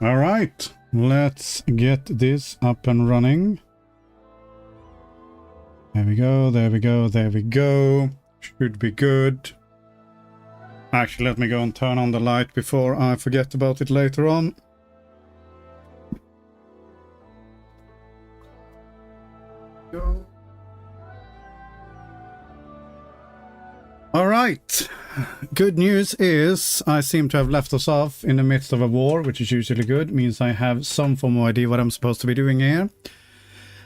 All right, let's get this up and running. There we go, there we go, there we go. Should be good. Actually, let me go and turn on the light before I forget about it later on. Go. All right. Good news is I seem to have left us off in the midst of a war, which is usually good. Means I have some form of idea what I'm supposed to be doing here.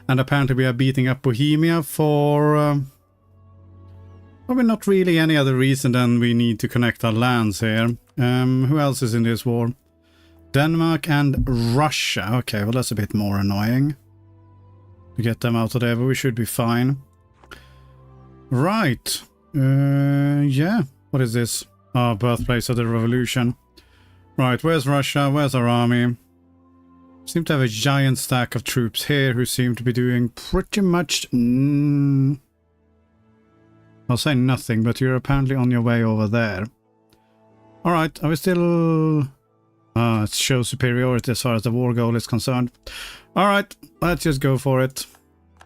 And apparently we are beating up Bohemia for probably not really any other reason than we need to connect our lands here. Who else is in this war? Denmark and Russia. Okay, well that's a bit more annoying. To get them out of there, but we should be fine. Right. Yeah. What is this? Oh, birthplace of the revolution. Right, where's Russia? Where's our army? Seem to have a giant stack of troops here who seem to be doing pretty much... I'll say nothing, but you're apparently on your way over there. Alright, are we still... it shows superiority as far as the war goal is concerned. Alright, let's just go for it.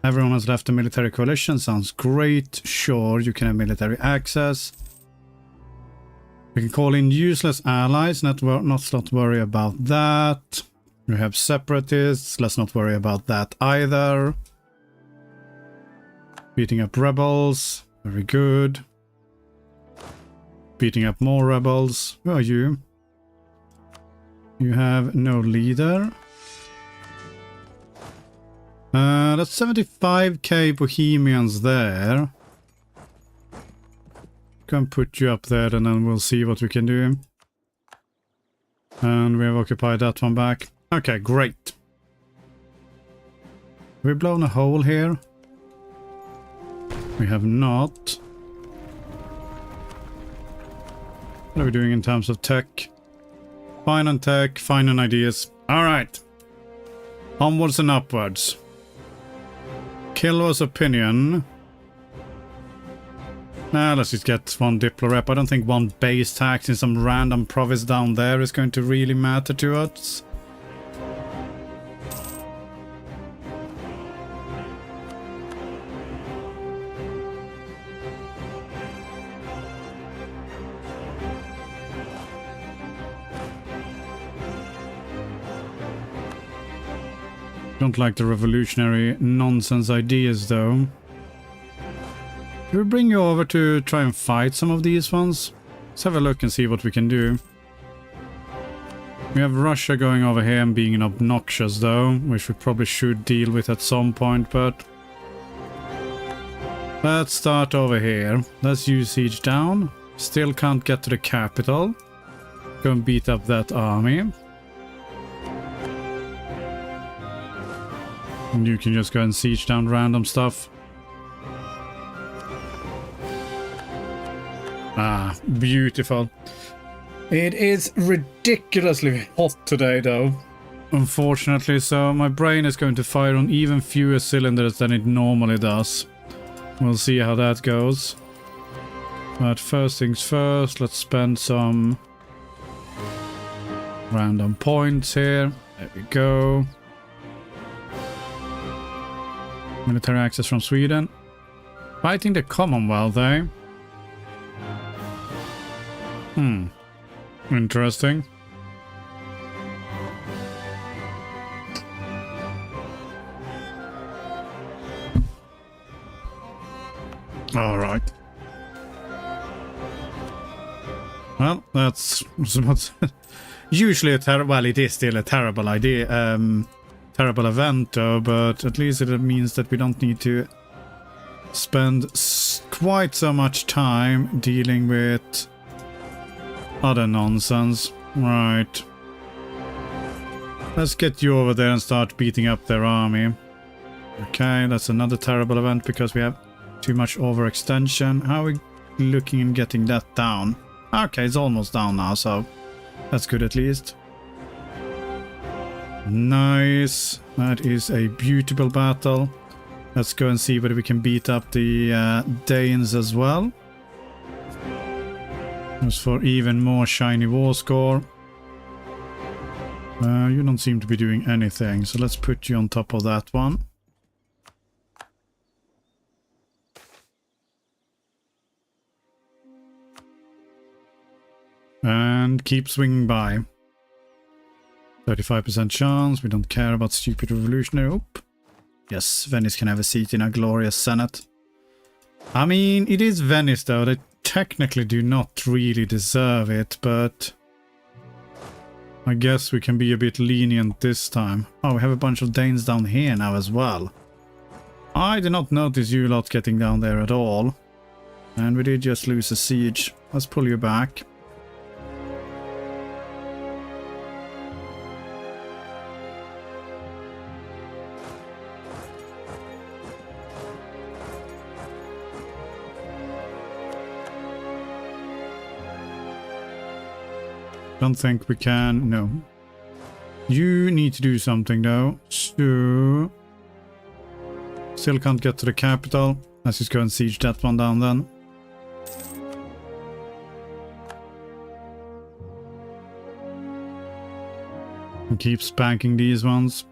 Everyone has left the military coalition. Sounds great. Sure, you can have military access. We can call in useless allies. Not worry about that. We have separatists. Let's not worry about that either. Beating up rebels. Very good. Beating up more rebels. Who are you? You have no leader. That's 75k Bohemians there. Can put you up there and then we'll see what we can do. And we have occupied that one back. Okay, great. Have we blown a hole here? We have not. What are we doing in terms of tech? Fine on tech, fine on ideas. Alright. Onwards and upwards. Killo's opinion. Nah, let's just get one Diplo rep. I don't think one base tax in some random province down there is going to really matter to us. Don't like the revolutionary nonsense ideas though. Should we bring you over to try and fight some of these ones? Let's have a look and see what we can do. We have Russia going over here and being obnoxious though, which we probably should deal with at some point, but... Let's start over here. Let's use siege down. Still can't get to the capital. Go and beat up that army. And you can just go and siege down random stuff. Ah, beautiful. It is ridiculously hot today though. Unfortunately, so my brain is going to fire on even fewer cylinders than it normally does. We'll see how that goes. But first things first, let's spend some random points here. There we go. Military access from Sweden. Fighting the Commonwealth, eh? Interesting. All right. Well, that's usually a terrible... Well, it is still a terrible idea. Terrible event though, but at least it means that we don't need to spend quite so much time dealing with other nonsense. Right. Let's get you over there and start beating up their army. Okay, that's another terrible event because we have too much overextension. How are we looking in getting that down? Okay, it's almost down now, so that's good at least. Nice. That is a beautiful battle. Let's go and see whether we can beat up the Danes as well. As for even more shiny war score. You don't seem to be doing anything, so let's put you on top of that one. And keep swinging by. 35% chance, we don't care about stupid revolutionary. Oop. Yes, Venice can have a seat in a glorious Senate. I mean, it is Venice though, they technically do not really deserve it, but I guess we can be a bit lenient this time. Oh, we have a bunch of Danes down here now as well. I did not notice you lot getting down there at all. And we did just lose a siege. Let's pull you back. Don't think we can. No. You need to do something though. So still can't get to the capital. Let's just go and siege that one down then. And keep spanking these ones.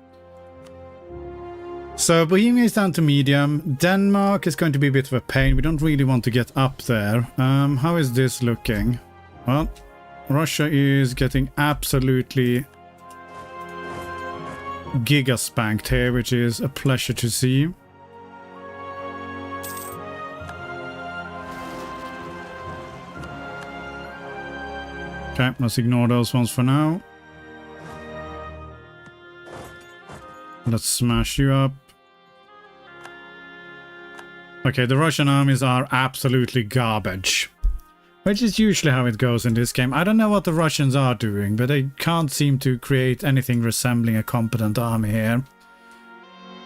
So Bohemia is down to medium. Denmark is going to be a bit of a pain. We don't really want to get up there. How is this looking? Well, Russia is getting absolutely giga spanked here, which is a pleasure to see. Okay, let's ignore those ones for now. Let's smash you up. Okay, the Russian armies are absolutely garbage. Which is usually how it goes in this game. I don't know what the Russians are doing, but they can't seem to create anything resembling a competent army here.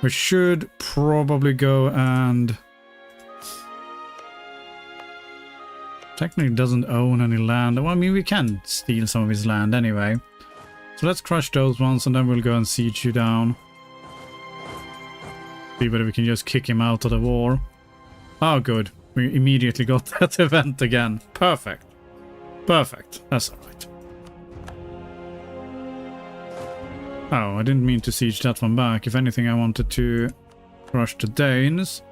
We should probably go and... Technically doesn't own any land. Well, I mean, we can steal some of his land anyway. So let's crush those ones and then we'll go and siege you down. See whether we can just kick him out of the war. Oh, good. We immediately got that event again. Perfect. Perfect. That's alright. Oh, I didn't mean to siege that one back. If anything, I wanted to crush the Danes,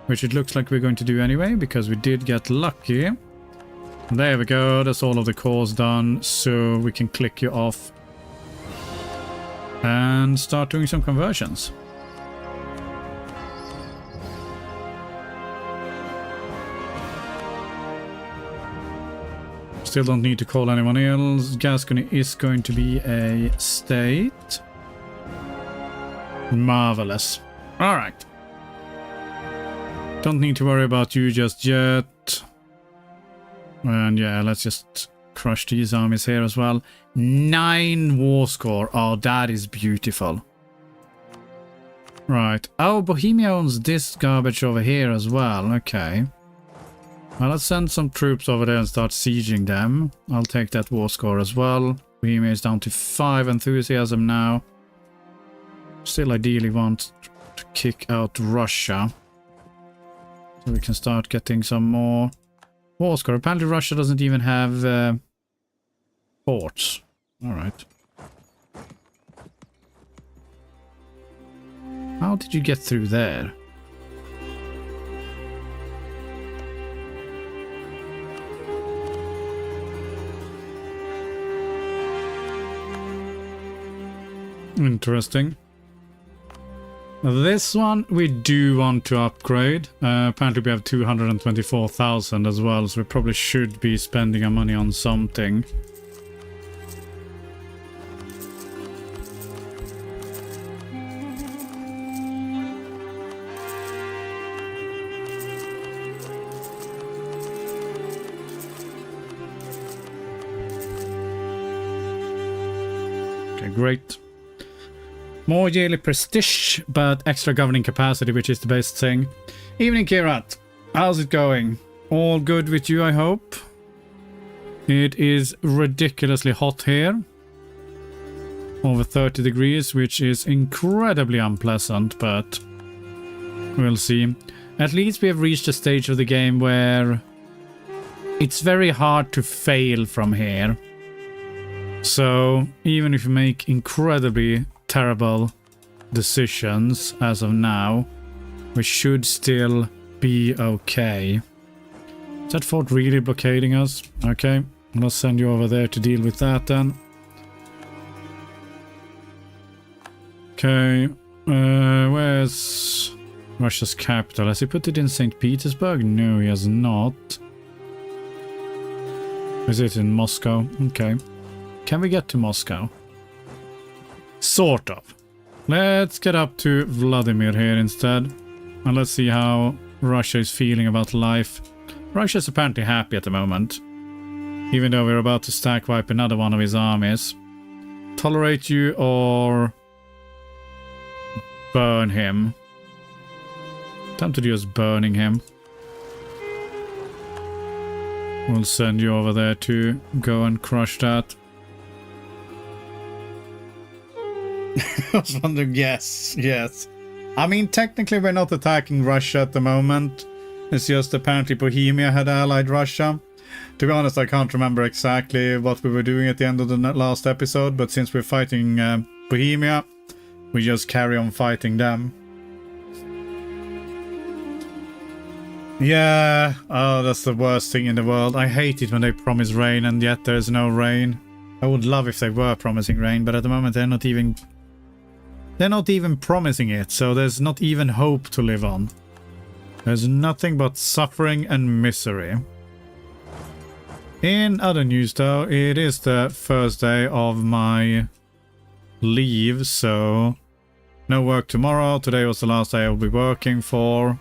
which it looks like we're going to do anyway, because we did get lucky. There we go. That's all of the cores done, so we can click you off and start doing some conversions. Still don't need to call anyone else. Gascony is going to be a state. Marvelous. Alright. Don't need to worry about you just yet. And yeah, let's just crush these armies here as well. 9 war score. Oh, that is beautiful. Right. Oh, Bohemia owns this garbage over here as well. Okay. Well, let's send some troops over there and start sieging them. I'll take that war score as well. Bohemia is down to 5 enthusiasm now. Still ideally want to kick out Russia. So we can start getting some more war score. Apparently Russia doesn't even have ports. Alright. How did you get through there? Interesting. This one we do want to upgrade. Apparently we have 224,000 as well, so we probably should be spending our money on something. Okay, great. More yearly prestige, but extra governing capacity, which is the best thing. Evening, Kirat. How's it going? All good with you, I hope? It is ridiculously hot here. Over 30 degrees, which is incredibly unpleasant, but we'll see. At least we have reached a stage of the game where it's very hard to fail from here. So even if you make incredibly terrible decisions as of now, we should still be okay. Is that fort really blockading us? Okay, I'll send you over there to deal with that then. Okay, where's Russia's capital? Has he put it in St. Petersburg? No, he has not. Is it in Moscow? Okay. Can we get to Moscow? Sort of. Let's get up to Vladimir here instead. And let's see how Russia is feeling about life. Russia's apparently happy at the moment. Even though we're about to stack wipe another one of his armies. Tolerate you or burn him. Time to do is burning him. We'll send you over there to go and crush that. I was wondering, yes. I mean, technically we're not attacking Russia at the moment. It's just apparently Bohemia had allied Russia. To be honest, I can't remember exactly what we were doing at the end of the last episode, but since we're fighting Bohemia, we just carry on fighting them. Yeah, oh, that's the worst thing in the world. I hate it when they promise rain and yet there's no rain. I would love if they were promising rain, but at the moment they're not even promising it, so there's not even hope to live on. There's nothing but suffering and misery. In other news though, it is the first day of my leave, so no work tomorrow. Today was the last day I'll be working for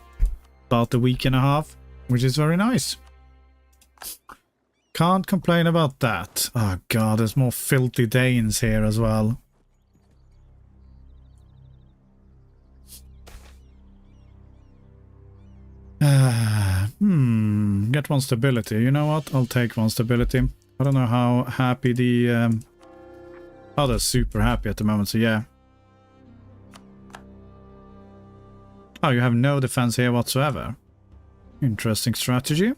about a week and a half, which is very nice. Can't complain about that. Oh god, there's more filthy Danes here as well. Get one stability. You know what? I'll take one stability. I don't know how happy the... Oh, they're super happy at the moment, so yeah. Oh, you have no defense here whatsoever. Interesting strategy.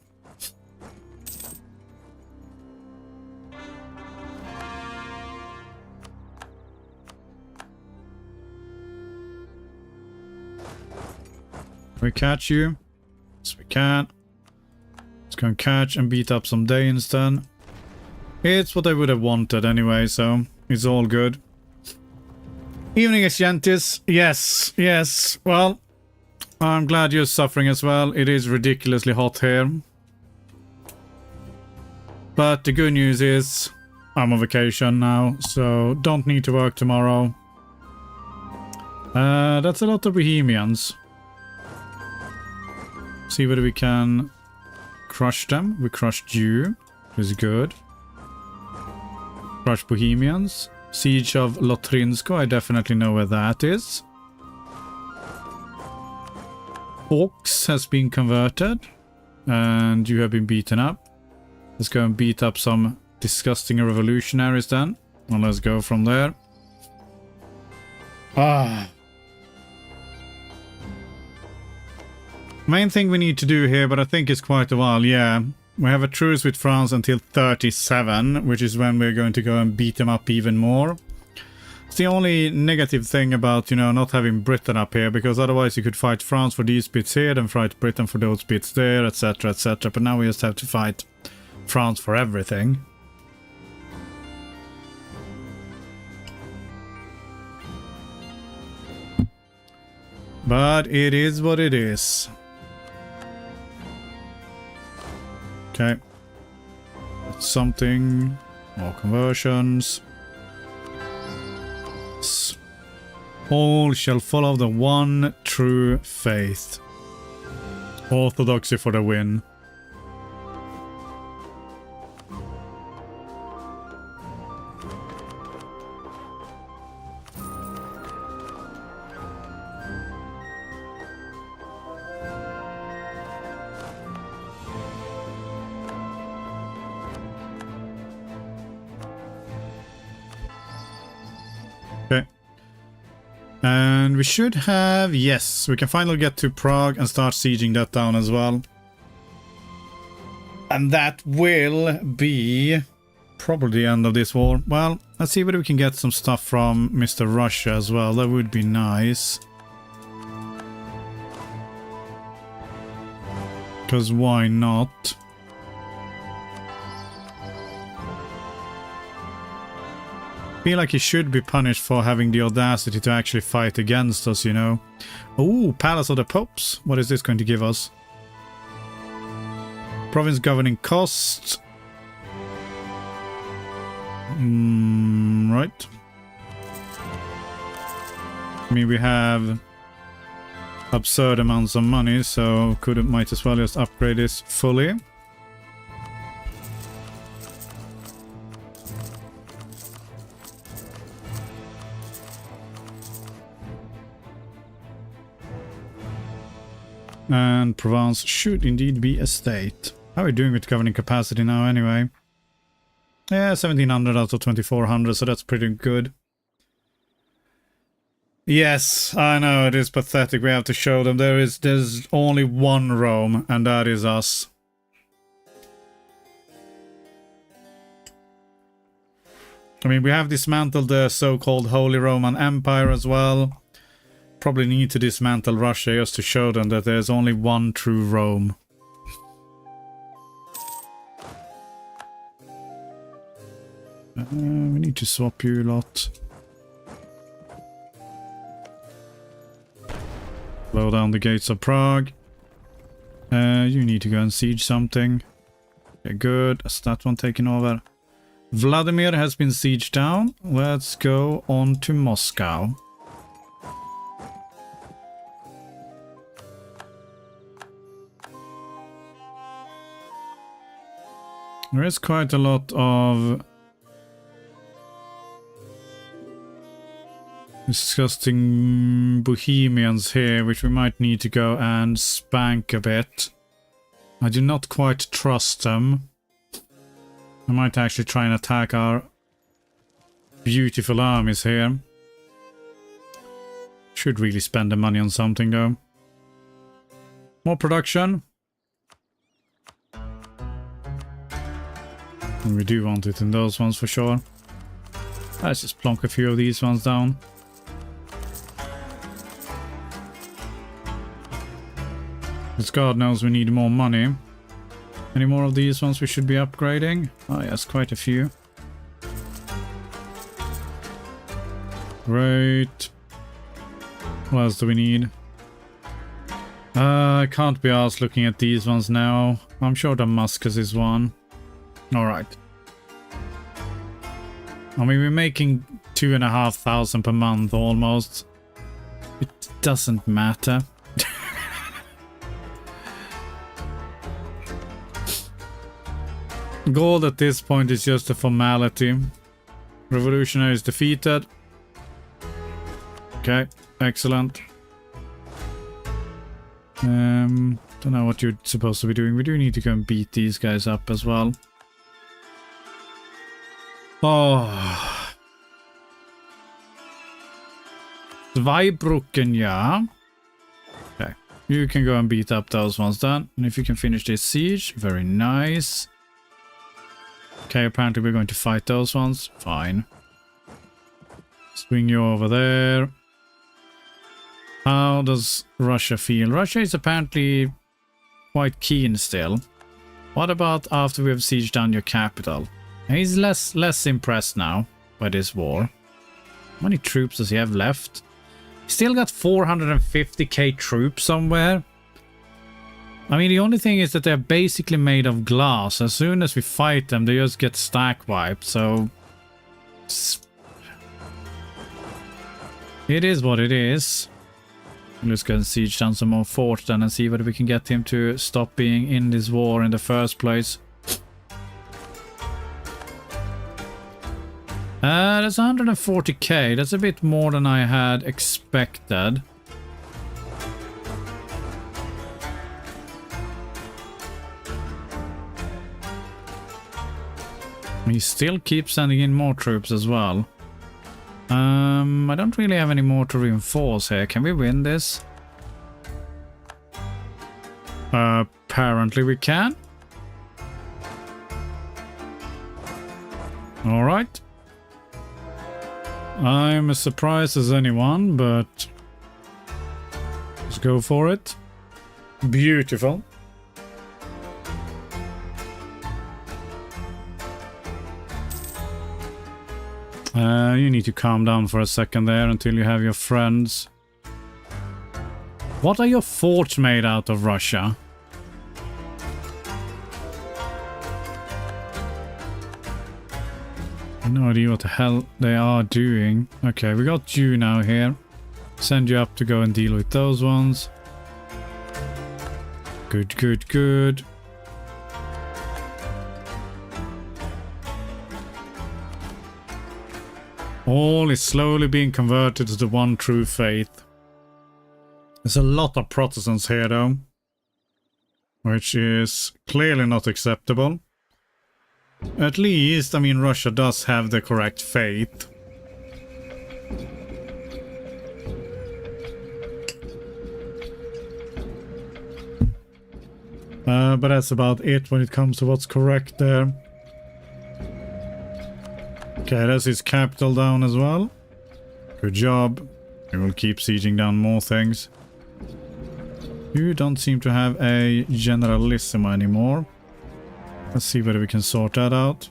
We catch you. Yes, we can. Let's go and catch and beat up some Danes then. It's what I would have wanted anyway, so it's all good. Evening, Asiantis. Yes. Well, I'm glad you're suffering as well. It is ridiculously hot here. But the good news is I'm on vacation now, so don't need to work tomorrow. That's a lot of Bohemians. See whether we can crush them. We crushed you. Is good. Crush Bohemians. Siege of Lotrinsko. I definitely know where that is. Ox has been converted. And you have been beaten up. Let's go and beat up some disgusting revolutionaries then. And let's go from there. Main thing we need to do here, but I think it's quite a while, yeah. We have a truce with France until 37, which is when we're going to go and beat them up even more. It's the only negative thing about, you know, not having Britain up here, because otherwise you could fight France for these bits here, then fight Britain for those bits there, etc, etc. But now we just have to fight France for everything. But it is what it is. Okay. That's something. More conversions. All shall follow the one true faith. Orthodoxy for the win. And we should have... Yes, we can finally get to Prague and start sieging that down as well. And that will be probably the end of this war. Well, let's see whether we can get some stuff from Mr. Russia as well. That would be nice. Because why not? I feel like he should be punished for having the audacity to actually fight against us, you know. Oh, Palace of the Popes. What is this going to give us? Province governing costs. Right. I mean, we have absurd amounts of money, so might as well just upgrade this fully. And Provence should indeed be a state. How are we doing with governing capacity now anyway? Yeah, 1700 out of 2400, so that's pretty good. Yes, I know, it is pathetic. We have to show them there's only one Rome, and that is us. I mean, we have dismantled the so-called Holy Roman Empire as well. Probably need to dismantle Russia just to show them that there's only one true Rome. We need to swap you a lot. Blow down the gates of Prague. You need to go and siege something. Okay, good. That's that one taken over. Vladimir has been sieged down. Let's go on to Moscow. There is quite a lot of disgusting Bohemians here, which we might need to go and spank a bit. I do not quite trust them. I might actually try and attack our beautiful armies here. Should really spend the money on something though. More production. And we do want it in those ones for sure. Let's just plonk a few of these ones down. Because God knows we need more money. Any more of these ones we should be upgrading? Oh yes, quite a few. Great. What else do we need? I can't be asked looking at these ones now. I'm sure Damascus is one. Alright. I mean, we're making 2,500 per month almost. It doesn't matter. Gold at this point is just a formality. Revolutionary is defeated. Okay, excellent. Don't know what you're supposed to be doing. We do need to go and beat these guys up as well. Oh. Zweibrücken, yeah. Okay. You can go and beat up those ones then. And if you can finish this siege, very nice. Okay, apparently we're going to fight those ones. Fine. Swing you over there. How does Russia feel? Russia is apparently quite keen still. What about after we've sieged down your capital? He's less impressed now by this war. How many troops does he have left? Still got 450k troops somewhere. I mean, the only thing is that they're basically made of glass. As soon as we fight them, they just get stack wiped. So it is what it is. Let's go and siege down some more forts then and see whether we can get him to stop being in this war in the first place. That's 140k. That's a bit more than I had expected. He still keeps sending in more troops as well. I don't really have any more to reinforce here. Can we win this? Apparently we can. All right. I'm as surprised as anyone, but let's go for it. Beautiful. You need to calm down for a second there until you have your friends. What are your forts made out of, Russia? No idea what the hell they are doing. Okay, we got you now here. Send you up to go and deal with those ones. Good, good, good. All is slowly being converted to the one true faith. There's a lot of Protestants here though, which is clearly not acceptable. At least, I mean, Russia does have the correct faith. But that's about it when it comes to what's correct there. Okay, that's his capital down as well. Good job. We will keep sieging down more things. You don't seem to have a generalissimo anymore. Let's see whether we can sort that out.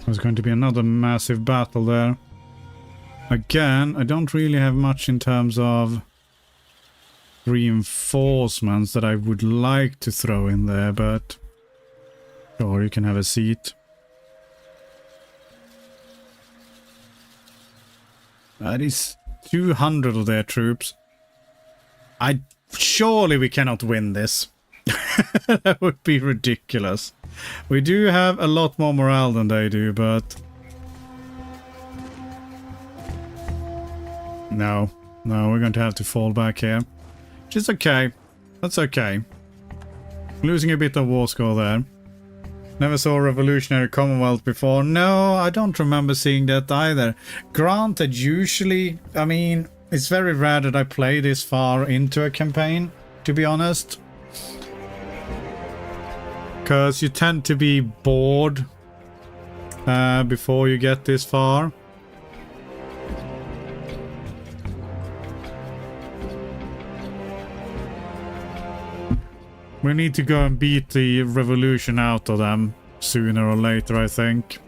There's going to be another massive battle there. Again, I don't really have much in terms of reinforcements that I would like to throw in there, but sure, you can have a seat. That is 200 of their troops. Surely we cannot win this. That would be ridiculous. We do have a lot more morale than they do, but no, we're going to have to fall back here, which is okay. That's okay. Losing a bit of war score there. Never saw a revolutionary Commonwealth before. No, I don't remember seeing that either. Granted, usually, I mean, it's very rare that I play this far into a campaign, to be honest. Because you tend to be bored before you get this far. We need to go and beat the revolution out of them sooner or later, I think.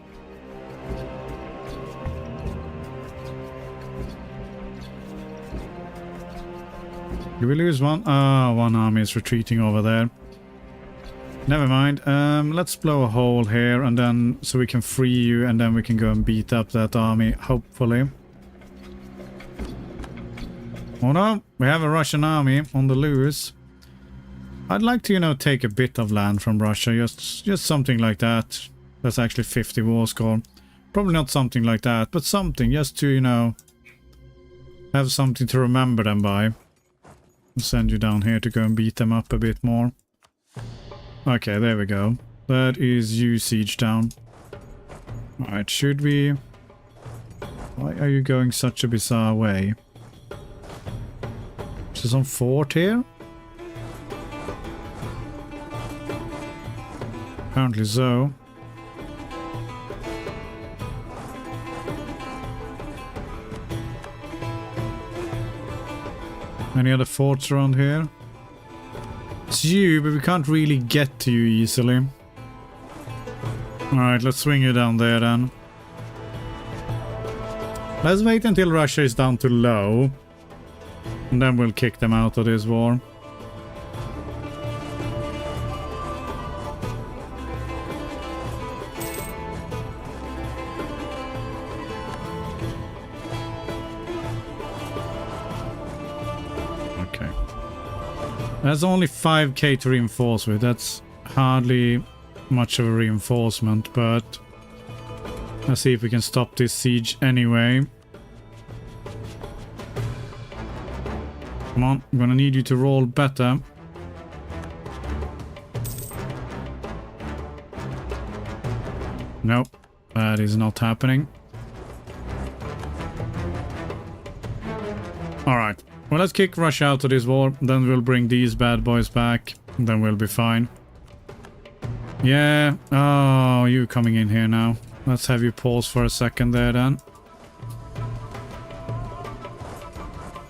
Did we lose one? Ah, one army is retreating over there. Never mind. Let's blow a hole here and then so we can free you and then we can go and beat up that army, hopefully. Oh no, we have a Russian army on the loose. I'd like to, you know, take a bit of land from Russia, just something like that. That's actually 50 war score. Probably not something like that, but something just to, you know, have something to remember them by. I'll send you down here to go and beat them up a bit more. Okay, there we go. That is you siege down. Alright, should we... Why are you going such a bizarre way? Is there some fort here? Apparently so. Any other forts around here? It's you, but we can't really get to you easily. Alright, let's swing you down there then. Let's wait until Russia is down to low. And then we'll kick them out of this war. That's only 5k to reinforce with. That's hardly much of a reinforcement, but Let's see if we can stop this siege anyway. Come on, I'm gonna need you to roll better. Nope, that is not happening. Alright, well, let's kick Russia out of this war, then we'll bring these bad boys back, and then we'll be fine. Yeah, oh, you coming in here now. Let's have you pause for a second there then.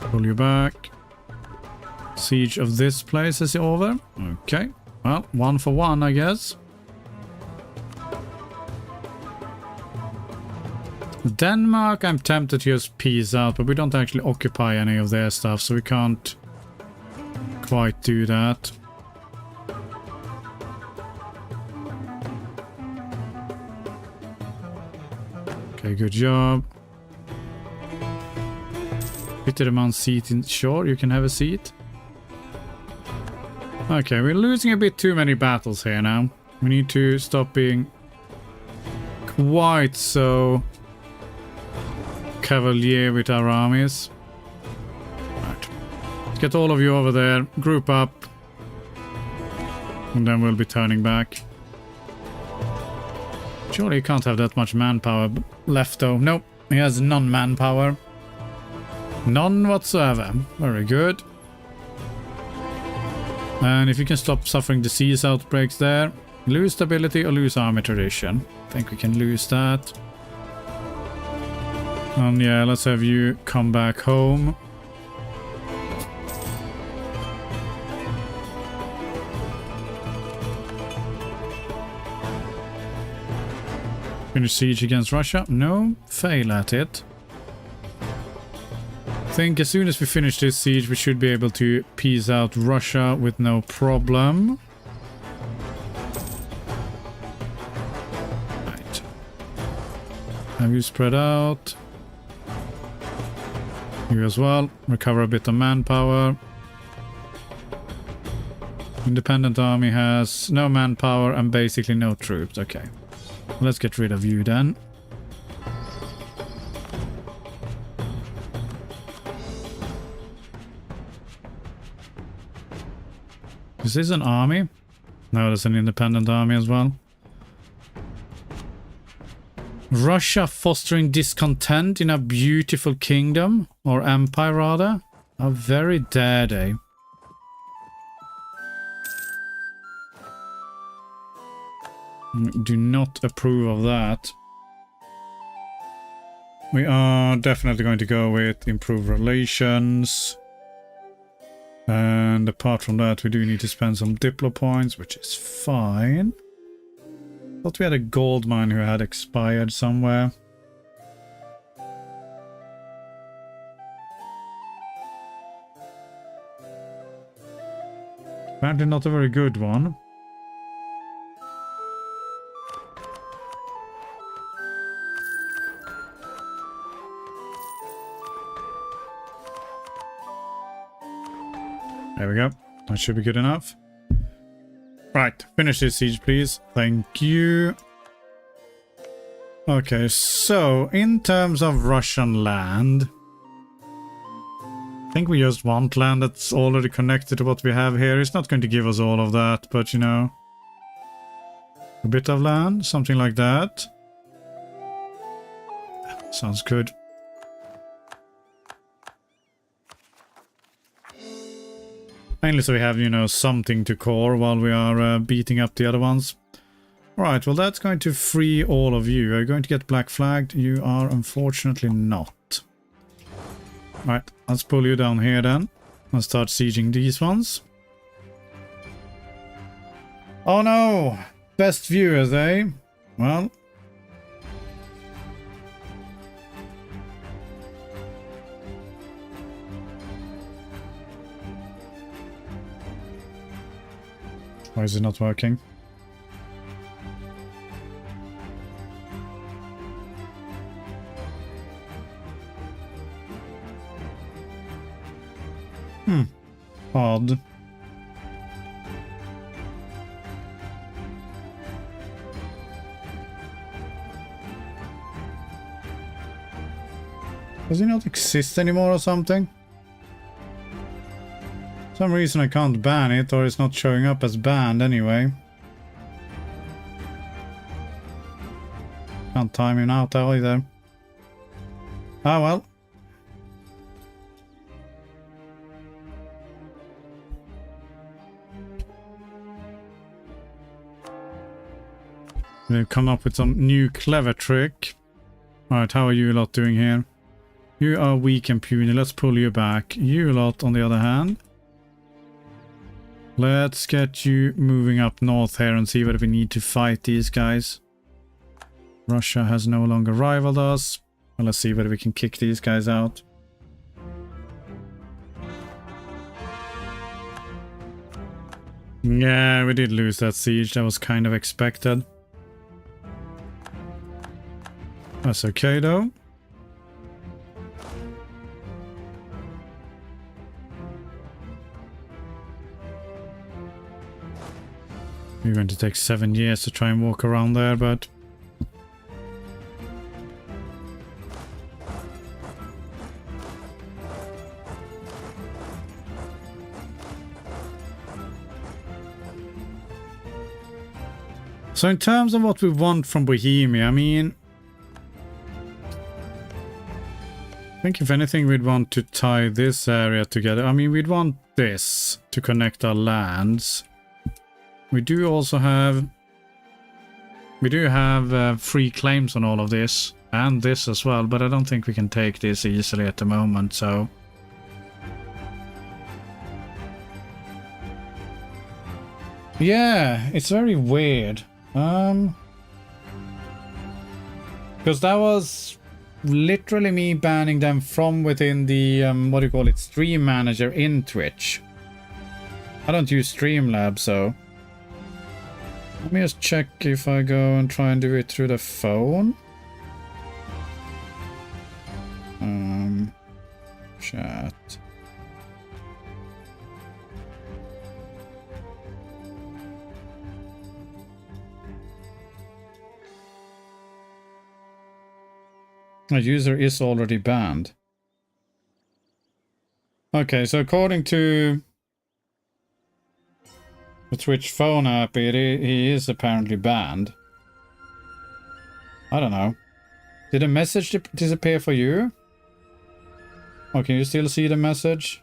Pull you back. Siege of this place is over. Okay, well, 1 for 1, I guess. Denmark, I'm tempted to just peace out, but we don't actually occupy any of their stuff, so we can't quite do that. Okay, good job. Peter the man seat in shore, you can have a seat. Okay, we're losing a bit too many battles here now. We need to stop being quite so cavalier with our armies. Right. Let's get all of you over there, group up, and then we'll be turning back. Surely he can't have that much manpower left though. Nope, he has none manpower. None whatsoever. Very good. And if you can stop suffering disease outbreaks there, lose stability or lose army tradition. I think we can lose that. And yeah, let's have you come back home. Finish siege against Russia? No, fail at it. I think as soon as we finish this siege, we should be able to peace out Russia with no problem. Right. Have you spread out? You as well. Recover a bit of manpower. Independent army has no manpower and basically no troops. Okay. Let's get rid of you then. Is this an army? No, there's an independent army as well. Russia fostering discontent in a beautiful kingdom, or empire rather. How very dare they. Do not approve of that. We are definitely going to go with improved relations. And apart from that, we do need to spend some Diplo points, which is fine. Thought we had a gold mine who had expired somewhere. Apparently not a very good one. There we go. That should be good enough. Right, finish this siege, please. Thank you. Okay, so in terms of Russian land, I think we just want land that's already connected to what we have here. It's not going to give us all of that, but you know, a bit of land, something like that. Sounds good. Mainly so we have, you know, something to core while we are beating up the other ones. Alright, well that's going to free all of you. Are you going to get black flagged? You are unfortunately not. Right, let's pull you down here then. And start sieging these ones. Oh no! Best viewers, eh? Well... Why is it not working? Odd. Does it not exist anymore or something? For some reason I can't ban it, or it's not showing up as banned anyway. Can't time him out either. Ah well. They've come up with some new clever trick. Alright, how are you lot doing here? You are weak and puny. Let's pull you back. You lot, on the other hand. Let's get you moving up north here and see whether we need to fight these guys. Russia has no longer rivaled us. Well, let's see whether we can kick these guys out. Yeah, we did lose that siege. That was kind of expected. That's okay though. We're going to take 7 years to try and walk around there, but... So in terms of what we want from Bohemia, I mean... I think if anything we'd want to tie this area together. I mean, we'd want this to connect our lands. We do also have... We do have free claims on all of this. And this as well, but I don't think we can take this easily at the moment, so... Yeah, it's very weird. Because that was... literally me banning them from within the, what do you call it, stream manager in Twitch. I don't use Streamlabs, so... Let me just check if I go and try and do it through the phone. Chat. A user is already banned. Okay, so according to the Twitch phone app, he is apparently banned. I don't know. Did a message disappear for you? Oh, can you still see the message?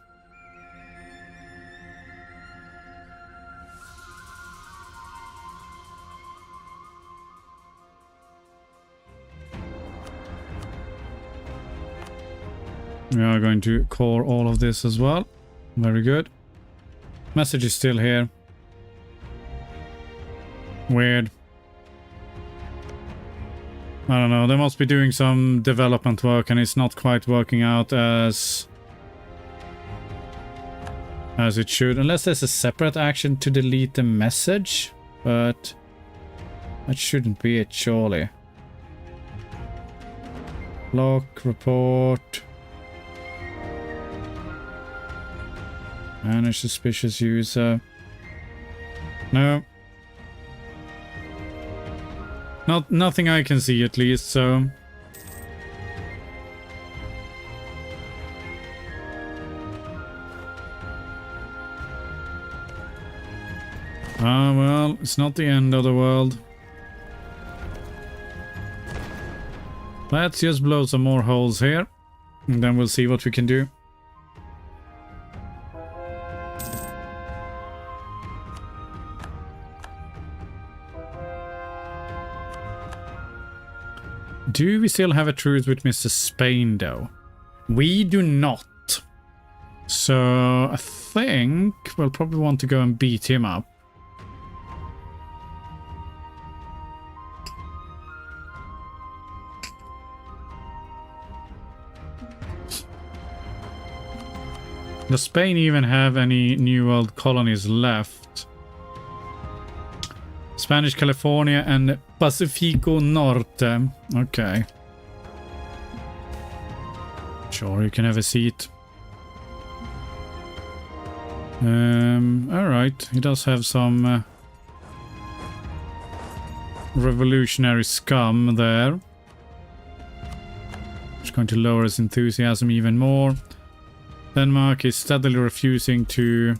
We are going to core all of this as well. Very good. Message is still here. Weird. I don't know. They must be doing some development work and it's not quite working out as it should. Unless there's a separate action to delete the message. But that shouldn't be it, surely. Block, report... Manage suspicious user. No. Nothing I can see at least, so... Ah, well, it's not the end of the world. Let's just blow some more holes here. And then we'll see what we can do. Do we still have a truce with Mr. Spain, though? We do not. So, I think we'll probably want to go and beat him up. Does Spain even have any New World colonies left? Spanish California and Pacifico Norte. Okay. Sure, you can have a seat. Alright. He does have some revolutionary scum there. It's going to lower his enthusiasm even more. Denmark is steadily refusing to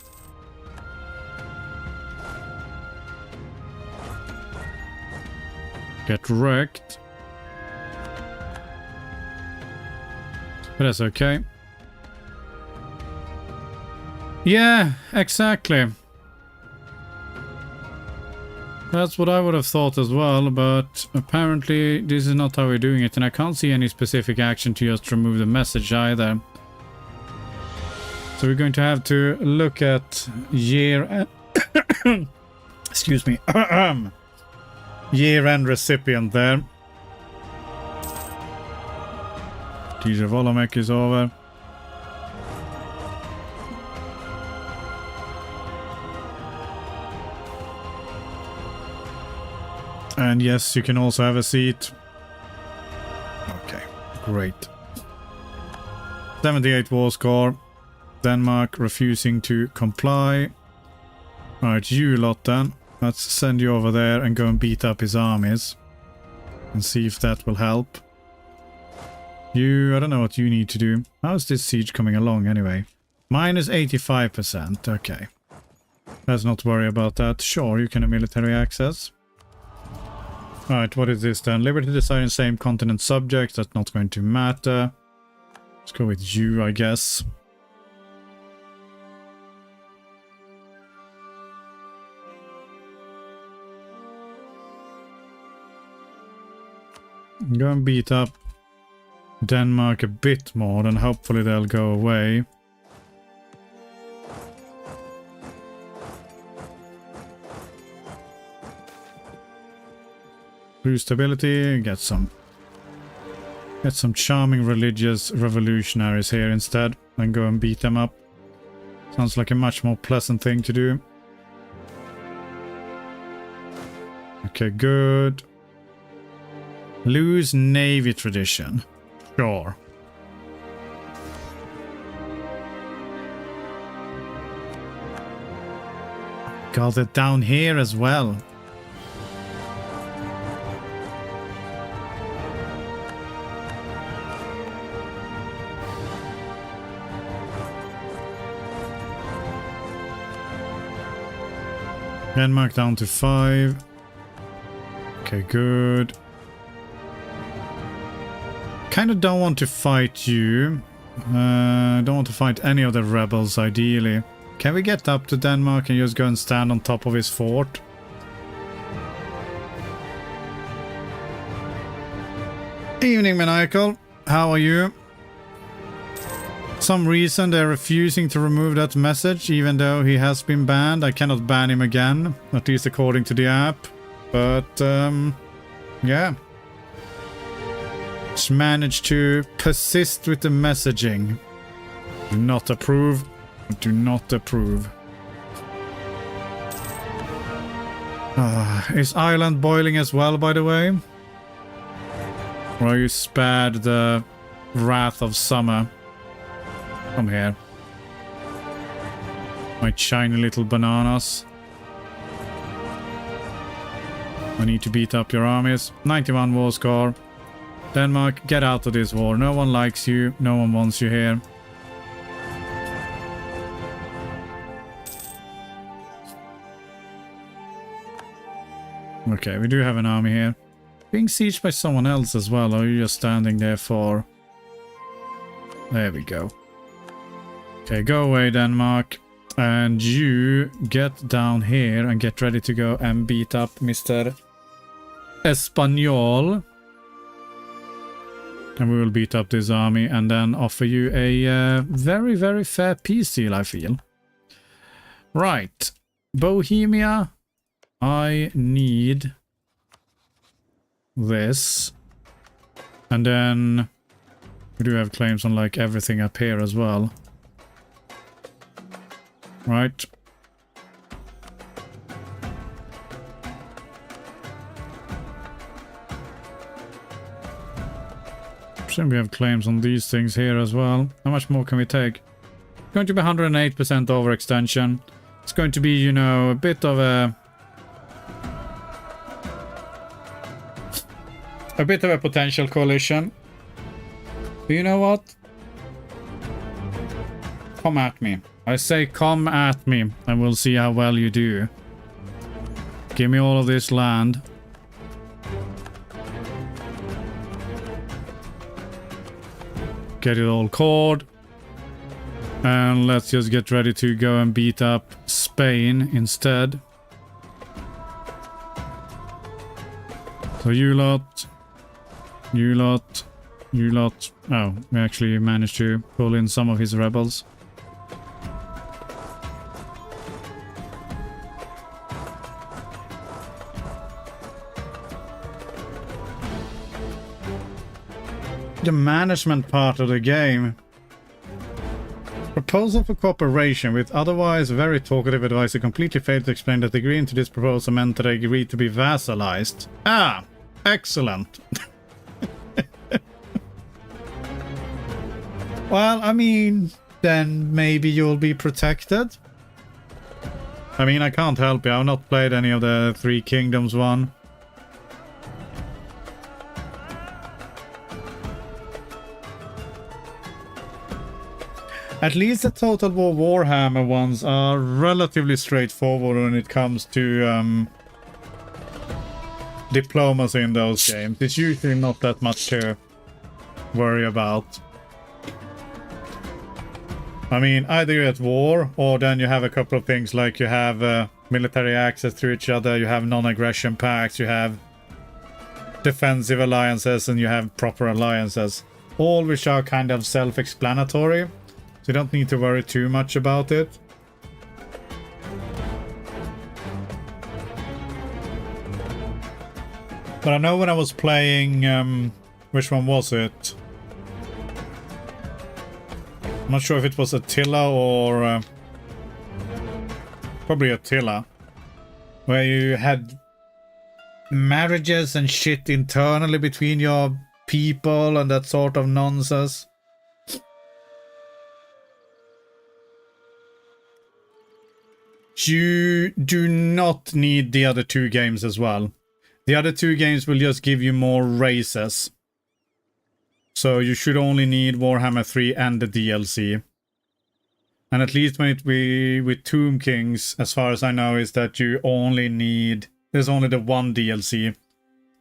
get wrecked. But that's okay. Yeah, exactly. That's what I would have thought as well, but apparently this is not how we're doing it, and I can't see any specific action to just remove the message either. So we're going to have to look at excuse me, year-end recipient there. DJ Volomek is over. And yes, you can also have a seat. Okay, great. 78 war score. Denmark refusing to comply. Alright, you lot then. Let's send you over there and go and beat up his armies. And see if that will help. You, I don't know what you need to do. How's this siege coming along anyway? Minus 85%, okay. Let's not worry about that. Sure, you can have military access. Alright, what is this then? Liberty deciding same continent subject. That's not going to matter. Let's go with you, I guess. Go and beat up Denmark a bit more, and hopefully they'll go away. Boost stability, get some charming religious revolutionaries here instead, and go and beat them up. Sounds like a much more pleasant thing to do. Okay, good. Lose navy tradition. Sure. Got it down here as well. Denmark down to 5. Okay, good. Kind of don't want to fight you. Don't want to fight any of the rebels, ideally. Can we get up to Denmark and just go and stand on top of his fort? Evening, Maniacal. How are you? Some reason they're refusing to remove that message, even though he has been banned. I cannot ban him again, at least according to the app. But, yeah. Just managed to persist with the messaging. Do not approve. Do not approve. Is Ireland boiling as well, by the way? Or are you spared the wrath of summer? Come here. My shiny little bananas. I need to beat up your armies. 91 war score. Denmark, get out of this war. No one likes you. No one wants you here. Okay, we do have an army here. Being sieged by someone else as well, or are you just standing there for... There we go. Okay, go away, Denmark. And you get down here and get ready to go and beat up Mr. Espanol. And we will beat up this army and then offer you a very, very fair peace deal, I feel. Right. Bohemia. I need this. And then we do have claims on like everything up here as well. Right. We have claims on these things here as well. How much more can we take? It's going to be 108% overextension. It's going to be, you know, a bit of a potential coalition. You know what? Come at me. I say come at me, and we'll see how well you do. Give me all of this land. Get it all cored. And let's just get ready to go and beat up Spain instead. So you lot. You lot. You lot. Oh, we actually managed to pull in some of his rebels. The management part of the game. Proposal for cooperation with otherwise very talkative advisor completely failed to explain that agreeing to this proposal meant that I agreed to be vassalized. Ah, excellent. Well, I mean, then maybe you'll be protected. I mean, I can't help you. I've not played any of the Three Kingdoms one. At least the Total War Warhammer ones are relatively straightforward when it comes to diplomacy in those games. It's usually not that much to worry about. I mean, either you're at war, or then you have a couple of things like you have military access to each other, you have non-aggression pacts, you have defensive alliances, and you have proper alliances. All which are kind of self-explanatory. So you don't need to worry too much about it. But I know when I was playing, which one was it? I'm not sure if it was Attila or probably Attila, where you had marriages and shit internally between your people and that sort of nonsense. You do not need the other two games as well. The other two games will just give you more races. So you should only need Warhammer 3 and the DLC. And at least when it be with Tomb Kings, as far as I know, is that you only need... There's only the one DLC.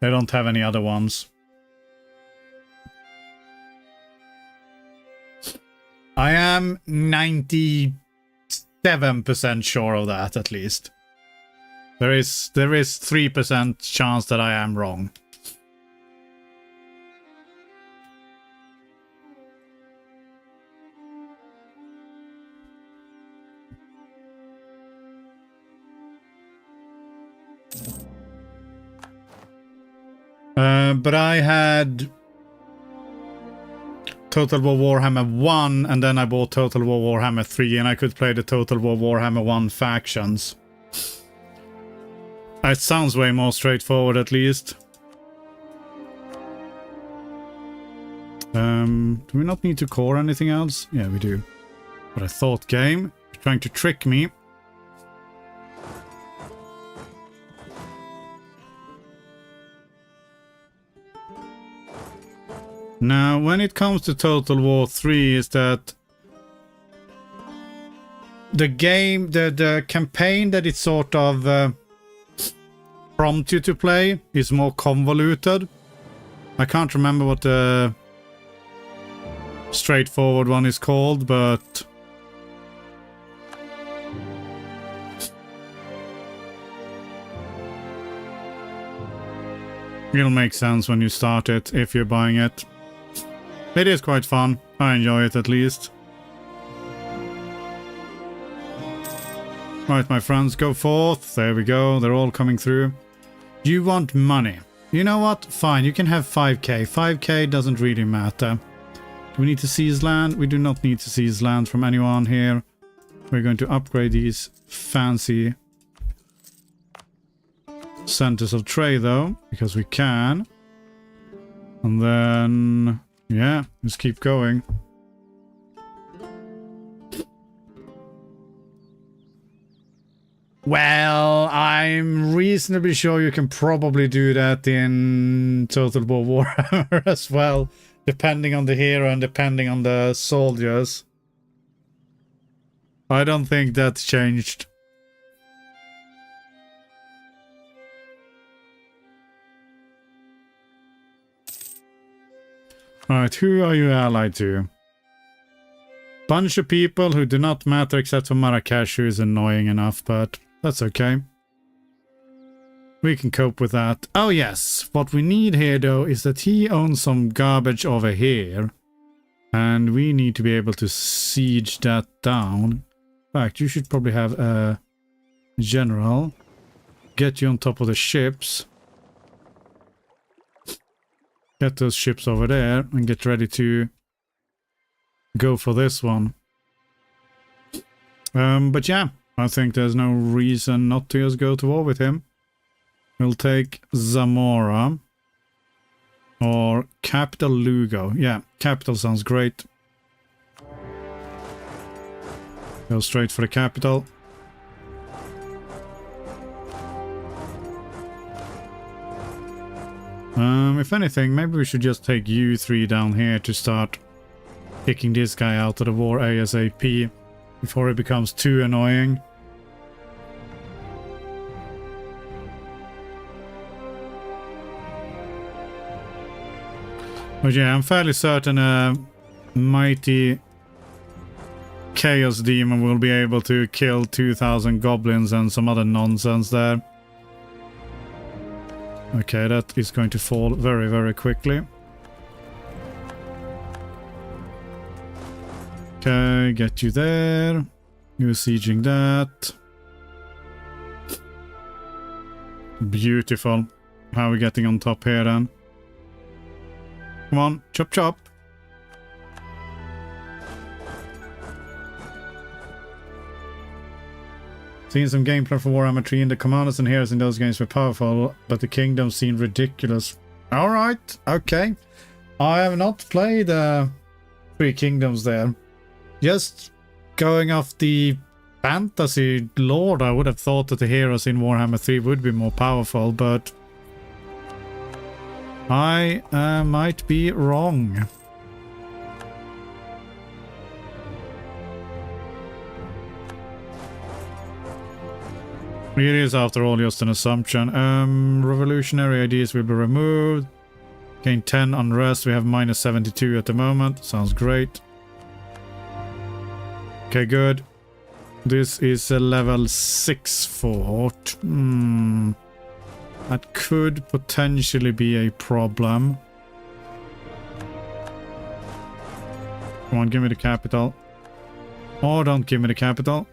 They don't have any other ones. I am 97% sure of that, at least. There is 3% chance that I am wrong. But I had Total War Warhammer 1, and then I bought Total War Warhammer 3, and I could play the Total War Warhammer 1 factions. It sounds way more straightforward, at least. Do we not need to core anything else? Yeah, we do. But I thought, game, you're trying to trick me. Now, when it comes to Total War 3, is that the game, the campaign that it sort of prompts you to play is more convoluted. I can't remember what the straightforward one is called, but it'll make sense when you start it, if you're buying it. It is quite fun. I enjoy it, at least. Right, my friends, go forth. There we go. They're all coming through. You want money. You know what? Fine, you can have 5k. 5k doesn't really matter. Do we need to seize land? We do not need to seize land from anyone here. We're going to upgrade these fancy centers of trade, though, because we can. And then... yeah, just keep going. Well, I'm reasonably sure you can probably do that in Total War Warhammer as well. Depending on the hero and depending on the soldiers. I don't think that's changed. Alright, who are you allied to? Bunch of people who do not matter except for Marrakesh, who is annoying enough, but that's okay. We can cope with that. Oh yes, what we need here though is that he owns some garbage over here. And we need to be able to siege that down. In fact, you should probably have a general. Get you on top of the ships. Get those ships over there and get ready to go for this one. But yeah, I think there's no reason not to just go to war with him. We'll take Zamora. Or Capital Lugo. Yeah, capital sounds great. Go straight for the capital. If anything, maybe we should just take you three down here to start kicking this guy out of the war ASAP before it becomes too annoying. But yeah, I'm fairly certain a mighty Chaos Demon will be able to kill 2,000 goblins and some other nonsense there. Okay, that is going to fall very, very quickly. Okay, get you there. You're sieging that. Beautiful. How are we getting on top here then? Come on, chop chop. Seen some gameplay for Warhammer 3 and the commanders and heroes in those games were powerful, but the kingdoms seemed ridiculous. Alright, okay. I have not played Three Kingdoms there. Just going off the fantasy lore, I would have thought that the heroes in Warhammer 3 would be more powerful, but I might be wrong. It is, after all, just an assumption. Revolutionary ideas will be removed. Gain 10 unrest. We have minus 72 at the moment. Sounds great. Okay, good. This is a level 6 fort. That could potentially be a problem. Come on, give me the capital. Or don't give me the capital.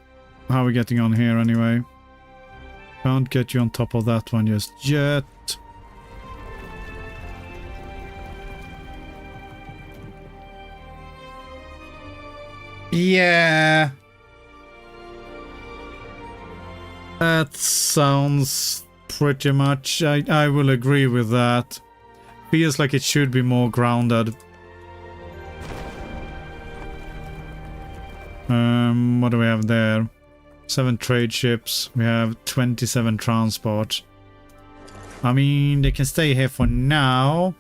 How are we getting on here anyway? Can't get you on top of that one just yet. Yeah. That sounds pretty much... I will agree with that. Feels like it should be more grounded. What do we have there? 7 trade ships. We have 27 transport. I mean, they can stay here for now.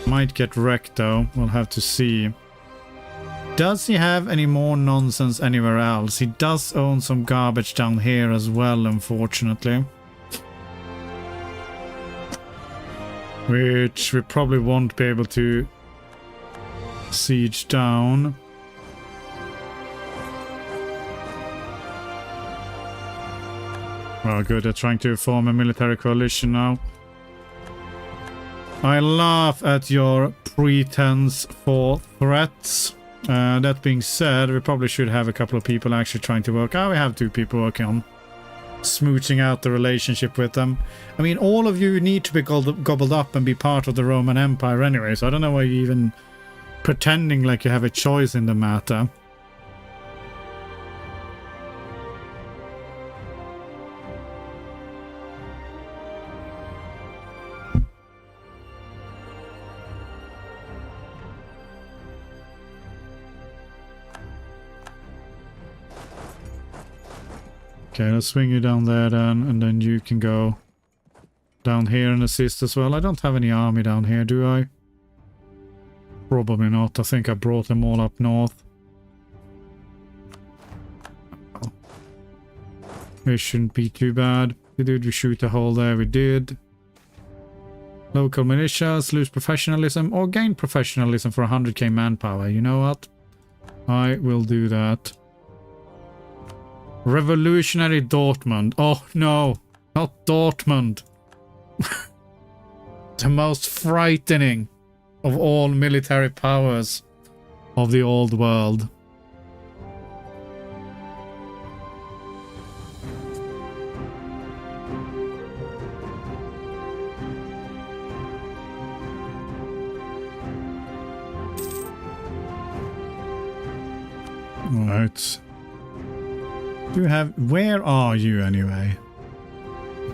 Might get wrecked though. We'll have to see. Does he have any more nonsense anywhere else? He does own some garbage down here as well, unfortunately. Which we probably won't be able to siege down. Oh good, they're trying to form a military coalition now. I laugh at your pretense for threats. That being said, we probably should have a couple of people actually trying to work. Oh, we have 2 people working on smooching out the relationship with them. I mean, all of you need to be gobbled up and be part of the Roman Empire anyway, so I don't know why you're even pretending like you have a choice in the matter. Okay, let's swing you down there then, and then you can go down here and assist as well. I don't have any army down here, do I? Probably not. I think I brought them all up north. It shouldn't be too bad. Did we shoot a hole there? We did. Local militias, lose professionalism or gain professionalism for 100k manpower. You know what? I will do that. Revolutionary Dortmund. Oh no, not Dortmund. The most frightening of all military powers of the old world. Right. Do you have... Where are you anyway?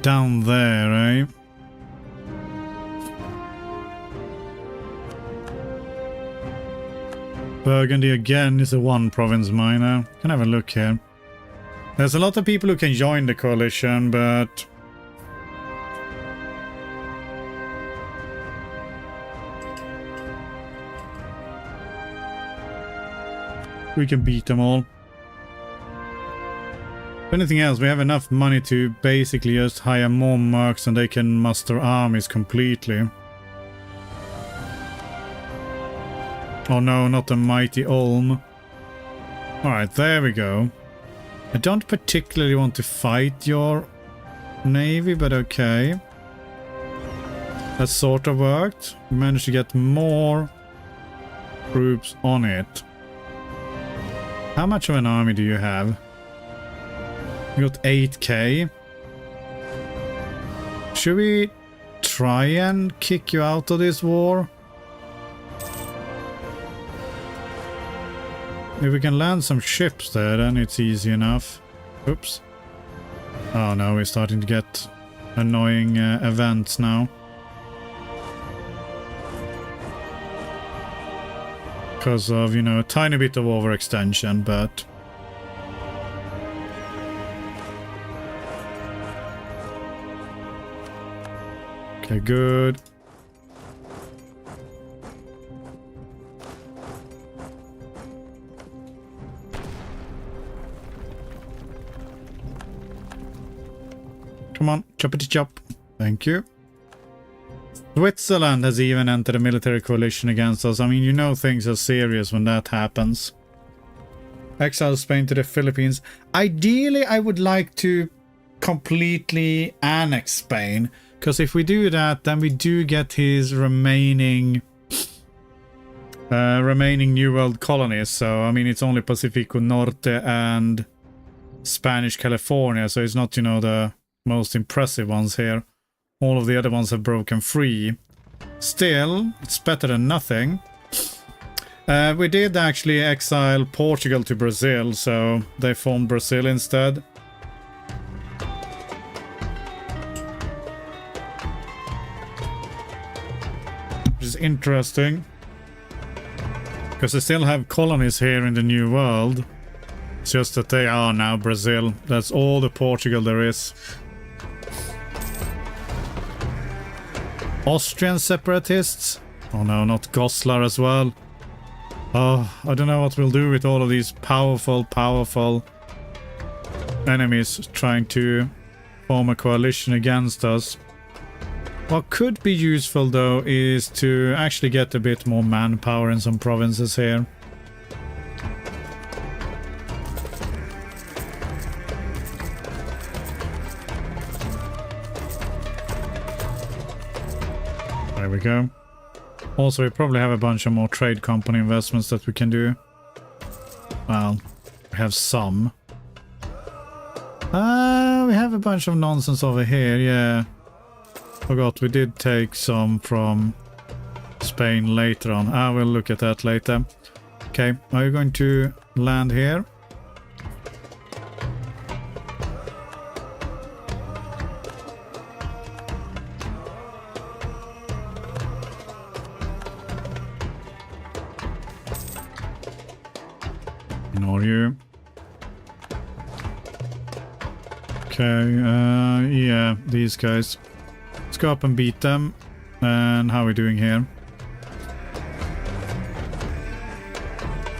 Down there, eh? Burgundy again is a one province minor. Can have a look here. There's a lot of people who can join the coalition, but... we can beat them all. If anything else, we have enough money to basically just hire more mercs and they can muster armies completely. Oh no, not the mighty Ulm. Alright, there we go. I don't particularly want to fight your navy, but okay. That sort of worked. We managed to get more troops on it. How much of an army do you have? You got 8k. Should we try and kick you out of this war? If we can land some ships there, then it's easy enough. Oops. Oh no, we're starting to get annoying events now. Because of, you know, a tiny bit of overextension, but... okay, good. Come on, choppity chop. Thank you. Switzerland has even entered a military coalition against us. I mean, you know things are serious when that happens. Exile Spain to the Philippines. Ideally, I would like to completely annex Spain. Because if we do that, then we do get his remaining New World colonies. So, I mean, it's only Pacifico Norte and Spanish California. So it's not, you know, the most impressive ones here. All of the other ones have broken free. Still, it's better than nothing. We did actually exile Portugal to Brazil, so they formed Brazil instead. Which is interesting. Because they still have colonies here in the New World. It's just that they are now Brazil. That's all the Portugal there is. Austrian separatists? Oh no, not Goslar as well. Oh, I don't know what we'll do with all of these powerful enemies trying to form a coalition against us. What could be useful though is to actually get a bit more manpower in some provinces here. There we go. Also, we probably have a bunch of more trade company investments that we can do. Well, we have some. We have a bunch of nonsense over here, yeah. Forgot we did take some from Spain later on. We'll look at that later. Okay, are you going to land here? Ignore you. Okay, yeah, these guys. Let's go up and beat them. And how are we doing here?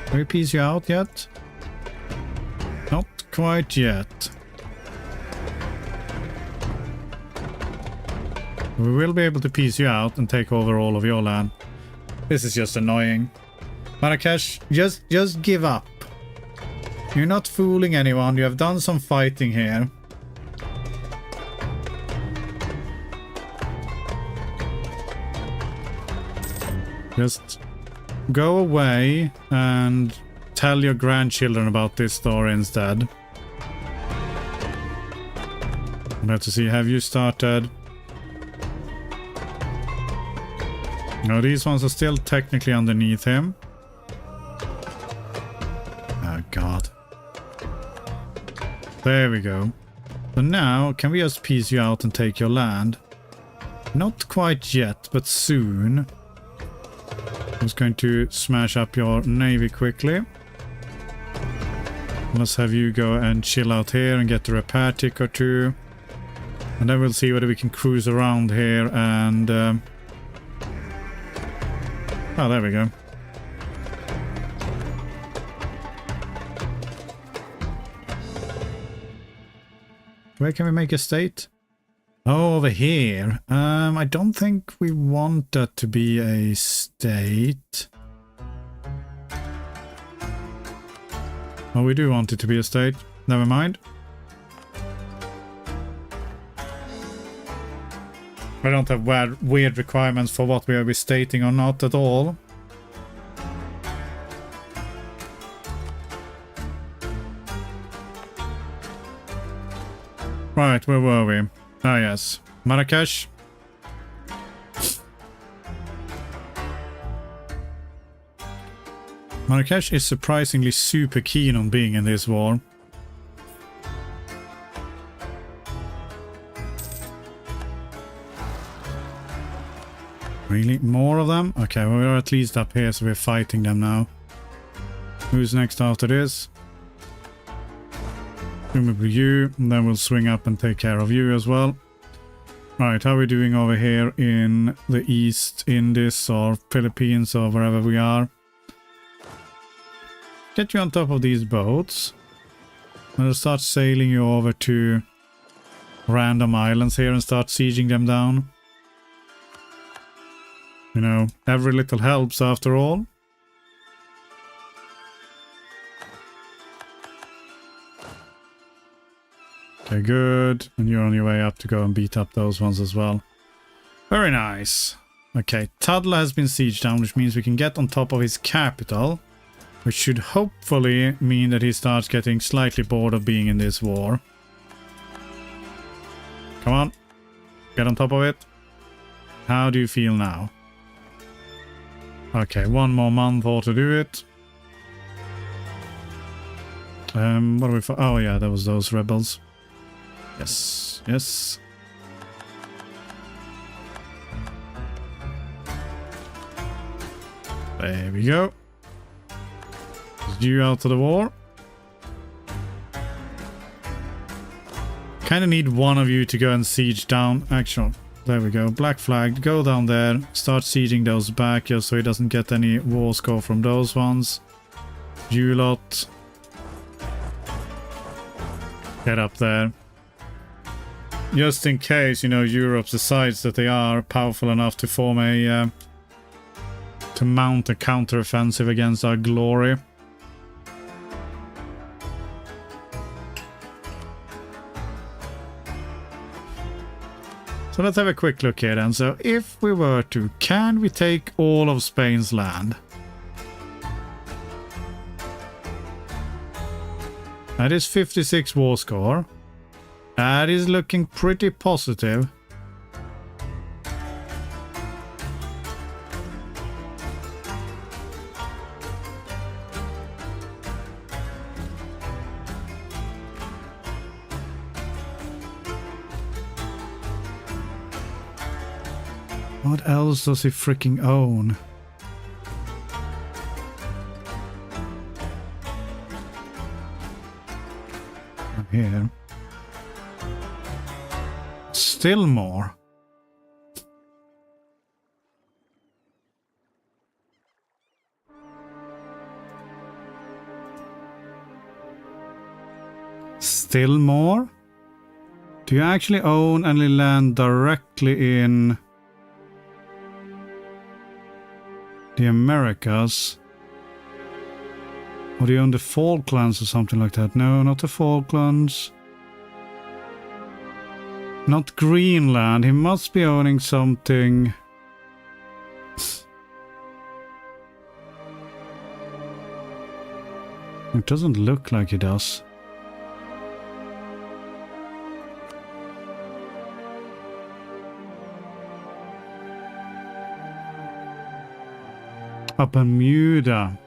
Can we piece you out yet? Not quite yet. We will be able to piece you out and take over all of your land. This is just annoying. Marrakesh, just give up. You're not fooling anyone. You have done some fighting here. Just go away and tell your grandchildren about this story instead. I'm about to see, have you started? No, these ones are still technically underneath him. Oh god. There we go. So now, can we just piece you out and take your land? Not quite yet, but soon. I'm just going to smash up your navy quickly. Let's have you go and chill out here and get a repair tick or two. And then we'll see whether we can cruise around here and... oh, there we go. Where can we make a state? Oh, over here. I don't think we want that to be a state. Oh, we do want it to be a state. Never mind. I don't have weird requirements for what we are stating or not at all. Right, where were we? Ah, yes. Marrakesh. Marrakesh is surprisingly super keen on being in this war. Really? More of them? Okay, well, we're at least up here, so we're fighting them now. Who's next after this? Presumably you, and then we'll swing up and take care of you as well. Right, how are we doing over here in the East Indies or Philippines or wherever we are? Get you on top of these boats. And I'll start sailing you over to random islands here and start sieging them down. You know, every little helps after all. Okay, good. And you're on your way up to go and beat up those ones as well. Very nice. Okay, Tadla has been sieged down, which means we can get on top of his capital. Which should hopefully mean that he starts getting slightly bored of being in this war. Come on. Get on top of it. How do you feel now? Okay, one more month or to do it. What are we for? Oh yeah, that was those rebels. Yes, yes. There we go. Due out to the war. Kind of need one of you to go and siege down. Actually, there we go. Black flag. Go down there. Start sieging those back just so he doesn't get any war score from those ones. You lot. Get up there. Just in case, you know, Europe decides that they are powerful enough to form a... to mount a counter-offensive against our glory. So let's have a quick look here then. So if we were to, can we take all of Spain's land? That is 56 war score. That is looking pretty positive. What else does he freaking own? Up here. Still more. Still more? Do you actually own any land directly in the Americas? Or do you own the Falklands or something like that? No, not the Falklands. Not Greenland. He must be owning something. It doesn't look like he does. Bermuda.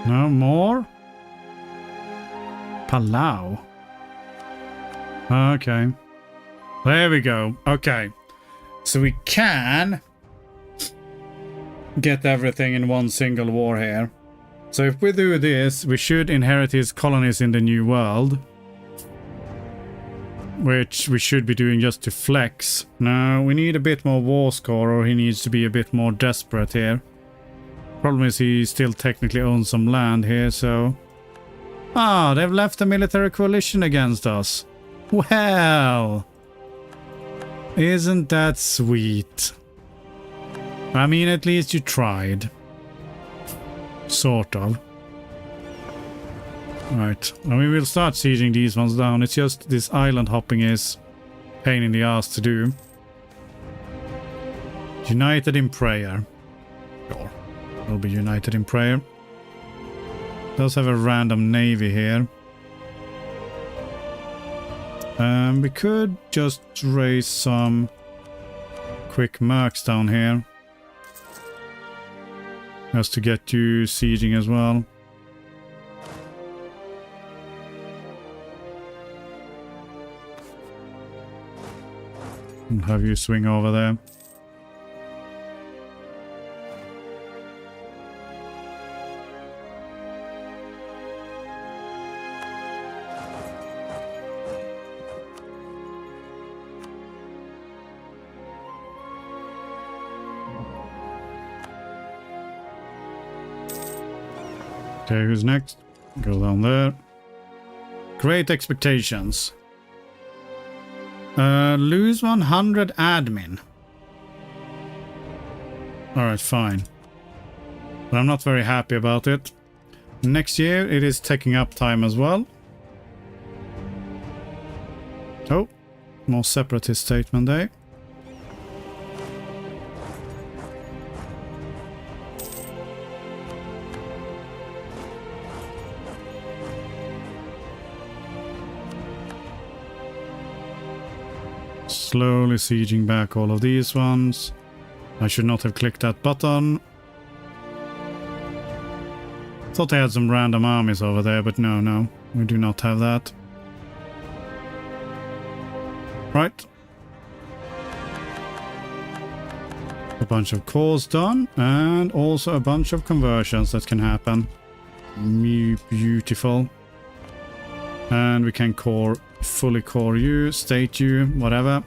No more? Palau. Okay. There we go. Okay. So we can get everything in one single war here. So if we do this, we should inherit his colonies in the New World. Which we should be doing just to flex. No, we need a bit more war score, or he needs to be a bit more desperate here. Problem is he still technically owns some land here, so... Ah, they've left a military coalition against us. Well... Isn't that sweet? I mean, at least you tried. Sort of. Right, and we will start sieging these ones down. It's just this island hopping is pain in the ass to do. United in prayer. Sure, we'll be united in prayer. Does have a random navy here. We could just raise some quick mercs down here. Just to get you sieging as well. And have you swing over there. Okay, who's next? Go down there. Great expectations. Lose 100 admin. Alright, fine. But I'm not very happy about it. Next year it is taking up time as well. Oh, more separatist statement there. Slowly sieging back all of these ones. I should not have clicked that button. Thought I had some random armies over there, but no, we do not have that. Right. A bunch of cores done, and also a bunch of conversions that can happen. Beautiful. And we can fully core you, state you, whatever.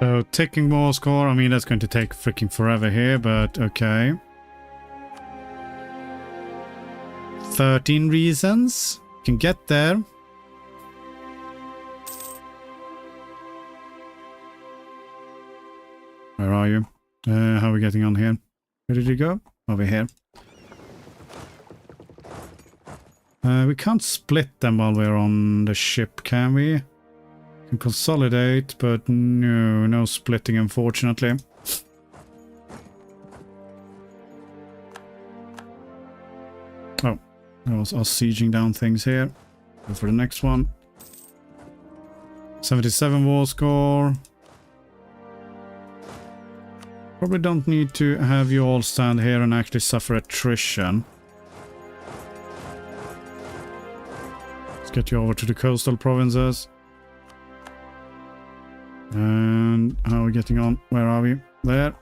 So, ticking war score, I mean, that's going to take freaking forever here, but okay. 13 reasons. Can get there. Where are you? How are we getting on here? Where did you go? Over here. We can't split them while we're on the ship, can we? Can consolidate, but no splitting, unfortunately. Oh, I was sieging down things here. Go for the next one. 77 war score. Probably don't need to have you all stand here and actually suffer attrition. Let's get you over to the coastal provinces. And how are we getting on? Where are we? There.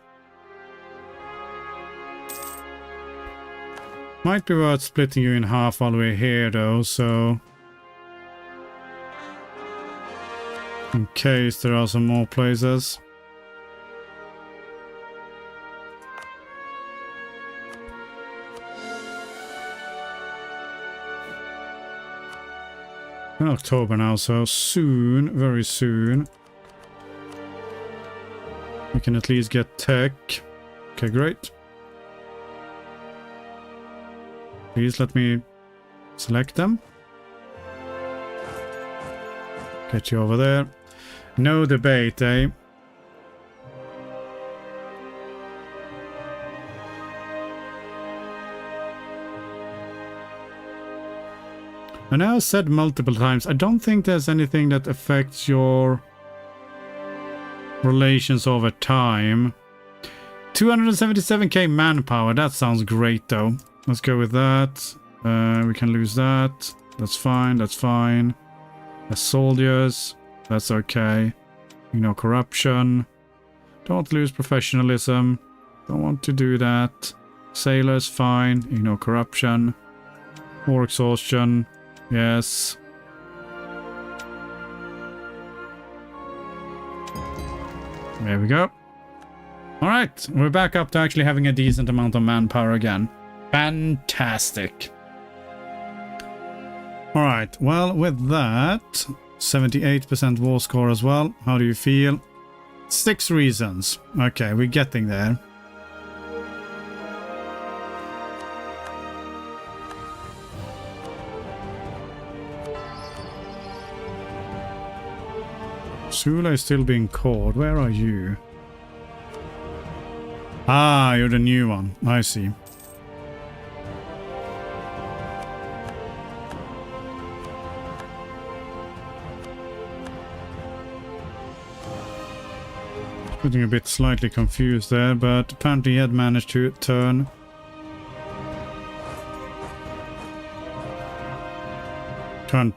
Might be worth splitting you in half while we're here though, so... in case there are some more places. In October now, so soon, very soon. We can at least get tech. Okay, great. Please let me select them. Get you over there. No debate, eh? I know I've said multiple times, I don't think there's anything that affects your relations over time. 277k manpower, that sounds great though. Let's go with that. We can lose that. That's fine, that's fine. As soldiers, that's okay. Ignore corruption. Don't lose professionalism. Don't want to do that. Sailors, fine. Ignore corruption. War exhaustion. Yes. There we go. Alright, we're back up to actually having a decent amount of manpower again. Fantastic. Alright, well, with that, 78% war score as well. How do you feel? 6 reasons. Okay, we're getting there. Sula is still being called. Where are you? Ah, you're the new one. I see. Getting a bit slightly confused there, but apparently he had managed to turn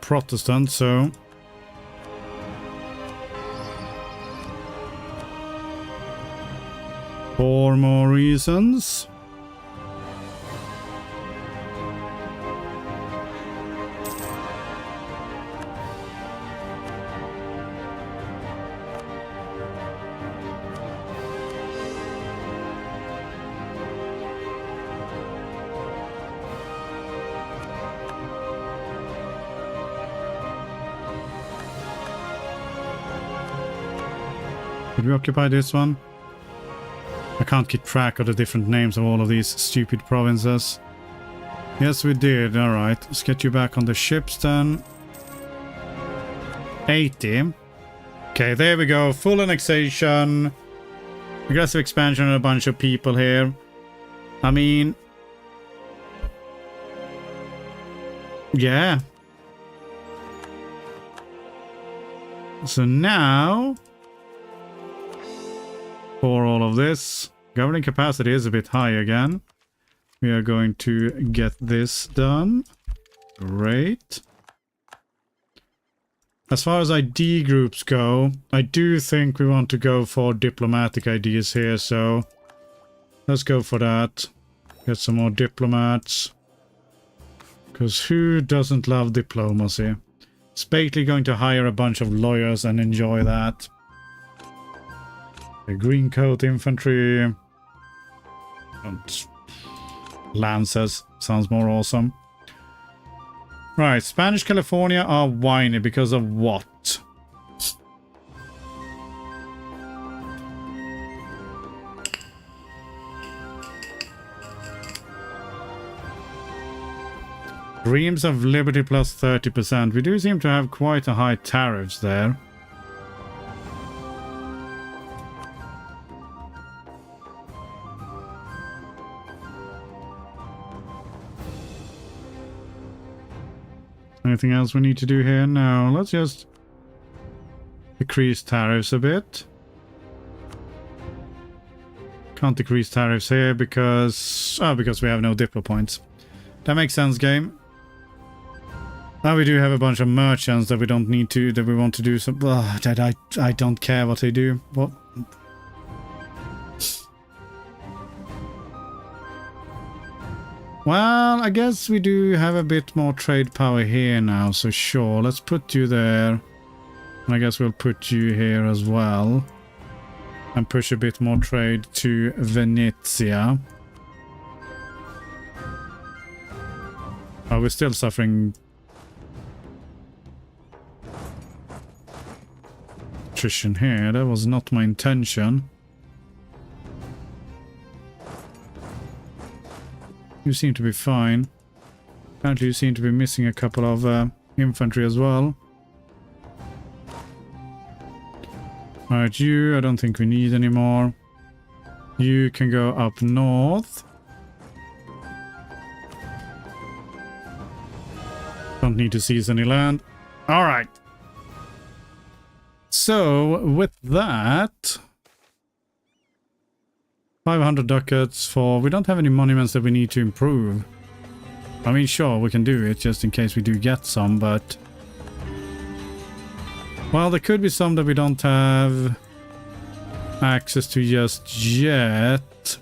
Protestant, so 4 more reasons. Did we occupy this one? I can't keep track of the different names of all of these stupid provinces. Yes, we did. Alright, let's get you back on the ships then. 80. Okay, there we go. Full annexation. Aggressive expansion and a bunch of people here. I mean... yeah. So now... for all of this, governing capacity is a bit high again. We are going to get this done. Great. As far as ID groups go, I do think we want to go for diplomatic IDs here, so let's go for that. Get some more diplomats. Because who doesn't love diplomacy? It's basically going to hire a bunch of lawyers and enjoy that. The green coat infantry and lancers sounds more awesome. Right, Spanish California are whiny because of what? Dreams of Liberty plus 30%. We do seem to have quite a high tariffs there. Anything else we need to do here? No, let's just decrease tariffs a bit. Can't decrease tariffs here because we have no Diplo points. That makes sense, game. Now we do have a bunch of merchants that we don't need to, that we want to do some. That I don't care what they do. What? Well, I guess we do have a bit more trade power here now, so sure, let's put you there. And I guess we'll put you here as well. And push a bit more trade to Venezia. Oh, we're still suffering attrition here. That was not my intention. You seem to be fine. Apparently you seem to be missing a couple of infantry as well. Alright, you I don't think we need anymore. You can go up north. Don't need to seize any land. Alright. So, with that... 500 ducats for... We don't have any monuments that we need to improve. I mean, sure, we can do it just in case we do get some, but... Well, there could be some that we don't have access to just yet.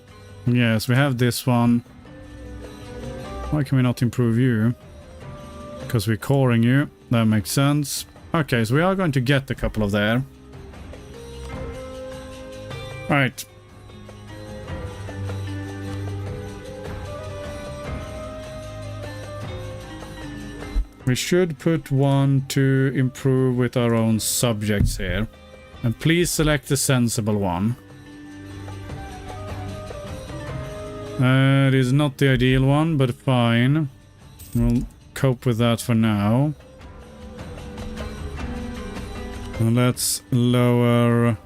Yes, we have this one. Why can we not improve you? Because we're coring you. That makes sense. Okay, so we are going to get a couple of there. Right. We should put one to improve with our own subjects here. And please select the sensible one. It is not the ideal one, but fine. We'll cope with that for now. And let's lower...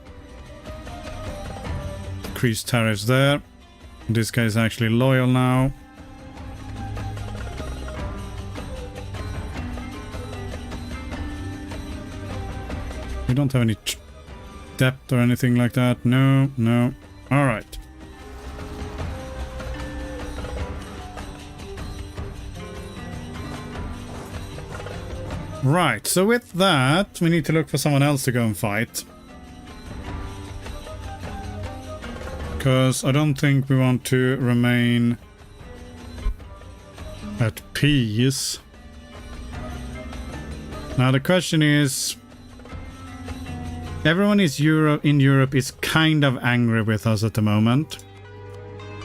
Decrease tariffs there. This guy is actually loyal now. We don't have any debt or anything like that. No, no. Alright. Right, so with that, we need to look for someone else to go and fight. Because I don't think we want to remain at peace. Now the question is... Everyone in Europe is kind of angry with us at the moment.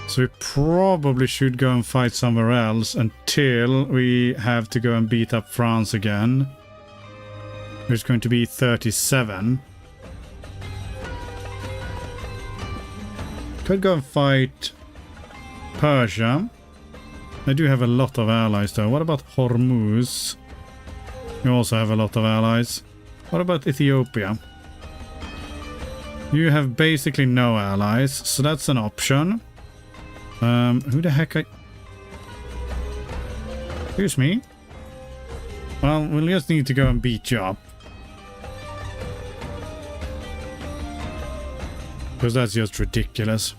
So we probably should go and fight somewhere else until we have to go and beat up France again. There's going to be 37. Could go and fight Persia. I do have a lot of allies though. What about Hormuz? You also have a lot of allies. What about Ethiopia? You have basically no allies, so that's an option. Who the heck Excuse me. Well, we'll just need to go and beat you up. Because that's just ridiculous.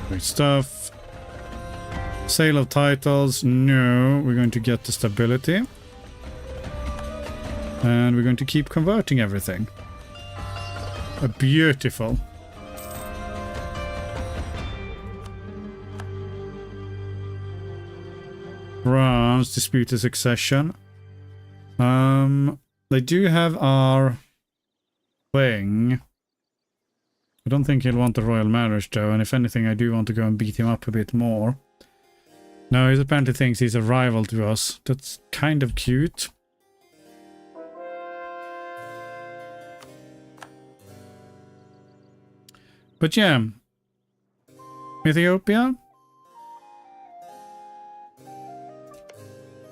Great stuff. Sale of titles, no. We're going to get the stability. And we're going to keep converting everything. Beautiful. France, disputed succession. They do have our thing. I don't think he'll want the royal marriage though, and if anything I do want to go and beat him up a bit more. No, he apparently thinks he's a rival to us. That's kind of cute. But yeah. Ethiopia?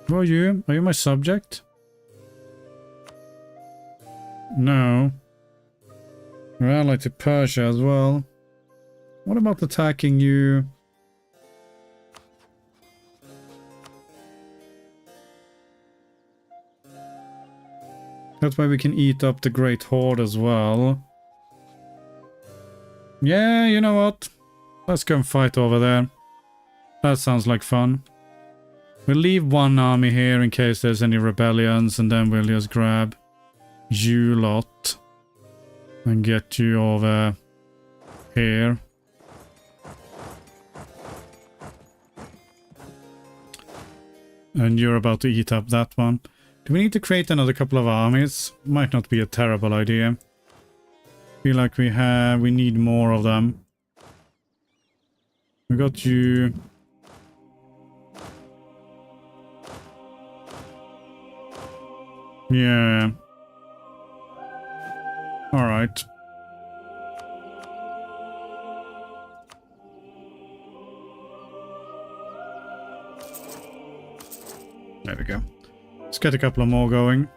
Who are you? Are you my subject? No. You're allied to Persia as well. What about attacking you That way we can eat up the Great Horde as well. Yeah, you know what? Let's go and fight over there. That sounds like fun. We'll leave one army here in case there's any rebellions, and then we'll just grab you lot and get you over here. And you're about to eat up that one. Do we need to create another couple of armies? Might not be a terrible idea. Feel like we need more of them. We got you. Yeah. All right. There we go. Let's get a couple of more going.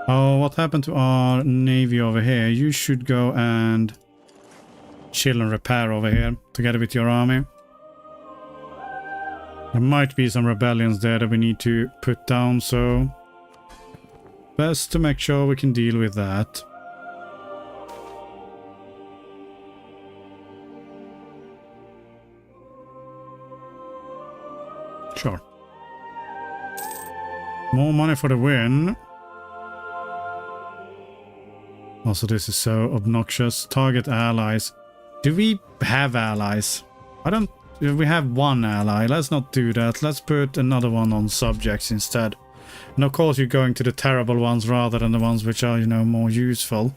Oh, what happened to our navy over here? You should go and chill and repair over here together with your army. There might be some rebellions there that we need to put down, so best to make sure we can deal with that. Sure. More money for the win. Also, this is so obnoxious. Target allies. Do we have allies? I don't... We have one ally. Let's not do that. Let's put another one on subjects instead. And of course, you're going to the terrible ones rather than the ones which are, you know, more useful.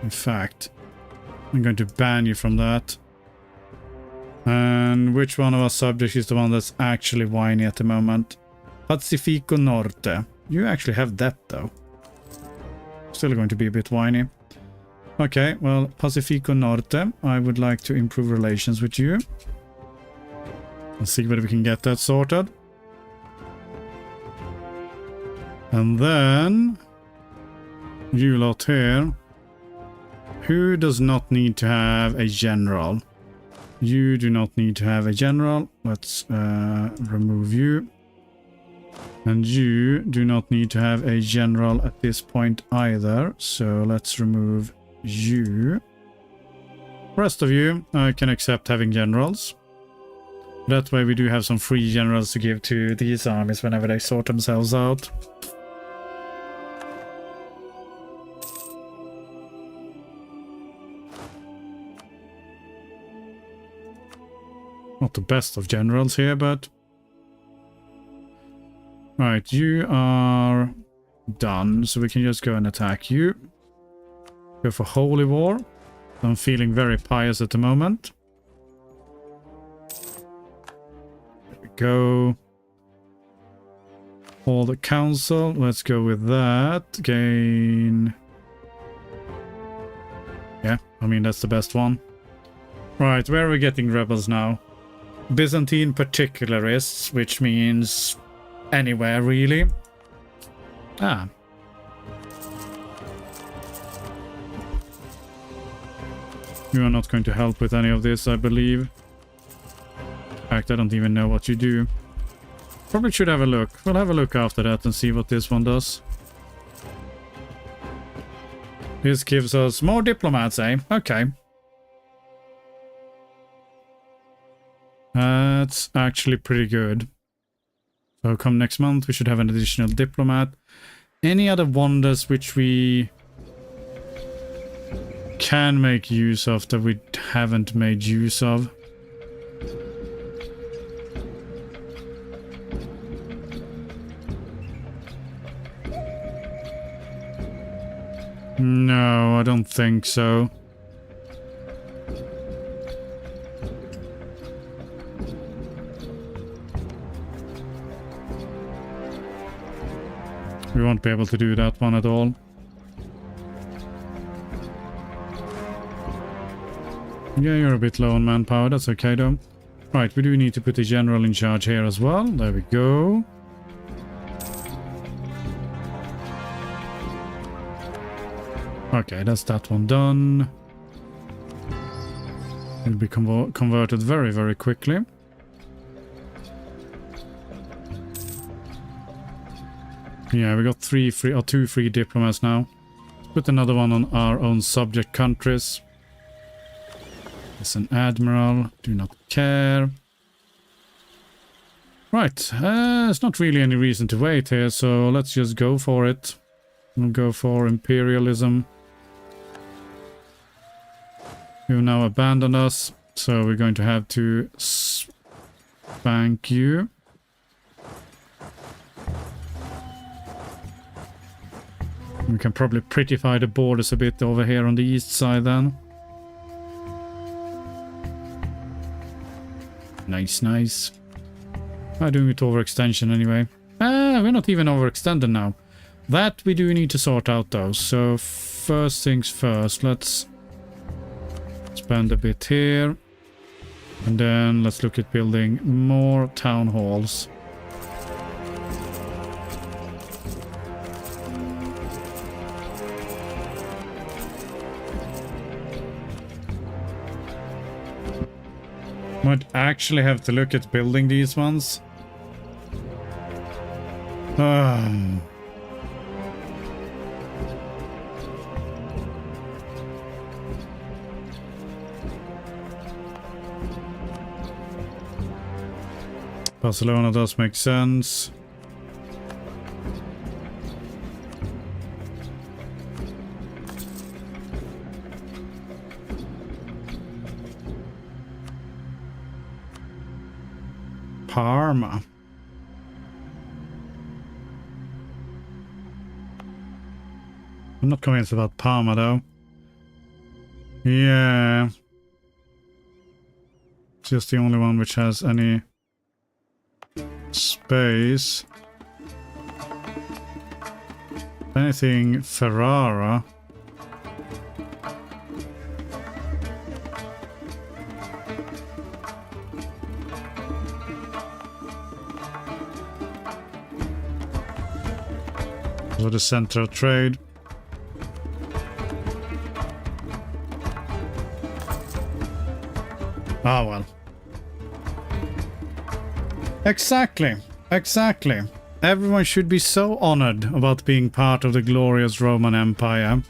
In fact, I'm going to ban you from that. And which one of our subjects is the one that's actually whiny at the moment? Pacifico Norte. You actually have that, though. Still going to be a bit whiny. Okay, well, Pacifico Norte, I would like to improve relations with you. Let's see whether we can get that sorted. And then you lot here. Who does not need to have a general? You do not need to have a general. Let's remove you. And you do not need to have a general at this point either. So let's remove you. Rest of you, I can accept having generals. That way we do have some free generals to give to these armies whenever they sort themselves out. Not the best of generals here, but... Right, you are done, so we can just go and attack you. Go for Holy War. I'm feeling very pious at the moment. There we go. All the council, let's go with that. Gain... Yeah, I mean, that's the best one. Right, where are we getting rebels now? Byzantine particularists, which means anywhere really. Ah. You are not going to help with any of this, I believe. In fact, I don't even know what you do. Probably should have a look. We'll have a look after that and see what this one does. This gives us more diplomats, eh? Okay. That's actually pretty good. So come next month, we should have an additional diplomat. Any other wonders which we can make use of that we haven't made use of? No, I don't think so. We won't be able to do that one at all. Yeah, you're a bit low on manpower. That's okay, though. Right, we do need to put a general in charge here as well. There we go. Okay, that's that one done. It'll be converted very, very quickly. Yeah, we got 2 free diplomats now. Put another one on our own subject countries. It's an admiral. Do not care. Right, there's not really any reason to wait here, so let's just go for it. We'll go for imperialism. You've now abandoned us, so we're going to have to spank you. We can probably prettify the borders a bit over here on the east side then. Nice, nice. I'm doing it overextension anyway. We're not even overextended now. That we do need to sort out though. So first things first, let's spend a bit here. And then let's look at building more town halls. Might actually have to look at building these ones. Barcelona does make sense. Parma. I'm not convinced about Parma though. Yeah. It's just the only one which has any space. If anything, Ferrara. For the center of trade. Ah, well. Exactly. Exactly. Everyone should be so honored about being part of the glorious Roman Empire.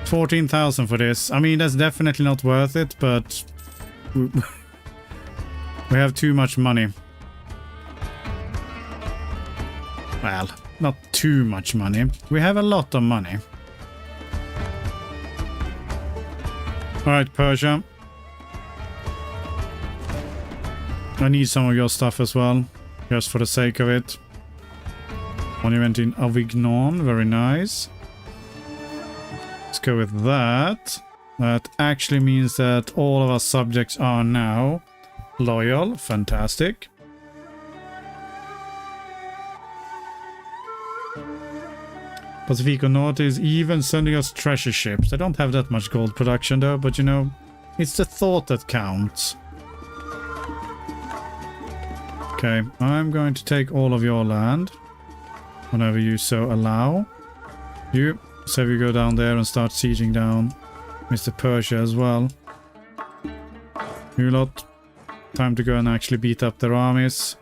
14,000 for this. I mean, that's definitely not worth it, but we have too much money. Well, not too much money. We have a lot of money. Alright, Persia. I need some of your stuff as well, just for the sake of it. Monument in Avignon, very nice. Let's go with that. That actually means that all of our subjects are now loyal. Fantastic. Pacifico Norte is even sending us treasure ships. They don't have that much gold production though, but you know, it's the thought that counts. Okay, I'm going to take all of your land, whenever you so allow. You, so we go down there and start sieging down Mr. Persia as well. You lot, time to go and actually beat up their armies.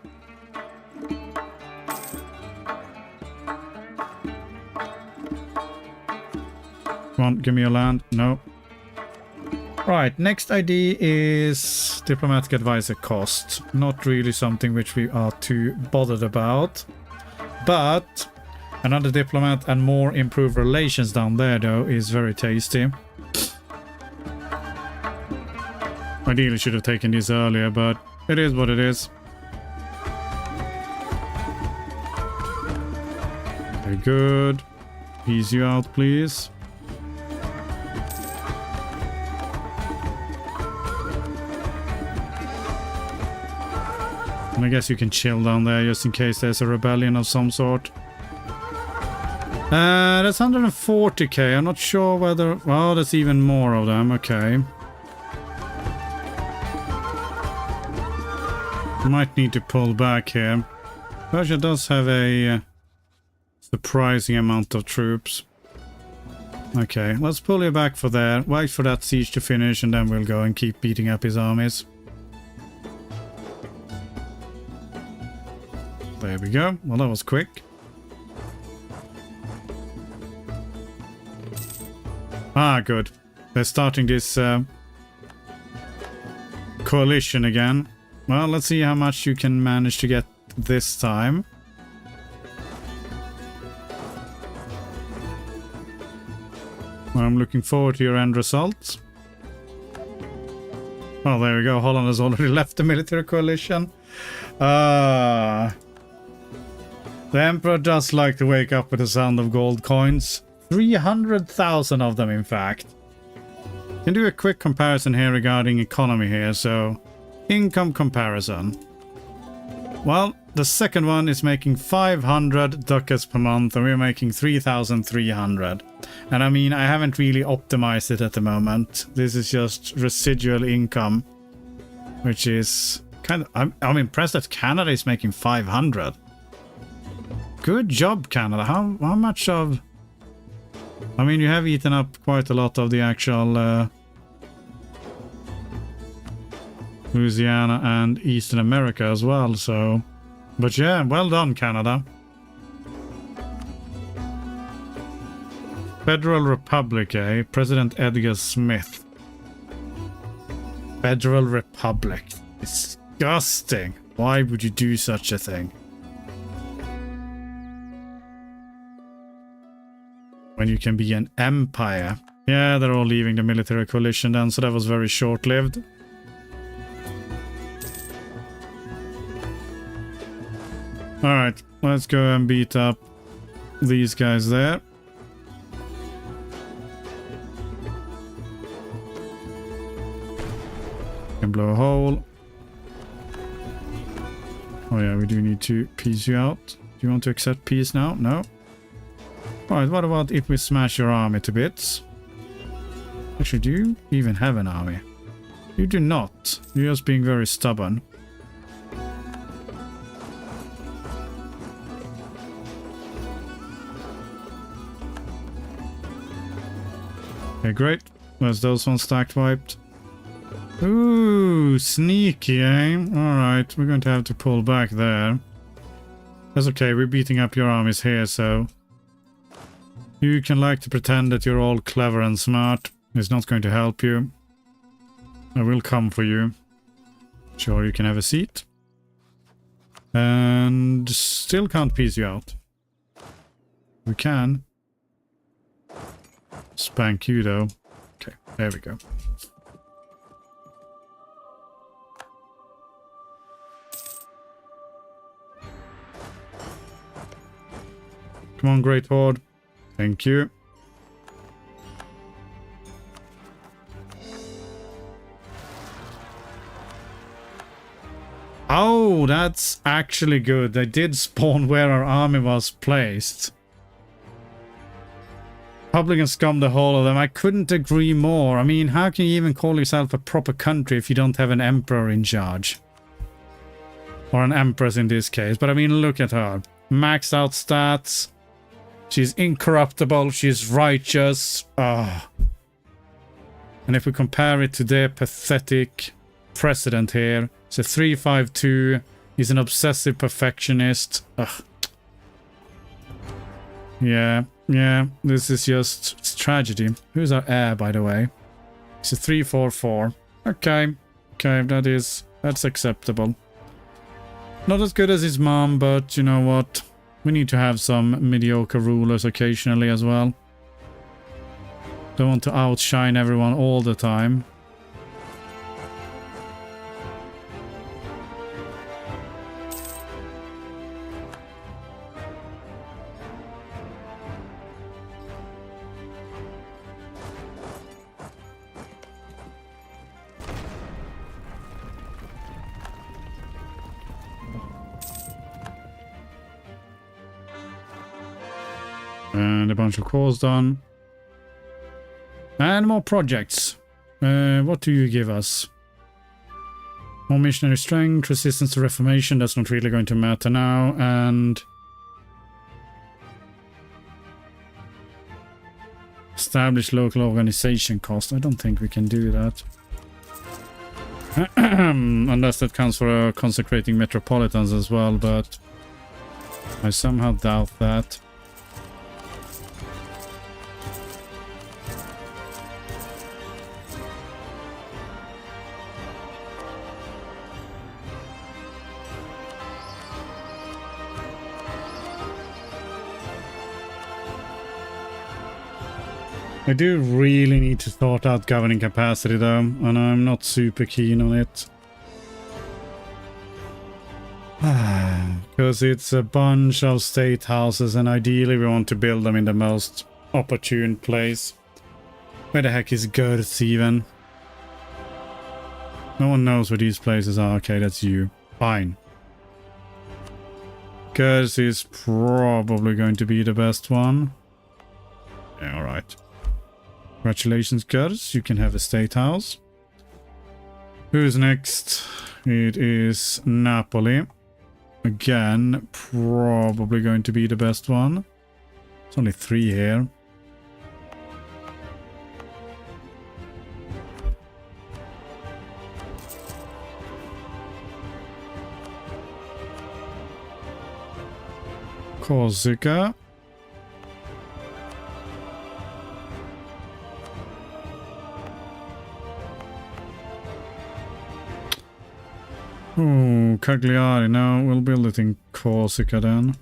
Come on, give me your land. No. Right, next idea is diplomatic advisor cost. Not really something which we are too bothered about. But another diplomat and more improved relations down there though is very tasty. Ideally should have taken this earlier, but it is what it is. Very good. Ease you out, please. And I guess you can chill down there just in case there's a rebellion of some sort. That's 140k. I'm not sure whether... Well, there's even more of them. Okay. Might need to pull back here. Persia does have a surprising amount of troops. Okay, let's pull you back for there. Wait for that siege to finish and then we'll go and keep beating up his armies. There we go. Well, that was quick. Ah, good. They're starting this coalition again. Well, let's see how much you can manage to get this time. I'm looking forward to your end results. Oh, there we go. Holland has already left the military coalition. The Emperor does like to wake up with the sound of gold coins. 300,000 of them, in fact. Can do a quick comparison here regarding economy here. So, income comparison. Well, the second one is making 500 ducats per month and we're making 3,300. And I mean, I haven't really optimized it at the moment. This is just residual income, which is kind of... I'm impressed that Canada is making 500. Good job, Canada. How much of... I mean, you have eaten up quite a lot of the actual Louisiana and Eastern America as well, so... But yeah, well done, Canada. Federal Republic, eh? President Edgar Smith. Federal Republic. Disgusting. Why would you do such a thing? When you can be an empire. Yeah, they're all leaving the military coalition then, so that was very short-lived. Alright, let's go and beat up these guys there. Can blow a hole. Oh yeah, we do need to peace you out. Do you want to accept peace now? No. Alright, what about if we smash your army to bits? Actually, do you even have an army? You do not. You're just being very stubborn. Okay, great. Where's those ones stacked wiped? Ooh, sneaky, eh? Alright, we're going to have to pull back there. That's okay, we're beating up your armies here, so... You can like to pretend that you're all clever and smart. It's not going to help you. I will come for you. Sure, you can have a seat. And still can't piece you out. We can. Spank you though. Okay, there we go. Come on, Great Horde. Thank you. Oh, that's actually good. They did spawn where our army was placed. Republican scum, the whole of them. I couldn't agree more. I mean, how can you even call yourself a proper country if you don't have an emperor in charge? Or an empress in this case. But I mean, look at her. Maxed out stats. She's incorruptible. She's righteous. Ah. And if we compare it to their pathetic president here, it's a 352. He's an obsessive perfectionist. Ugh. Yeah, this is just it's tragedy. Who's our heir, by the way? It's a 344. Okay, that's acceptable. Not as good as his mom, but you know what? We need to have some mediocre rulers occasionally as well. Don't want to outshine everyone all the time. And a bunch of cores done. And more projects. What do you give us? More missionary strength, resistance to reformation. That's not really going to matter now. And Establish local organization cost. I don't think we can do that. Unless that counts for consecrating metropolitans as well, but I somehow doubt that. I do really need to sort out governing capacity though, and I'm not super keen on it. Because it's a bunch of state houses and ideally we want to build them in the most opportune place. Where the heck is Gers even? No one knows where these places are. Okay, that's you. Fine. Gers is probably going to be the best one. Yeah, alright. Congratulations, Gers. You can have a state house. Who's next? It is Napoli. Again, probably going to be the best one. It's only 3 here. Corsica. Oh, Cagliari. No, we'll build it in Corsica then.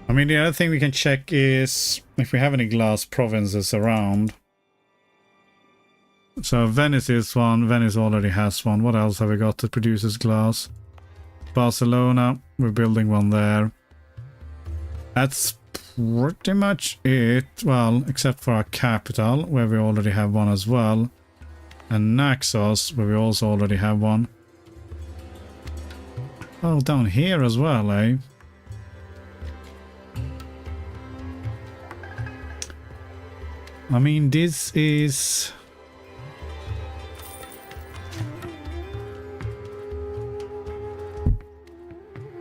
I mean, the other thing we can check is if we have any glass provinces around. So Venice is one. Venice already has one. What else have we got that produces glass? Barcelona. We're building one there. That's pretty much it. Well, except for our capital, where we already have one as well. And Naxos, where we also already have one. Oh, down here as well, eh? I mean, this is...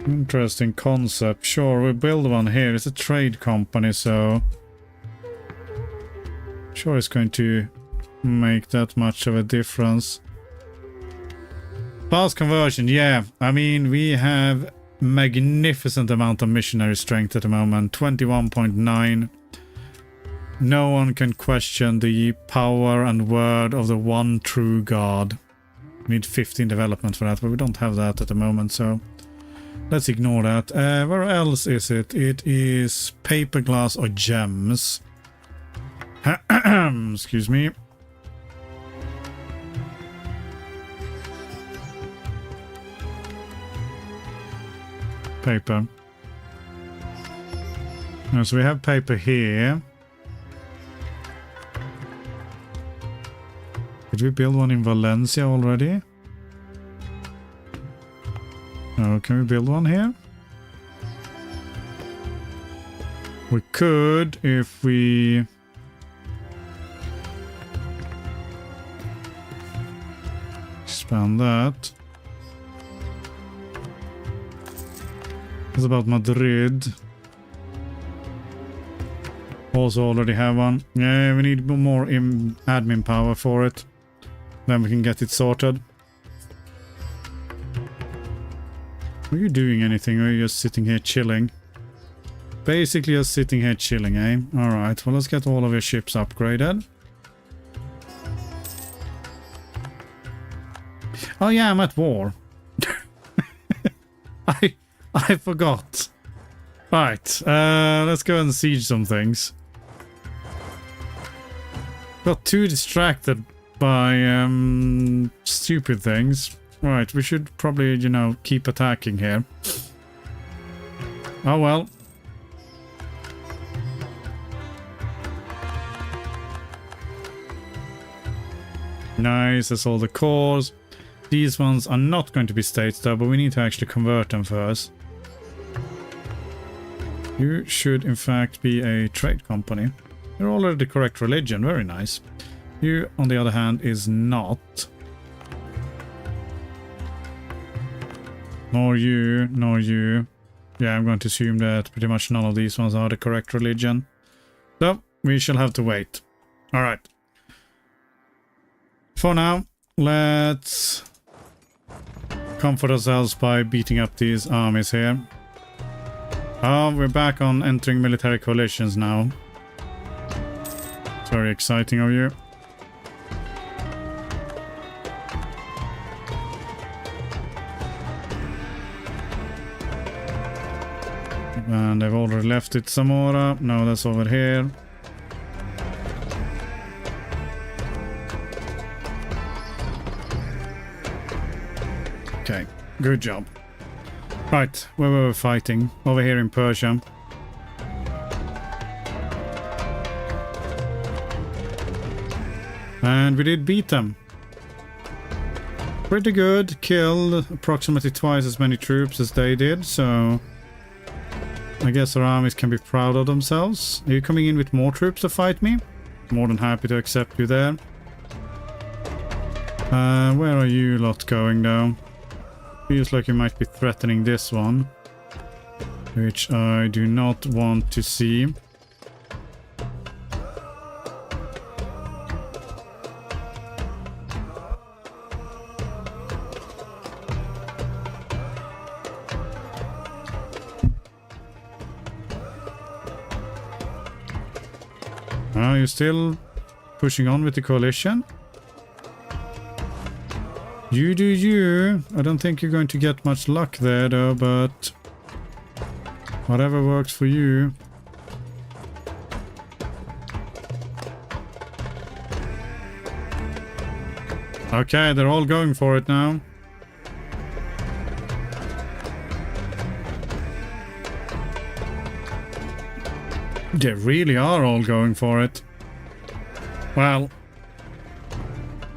interesting concept. Sure, we build one here. It's a trade company, so... sure it's going to make that much of a difference. Fast conversion, yeah. I mean, we have magnificent amount of missionary strength at the moment. 21.9. No one can question the power and word of the one true God. We need 15 development for that, but we don't have that at the moment, so let's ignore that. Where else is it? It is paper, glass, or gems. Excuse me. Paper. So we have paper here. Did we build one in Valencia already? No, can we build one here? We could if we... expand that. What about Madrid? Also already have one. Yeah, we need more admin power for it. Then we can get it sorted. Are you doing anything or are you just sitting here chilling? Basically just sitting here chilling, eh? Alright, well let's get all of your ships upgraded. Oh yeah, I'm at war. I forgot. Right, let's go and siege some things. Got too distracted by stupid things. Right, we should probably, you know, keep attacking here. Oh well. Nice, that's all the cores. These ones are not going to be states though, but we need to actually convert them first. You should in fact be a trade company. You're already the correct religion, very nice. You, on the other hand, is not. Nor you, nor you. Yeah, I'm going to assume that pretty much none of these ones are the correct religion. So, we shall have to wait. Alright. For now, let's comfort ourselves by beating up these armies here. Oh, we're back on entering military coalitions now. It's very exciting of you. And I've already left it Zamora. No, that's over here. Okay, good job. Right, where were we fighting? Over here in Persia. And we did beat them. Pretty good. Killed approximately twice as many troops as they did, so I guess our armies can be proud of themselves. Are you coming in with more troops to fight me? More than happy to accept you there. Where are you lot going though? Feels like you might be threatening this one, which I do not want to see. Are you still pushing on with the coalition? You do you. I don't think you're going to get much luck there though, but whatever works for you. Okay, they're all going for it now. They really are all going for it. Well,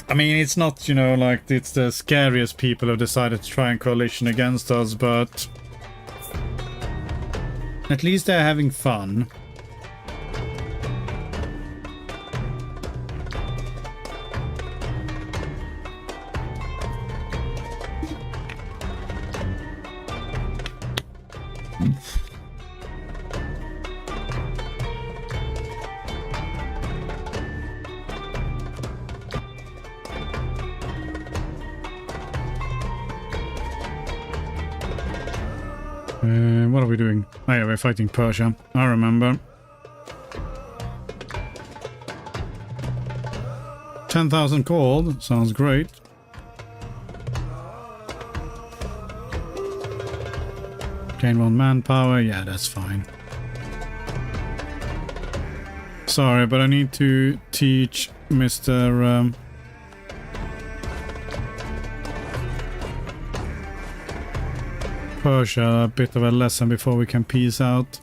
I mean, it's not, you know, like it's the scariest people who decided to try and coalition against us, but at least they're having fun. What are we doing? Oh yeah, we're fighting Persia. I remember. 10,000 gold. Sounds great. Gain 1 manpower. Yeah, that's fine. Sorry, but I need to teach Mr. Persia a bit of a lesson before we can peace out.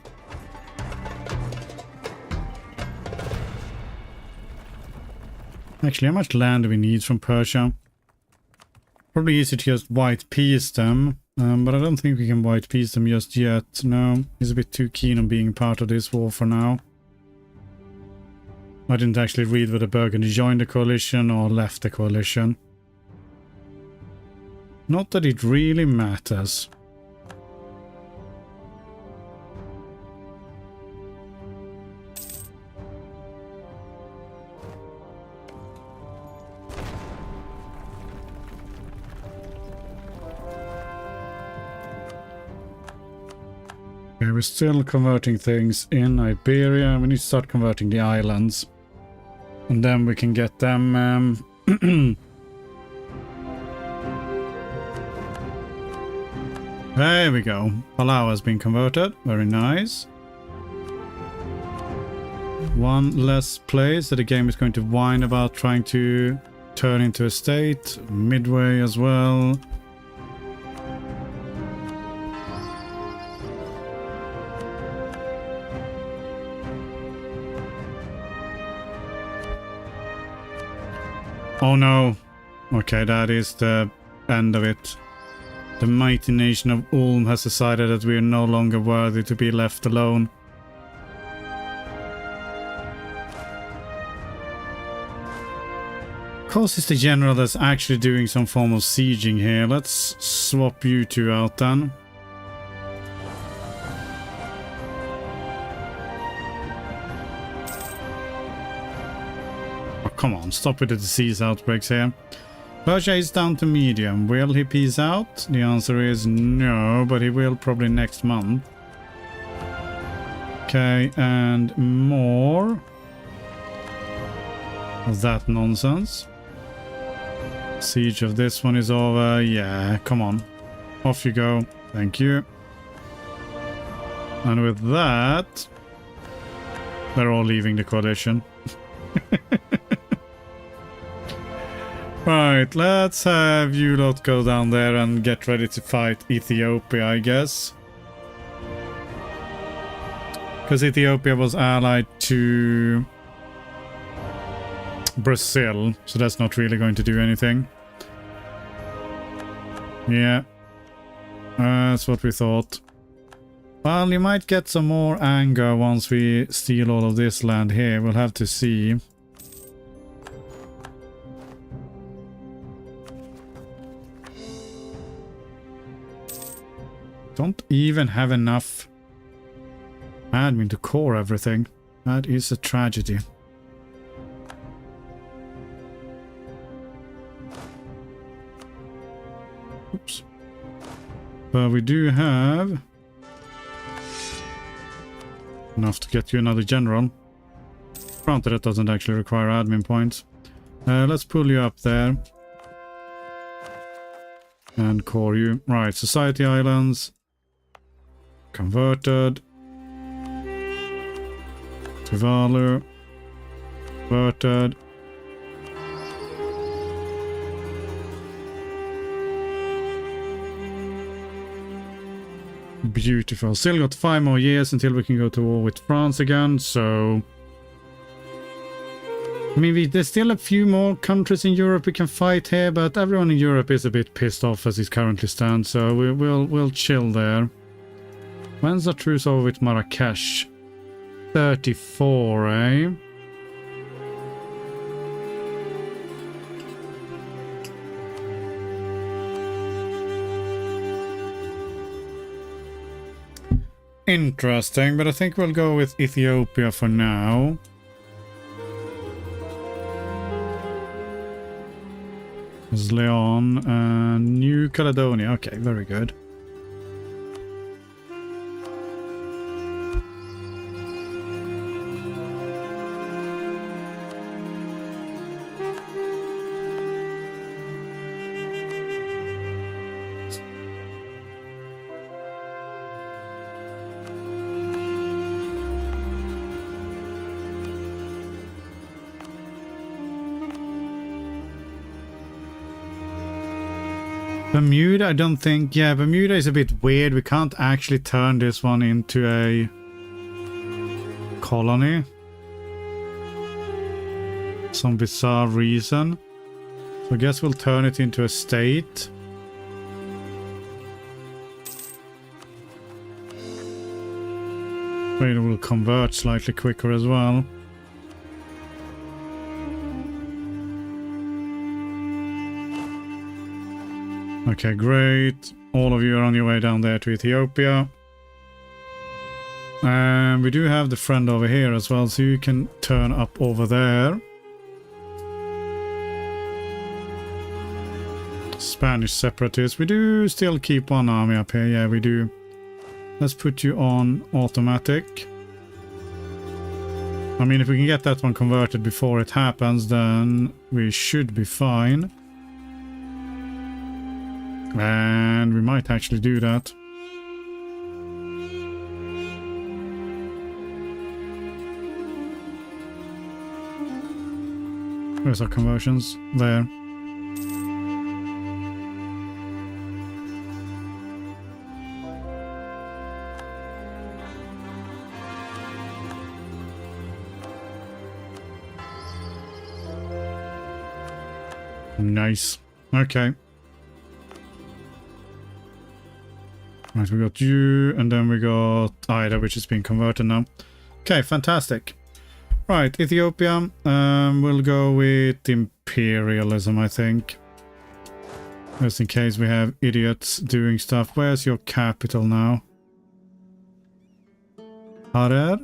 Actually, how much land do we need from Persia? Probably easy to just white peace them, but I don't think we can white peace them just yet. No, he's a bit too keen on being part of this war for now. I didn't actually read whether Burgundy joined the coalition or left the coalition. Not that it really matters. Okay, we're still converting things in Iberia. We need to start converting the islands. And then we can get them... There we go. Palau has been converted. Very nice. One less place that the game is going to whine about trying to turn into a state. Midway as well. Oh no. Okay, that is the end of it. The mighty nation of Ulm has decided that we are no longer worthy to be left alone. Kos is the general that's actually doing some form of sieging here. Let's swap you two out then. come on, stop with the disease outbreaks here. Persia is down to medium. Will he peace out? The answer is no, but he will probably next month. Okay, and more of that nonsense. Siege of this one is over. Yeah, come on. Off you go. Thank you. And with that, they're all leaving the coalition. Right, let's have you lot go down there and get ready to fight Ethiopia, I guess. Because Ethiopia was allied to Brazil, so that's not really going to do anything. Yeah, that's what we thought. Well, you might get some more anger once we steal all of this land here. We'll have to see. Don't even have enough admin to core everything. That is a tragedy. Oops. But we do have enough to get you another general. Granted, that doesn't actually require admin points. Let's pull you up there. And core you. Right, Society Islands. Converted. Tuvalu. Converted. Beautiful. Still got 5 more years until we can go to war with France again, so... I mean, there's still a few more countries in Europe we can fight here, but everyone in Europe is a bit pissed off as it currently stands, so we'll chill there. When's the truce over with Marrakesh? 34, eh? Interesting, but I think we'll go with Ethiopia for now. There's Leon and New Caledonia. Okay, very good. Bermuda, I don't think... Yeah, Bermuda is a bit weird. We can't actually turn this one into a colony. Some bizarre reason. So I guess we'll turn it into a state. But it will convert slightly quicker as well. Okay, great. All of you are on your way down there to Ethiopia. And we do have the friend over here as well, so you can turn up over there. Spanish separatists. We do still keep one army up here. Yeah, we do. Let's put you on automatic. I mean, if we can get that one converted before it happens, then we should be fine. And we might actually do that. Where's our conversions? There. Nice. Okay. Right, we got you, and then we got Ida, which is being converted now. Okay, fantastic. Right, Ethiopia. We'll go with imperialism, I think. Just in case we have idiots doing stuff. Where's your capital now? Harar?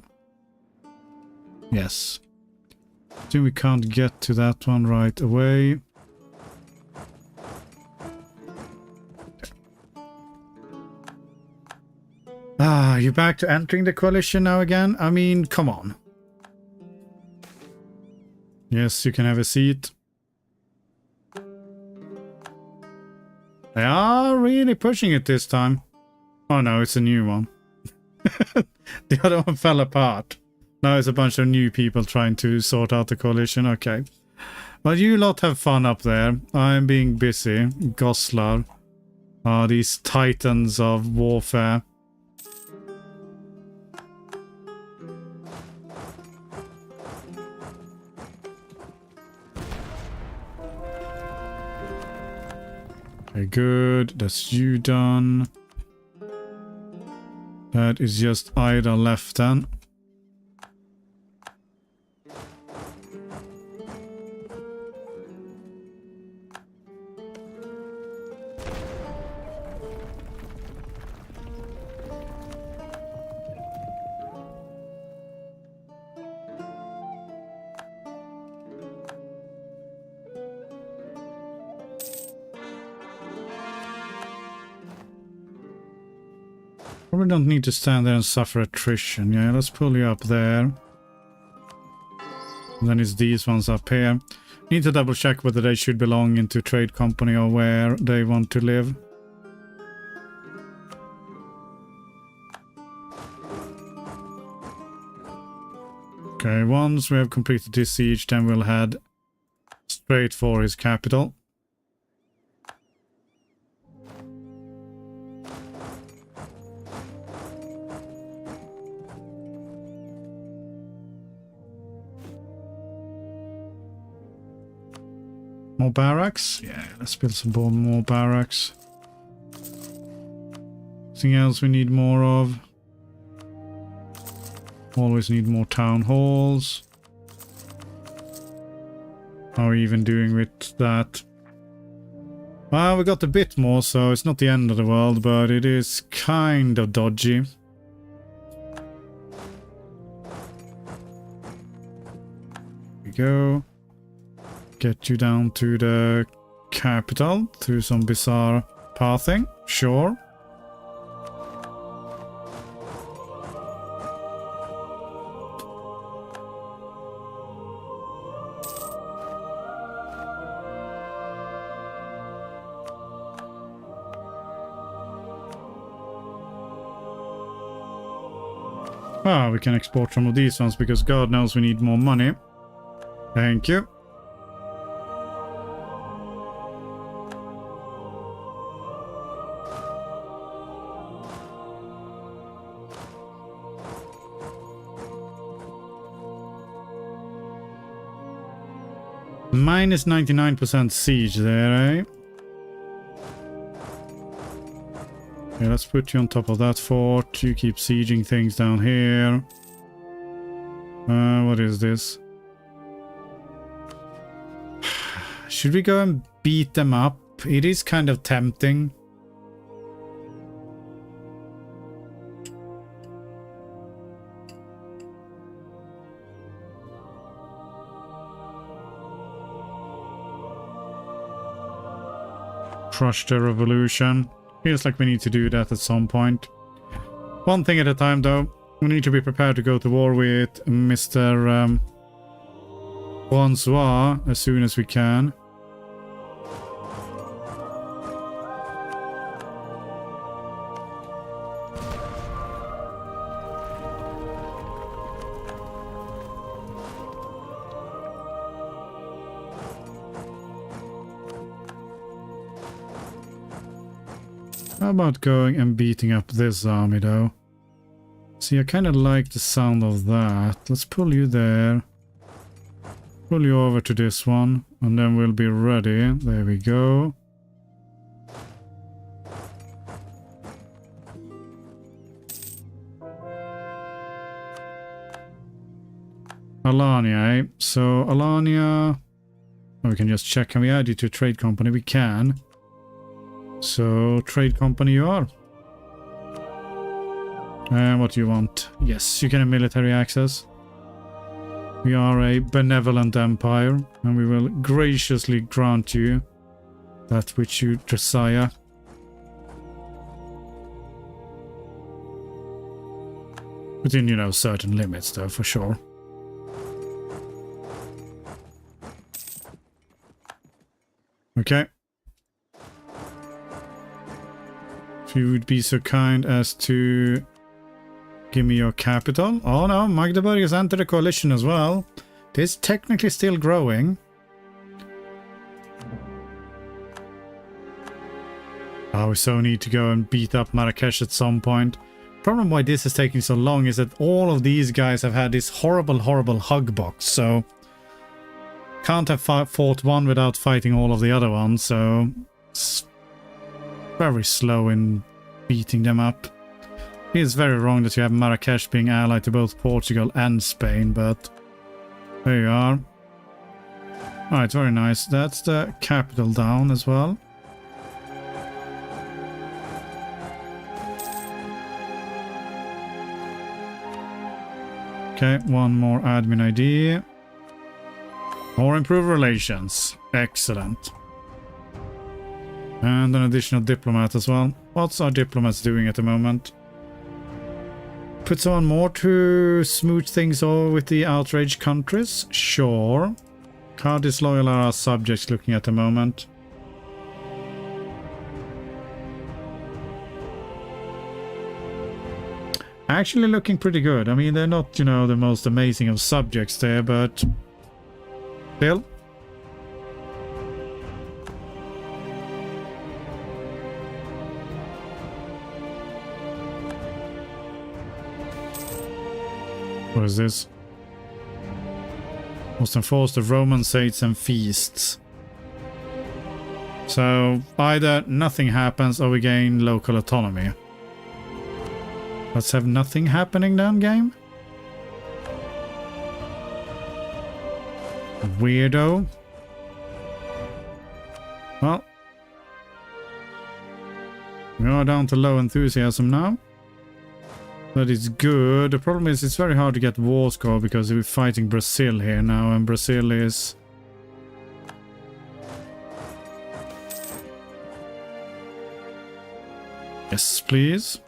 Yes. So we can't get to that one right away. Ah, you're back to entering the coalition now again? I mean, come on. Yes, you can have a seat. They are really pushing it this time. Oh no, it's a new one. The other one fell apart. Now it's a bunch of new people trying to sort out the coalition. Okay. Well, you lot have fun up there. I'm being busy. Goslar. These titans of warfare. Okay, good. That's you done. That is just either left then. Probably don't need to stand there and suffer attrition. Yeah, let's pull you up there. And then it's these ones up here. Need to double check whether they should belong into trade company or where they want to live. Okay, once we have completed this siege, then we'll head straight for his capital. More barracks? Yeah, let's build some more barracks. Anything else we need more of? Always need more town halls. How are we even doing with that? Well, we got a bit more, so it's not the end of the world, but it is kind of dodgy. Here we go. Get you down to the capital through some bizarre pathing. Sure. Ah, we can export some of these ones because God knows we need more money. Thank you. Minus 99% siege there, eh? Okay, let's put you on top of that fort. You keep sieging things down here. What is this? Should we go and beat them up? It is kind of tempting. Crush the revolution. Feels like we need to do that at some point. One thing at a time though. We need to be prepared to go to war with Mr. Francois as soon as we can. How about going and beating up this army though? See, I kind of like the sound of that. Let's pull you there. Pull you over to this one. And then we'll be ready. There we go. Alania, eh? So, Alania... Oh, we can just check. Can we add you to a trade company? We can. So, trade company you are. And what do you want? Yes, you can have military access. We are a benevolent empire, and we will graciously grant you that which you desire. Within, you know, certain limits, though, for sure. Okay. If you would be so kind as to give me your capital. Oh no, Magdeburg has entered the coalition as well. It is technically still growing. Oh, we so need to go and beat up Marrakesh at some point. Problem why this is taking so long is that all of these guys have had this horrible hug box, so can't have fought one without fighting all of the other ones, so it's very slow in beating them up. It is very wrong that you have Marrakesh being allied to both Portugal and Spain, but there you are. Alright, very nice. That's the capital down as well. Okay, one more admin ID. Or improve relations. Excellent. And an additional diplomat as well. What's our diplomats doing at the moment? Put someone more to smooth things over with the outraged countries? Sure. How disloyal are our subjects looking at the moment? Actually looking pretty good. I mean, they're not, you know, the most amazing of subjects there, but still. What is this? Most enforce the Roman saints and feasts. So either nothing happens or we gain local autonomy. Let's have nothing happening then, game. Weirdo. Well, we are down to low enthusiasm now. That is good. The problem is it's very hard to get war score because we're fighting Brazil here now, and Brazil is... Yes, please.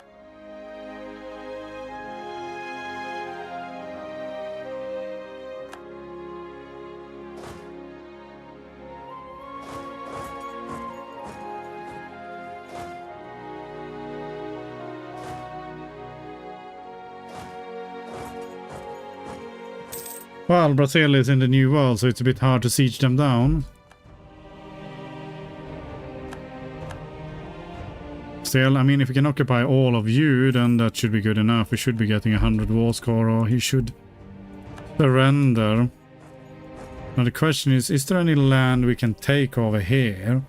Well, Brazil is in the New World, so it's a bit hard to siege them down. Still, I mean, if we can occupy all of you, then that should be good enough. We should be getting 100 war score, or he should surrender. Now the question is there any land we can take over here?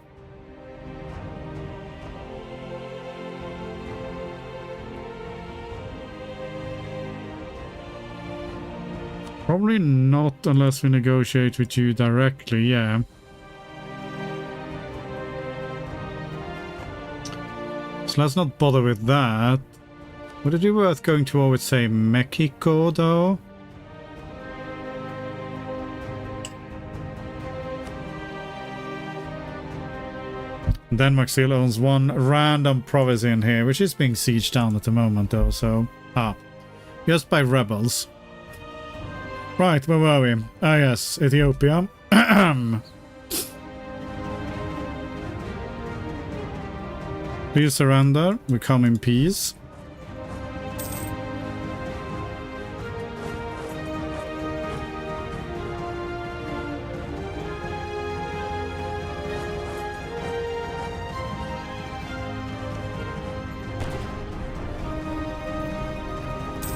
Probably not unless we negotiate with you directly, yeah. So let's not bother with that. Would it be worth going to war with, say, Mexico, though? Denmark still owns one random province in here, which is being sieged down at the moment, though, so... just by rebels. Right, where were we? Ah, yes, Ethiopia. Please surrender. We come in peace.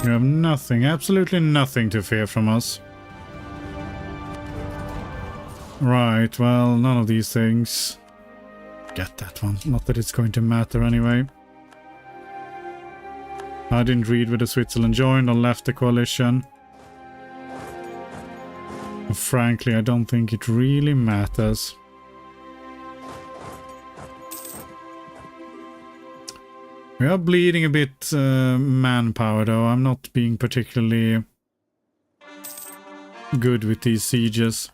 You have nothing, absolutely nothing to fear from us. Right, well, none of these things. Get that one. Not that it's going to matter anyway. I didn't read whether Switzerland joined or left the coalition. And frankly, I don't think it really matters. We are bleeding a bit manpower, though. I'm not being particularly good with these sieges.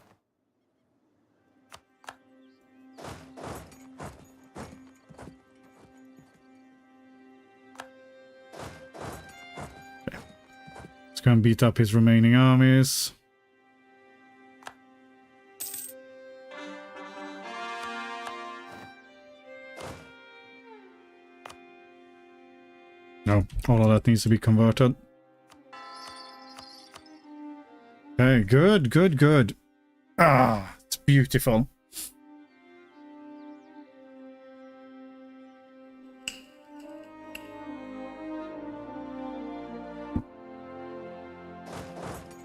Okay. Let's go and beat up his remaining armies. No, all of that needs to be converted. Okay, good, good, good. Ah, it's beautiful.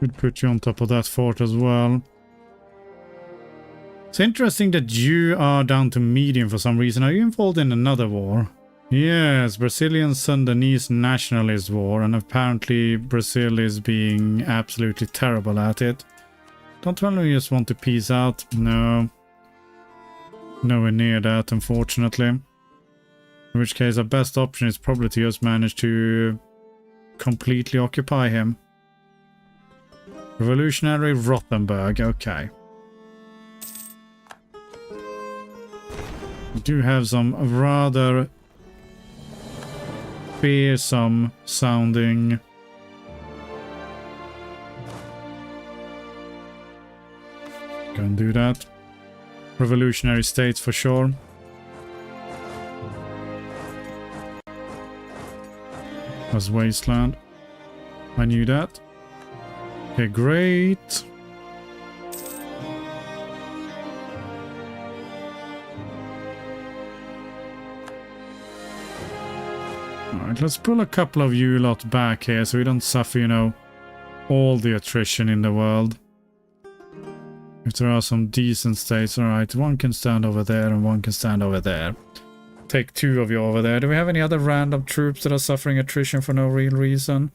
Could put you on top of that fort as well. It's interesting that you are down to medium for some reason. Are you involved in another war? Yes, Brazilian Sundanese nationalist war, and apparently Brazil is being absolutely terrible at it. Don't really just want to peace out. No. Nowhere near that, unfortunately. In which case, our best option is probably to just manage to completely occupy him. Revolutionary Rothenburg, okay. We do have some rather fearsome sounding go and do that. Revolutionary states for sure. That's wasteland. I knew that. Okay, great. Alright, let's pull a couple of you lot back here so we don't suffer, you know, all the attrition in the world. If there are some decent states, alright, one can stand over there and one can stand over there. Take two of you over there. Do we have any other random troops that are suffering attrition for no real reason?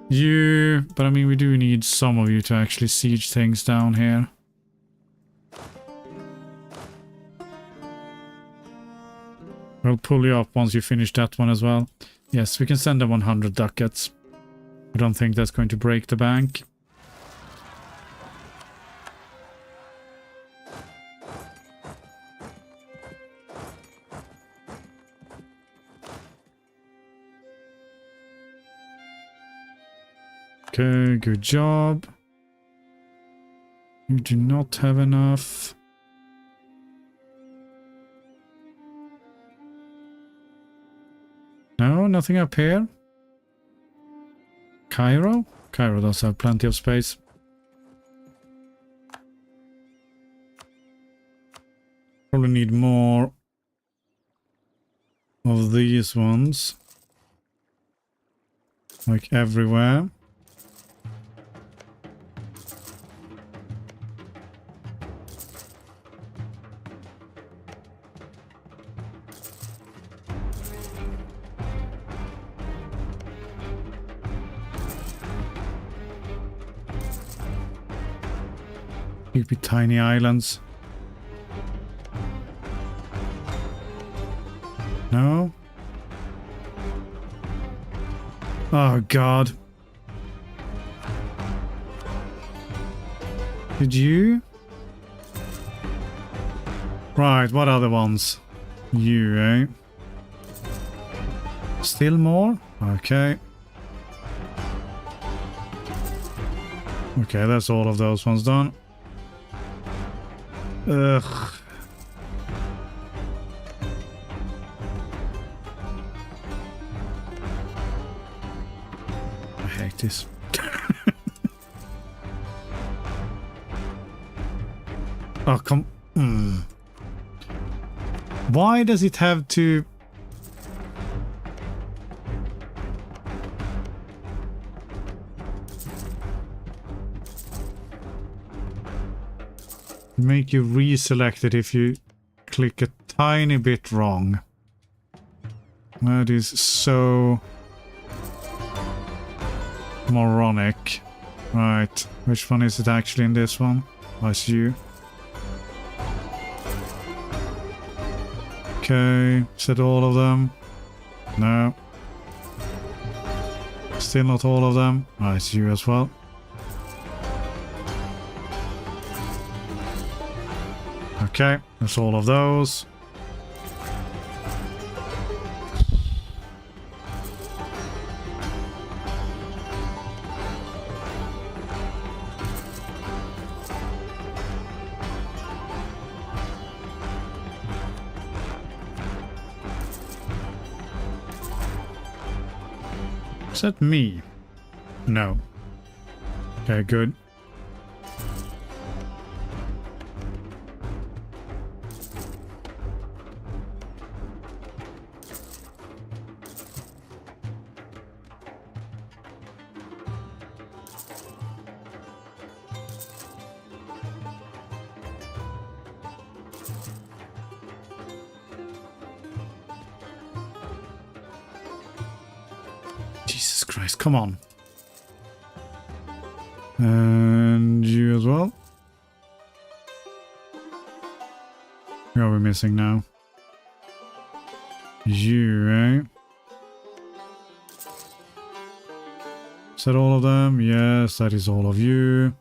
You, but I mean, we do need some of you to actually siege things down here. We'll pull you up once you finish that one as well. Yes, we can send them 100 ducats. I don't think that's going to break the bank. Okay, good job. You do not have enough. No, nothing up here. Cairo? Cairo does have plenty of space. Probably need more of these ones. Like everywhere. Creepy tiny islands. No? Oh god. Did you? Right, what other ones? You, eh? Still more? Okay. Okay, that's all of those ones done. Ugh. I hate this. Oh, come... Why does it have to... make you reselect it if you click a tiny bit wrong. That is so moronic. Right, which one is it actually in this one? Oh, it's you. Okay, is that all of them? No. Still not all of them. Oh, it's you as well. Okay, that's all of those. Is that me? No. Okay, good. Jesus Christ, come on. And you as well. Who are we missing now? You, eh? Is that all of them? Yes, that is all of you.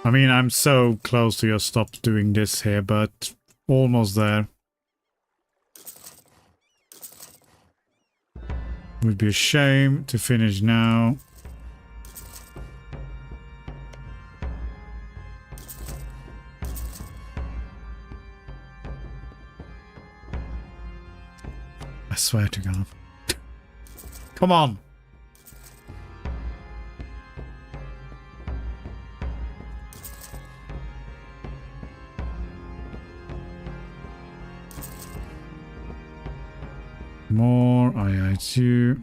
I mean, I'm so close to just stop doing this here, but almost there. Would be a shame to finish now. I swear to God. Come on. More IIT.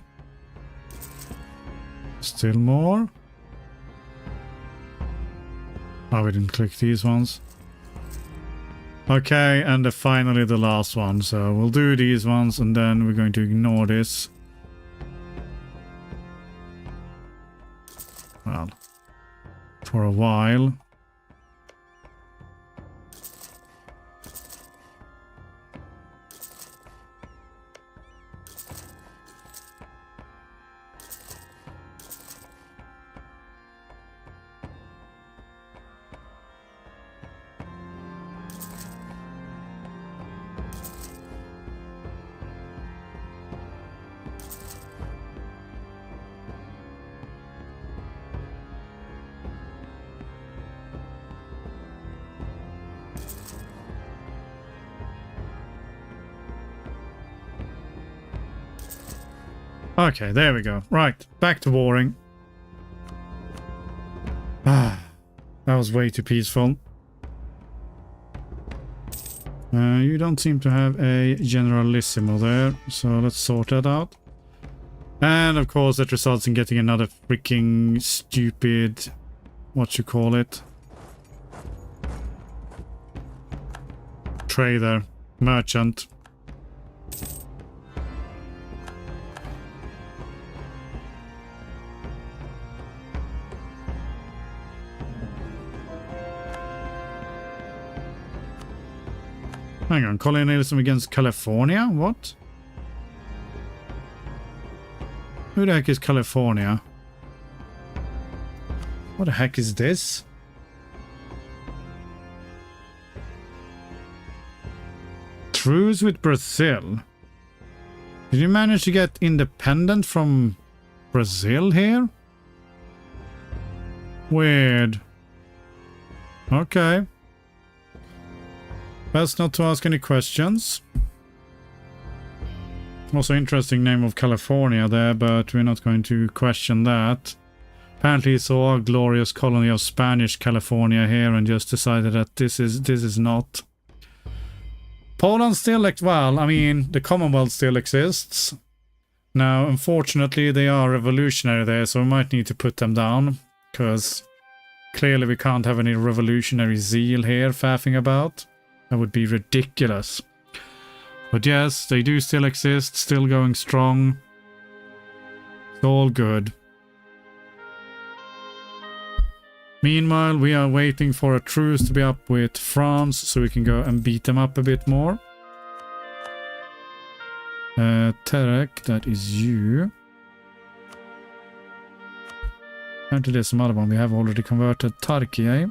Still more. Oh, we didn't click these ones. Okay, and finally the last one. So we'll do these ones and then we're going to ignore this. Well, for a while. Okay, there we go. Right, back to warring. Ah, that was way too peaceful. You don't seem to have a generalissimo there, so let's sort that out. And of course that results in getting another freaking stupid, what you call it, trader, merchant. Hang on, colonialism against California? What? Who the heck is California? What the heck is this? Truce with Brazil. Did you manage to get independent from Brazil here? Weird. Okay. Best not to ask any questions. Also interesting name of California there, but we're not going to question that. Apparently he saw a glorious colony of Spanish California here and just decided that this is not. Poland still, well, I mean, the Commonwealth still exists. Now, unfortunately, they are revolutionary there, so we might need to put them down, because clearly we can't have any revolutionary zeal here faffing about. That would be ridiculous. But yes, they do still exist, still going strong. It's all good. Meanwhile, we are waiting for a truce to be up with France so we can go and beat them up a bit more. Terek, that is you. Apparently there's some other one. We have already converted Turkey, eh?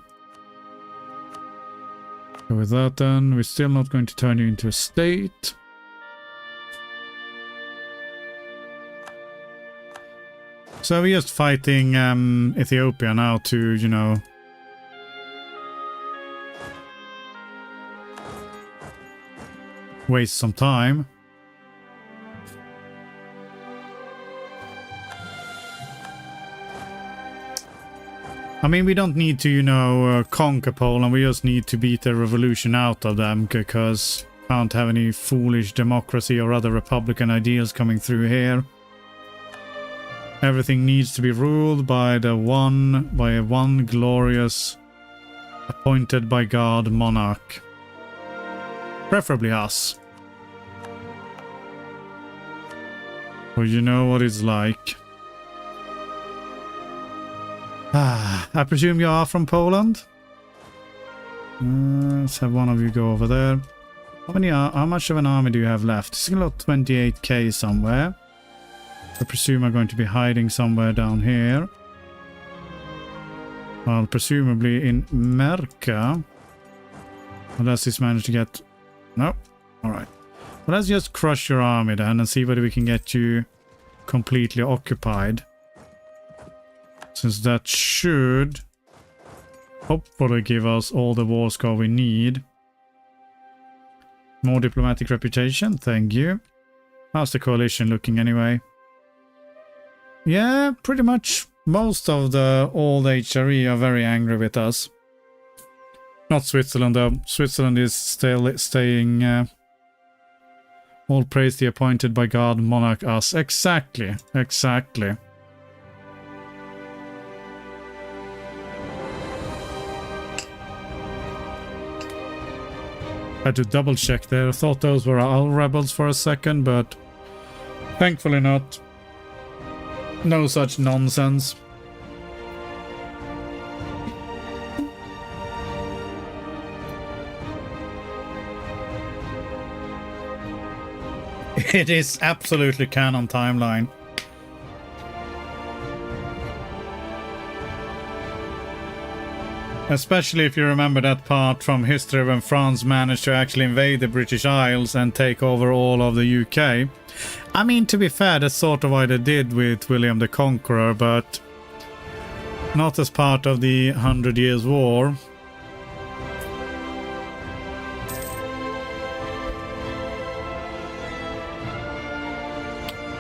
So with that then, we're still not going to turn you into a state. So we're just fighting Ethiopia now to, you know, waste some time. I mean, we don't need to, you know, conquer Poland. We just need to beat the revolution out of them, because we can't have any foolish democracy or other republican ideals coming through here. Everything needs to be ruled by a one glorious, appointed by God monarch. Preferably us. Well, you know what it's like. I presume you are from Poland? Let's have one of you go over there. How much of an army do you have left? It's got 28k somewhere. I presume I'm going to be hiding somewhere down here. Well, presumably in Merka. Unless he's managed to get... No? Alright. Well, let's just crush your army then and see whether we can get you completely occupied. Since that should hopefully give us all the war score we need. More diplomatic reputation, thank you. How's the coalition looking anyway? Yeah, pretty much most of the old HRE are very angry with us. Not Switzerland though. Switzerland is still staying... all praise the appointed by God monarch us. Exactly, exactly. Had to double check there. I thought those were our rebels for a second, but thankfully not. No such nonsense. It is absolutely canon timeline. Especially if you remember that part from history when France managed to actually invade the British Isles and take over all of the UK. I mean, to be fair, that's sort of what they did with William the Conqueror, but not as part of the 100 Years' War.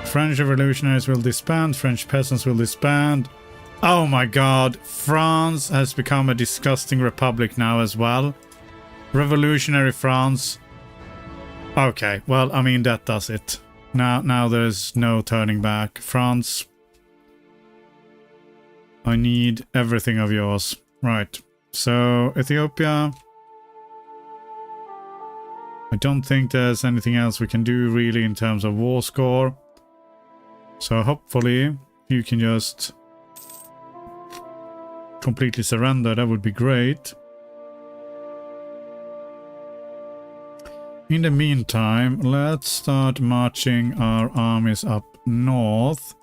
French revolutionaries will disband, French peasants will disband. Oh my god, France has become a disgusting republic now as well. Revolutionary France. Okay, well, I mean, that does it. Now there's no turning back. France, I need everything of yours. Right, so Ethiopia. I don't think there's anything else we can do really in terms of war score. So hopefully you can just completely surrender. That would be great. In the meantime, let's start marching our armies up north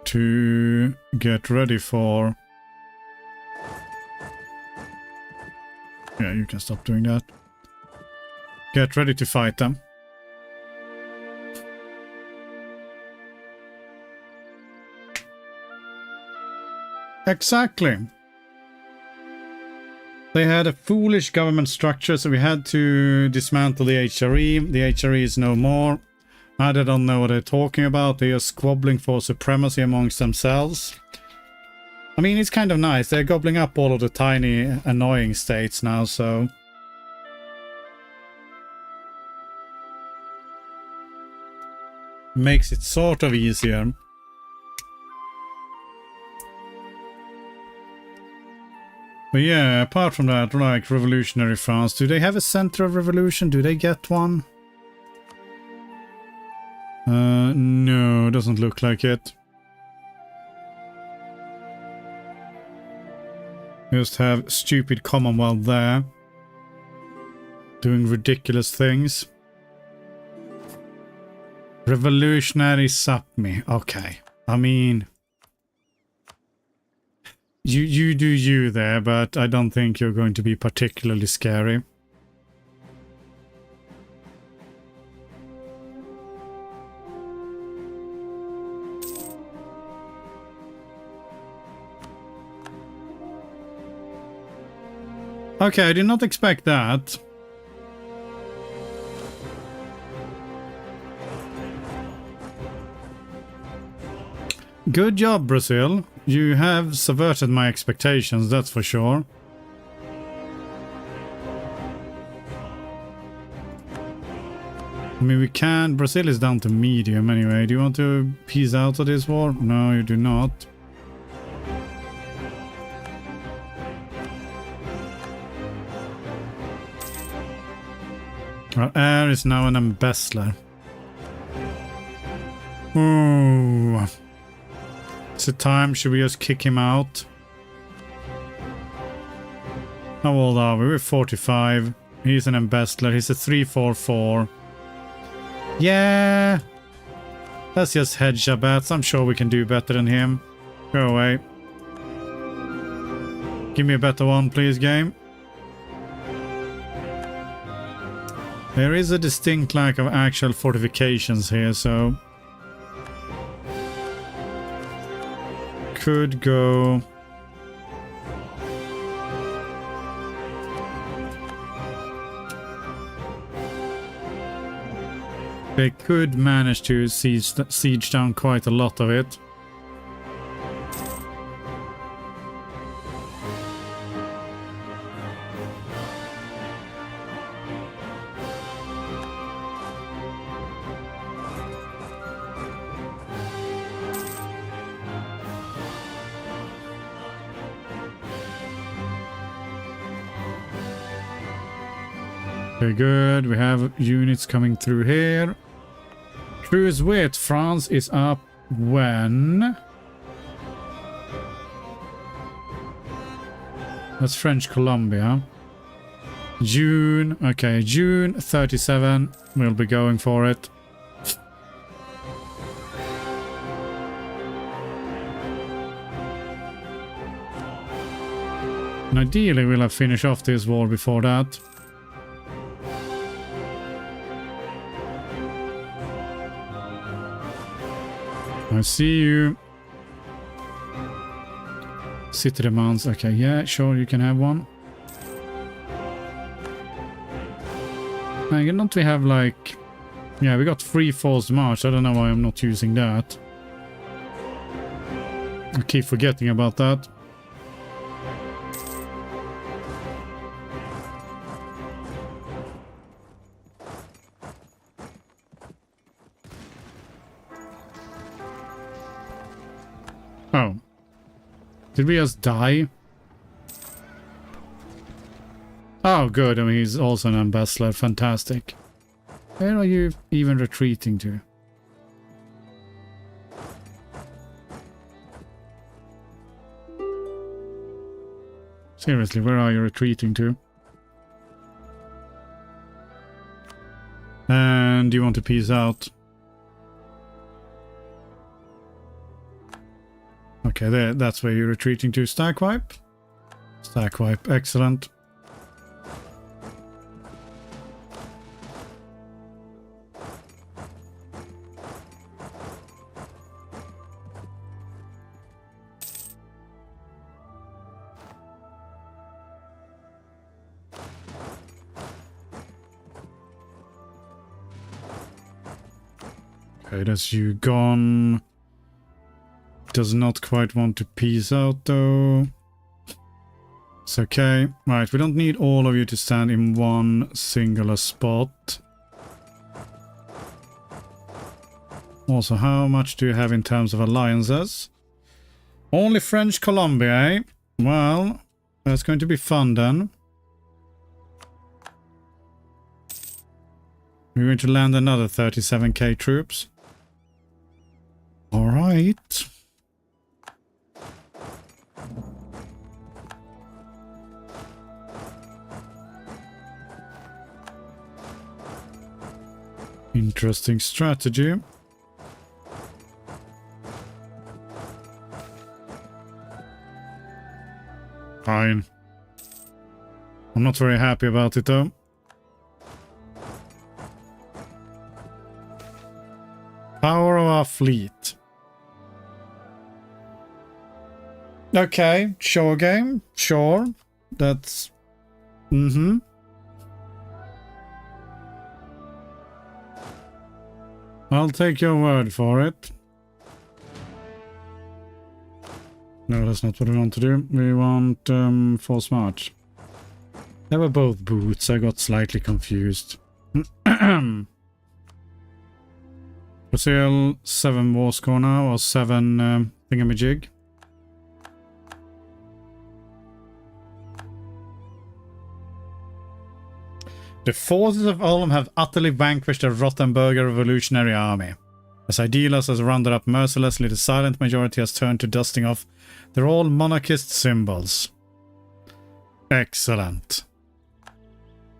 to get ready for... Yeah, you can stop doing that. Get ready to fight them. Exactly. They had a foolish government structure, so we had to dismantle the HRE. The HRE is no more. I don't know what they're talking about. They are squabbling for supremacy amongst themselves. I mean, it's kind of nice. They're gobbling up all of the tiny, annoying states now, so... makes it sort of easier. But yeah, apart from that, like revolutionary France, do they have a center of revolution? Do they get one? No, doesn't look like it. Just have stupid Commonwealth there. Doing ridiculous things. Revolutionary Sapmi. Okay. I mean... You do you there, but I don't think you're going to be particularly scary. Okay, I did not expect that. Good job, Brazil. You have subverted my expectations, that's for sure. I mean, we can... Brazil is down to medium anyway. Do you want to peace out of this war? No, you do not. Our heir is now an embezzler. Ooh. Is it time? Should we just kick him out? How old are we? We're 45. He's an embezzler. He's a 344. Yeah. Let's just hedge our bets. I'm sure we can do better than him. Go away. Give me a better one, please, game. There is a distinct lack of actual fortifications here, so... Could go... They could manage to siege down quite a lot of it. Okay, good. We have units coming through here. Truce with France is up when? That's French Colombia. June. Okay, June 37. We'll be going for it. And ideally, we'll have finished off this war before that. I see you. City demands. Okay, yeah, sure, you can have one. Don't we have like... Yeah, we got free forced march. I don't know why I'm not using that. I keep forgetting about that. Oh. Did we just die? Oh, good. I mean, he's also an ambassador. Fantastic. Where are you even retreating to? Seriously, where are you retreating to? And do you want to peace out? Okay, there, that's where you're retreating to. Stack wipe? Stack wipe, excellent. Okay, that's you gone. Does not quite want to peace out though. It's okay. Right, we don't need all of you to stand in one singular spot. Also, how much do you have in terms of alliances? Only French Colombia, eh? Well, that's going to be fun then. We're going to land another 37k troops. All right. Interesting strategy. I'm not very happy about it though. Power of our fleet. Okay, sure game. Sure. That's... Mm-hmm. I'll take your word for it. No, that's not what we want to do. We want force march. They were both boots. I got slightly confused. Brazil, 7 war score now, or 7 thingamajig. The forces of Ulm have utterly vanquished the Rothenburger revolutionary army. As Idealos has rounded up mercilessly, the silent majority has turned to dusting off their all monarchist symbols. Excellent.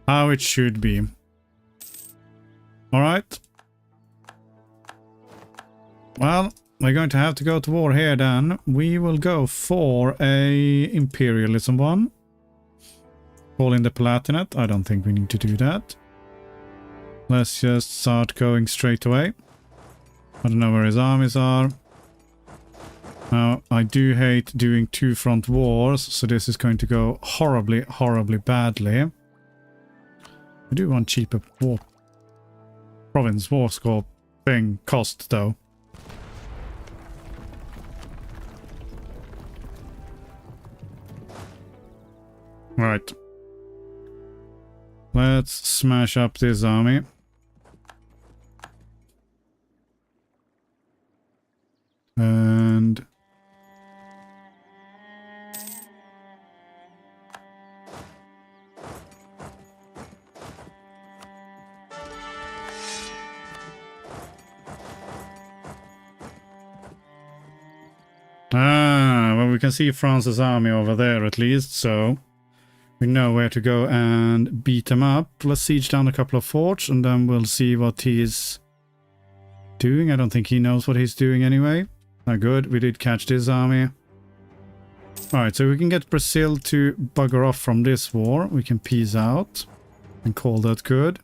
How it should be. Alright. Well, we're going to have to go to war here then. We will go for a imperialism one. Call in the Palatinate. I don't think we need to do that. Let's just start going straight away. I don't know where his armies are. Now, I do hate doing 2 front wars, so this is going to go horribly, horribly badly. I do want cheaper war province war score thing cost though. Right. Let's smash up this army. And... well, we can see France's army over there at least, so we know where to go and beat them up. Let's siege down a couple of forts and then we'll see what he's doing. I don't think he knows what he's doing anyway. Oh, good, we did catch this army. Alright, so we can get Brazil to bugger off from this war. We can peace out and call that good.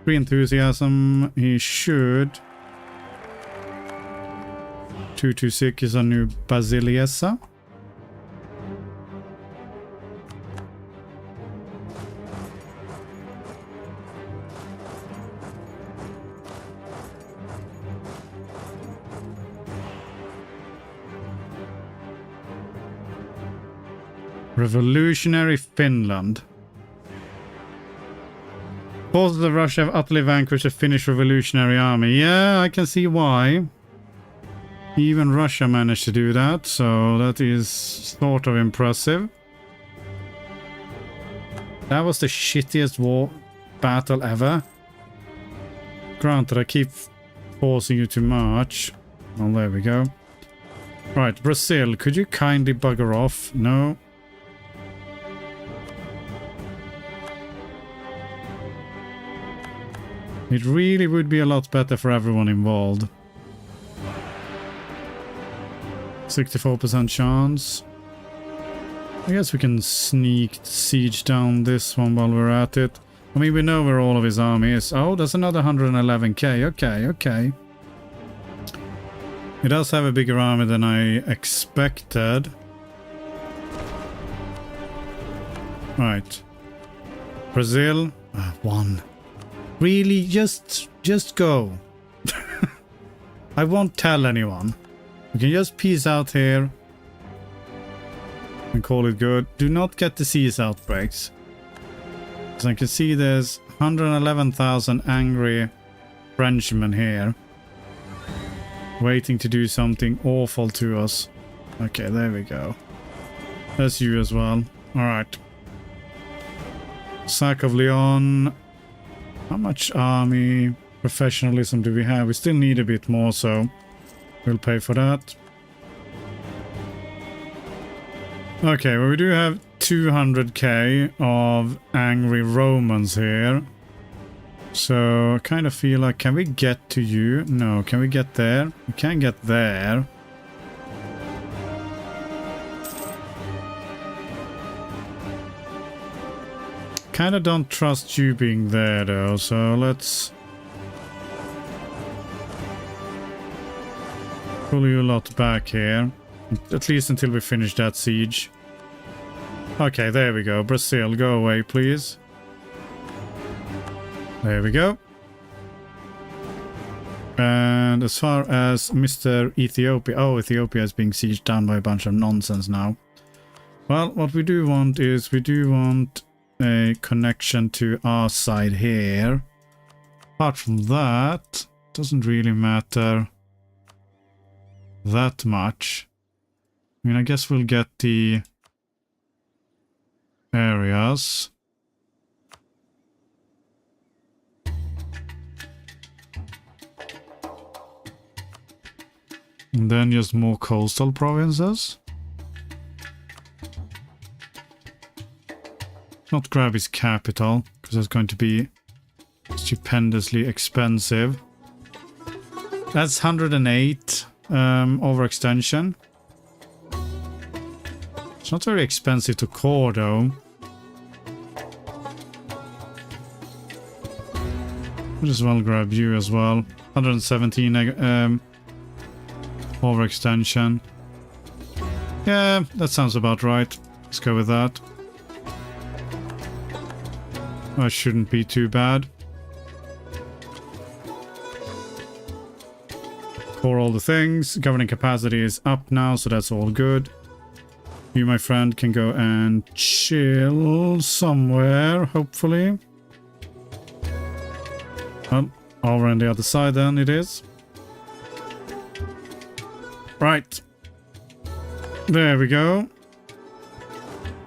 Free enthusiasm, he should... 226 is a new Basiliessa. Revolutionary Finland. Forces of Russia have utterly vanquished the Finnish revolutionary army. Yeah, I can see why. Even Russia managed to do that, so that is sort of impressive. That was the shittiest war battle ever. Granted, I keep forcing you to march. Well, there we go. Right, Brazil, could you kindly bugger off? No. It really would be a lot better for everyone involved. 64% chance. I guess we can sneak siege down this one while we're at it. I mean, we know where all of his army is. Oh, that's another 111k. Okay, okay. He does have a bigger army than I expected. Right. Brazil. 1. Really? Just go. I won't tell anyone. We can just peace out here and call it good. Do not get disease outbreaks. Because I can see there's 111,000 angry Frenchmen here waiting to do something awful to us. Okay, there we go. That's you as well. Alright. Sack of Lyon. How much army professionalism do we have? We still need a bit more, so we'll pay for that. Okay, well, we do have 200k of angry Romans here. So I kind of feel like, can we get to you? No, can we get there? We can't get there. Kind of don't trust you being there though, so let's pull you a lot back here. At least until we finish that siege. Okay, there we go. Brazil, go away, please. There we go. And as far as Mr. Ethiopia... Oh, Ethiopia is being sieged down by a bunch of nonsense now. Well, what we do want is we do want a connection to our side here. Apart from that, doesn't really matter that much. I mean, I guess we'll get the areas. And then just more coastal provinces. Not grab his capital, because that's going to be stupendously expensive. That's 108 overextension. It's not very expensive to core though. Might as well grab you as well. 117 overextension. Yeah, that sounds about right. Let's go with that. That shouldn't be too bad. Core all the things. Governing capacity is up now, so that's all good. You, my friend, can go and chill somewhere, hopefully. Well, over on the other side then it is. Right. There we go.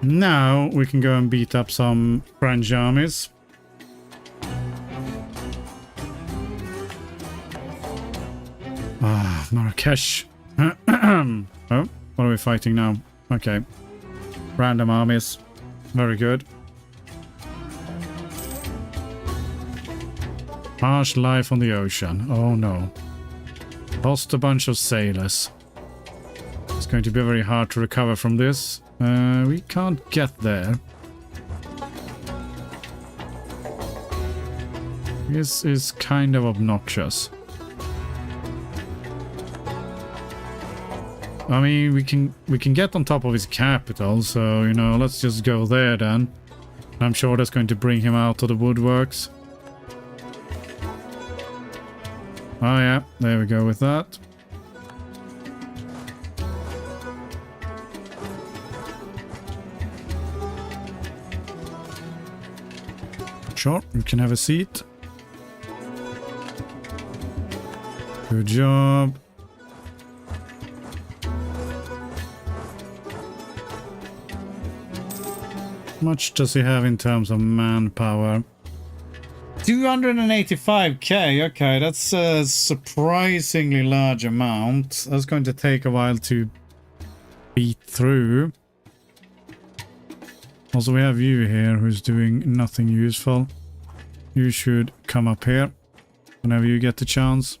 Now we can go and beat up some French armies. Ah, Marrakesh. Oh, what are we fighting now? Okay. Random armies. Very good. Harsh life on the ocean. Oh no. Lost a bunch of sailors. It's going to be very hard to recover from this. We can't get there. This is kind of obnoxious. I mean, we can get on top of his capital, so, you know, let's just go there then. I'm sure that's going to bring him out of the woodworks. Oh yeah, there we go with that. Sure, you can have a seat. Good job. How much does he have in terms of manpower? 285k, okay, that's a surprisingly large amount. That's going to take a while to beat through. Also, we have you here who's doing nothing useful. You should come up here whenever you get the chance.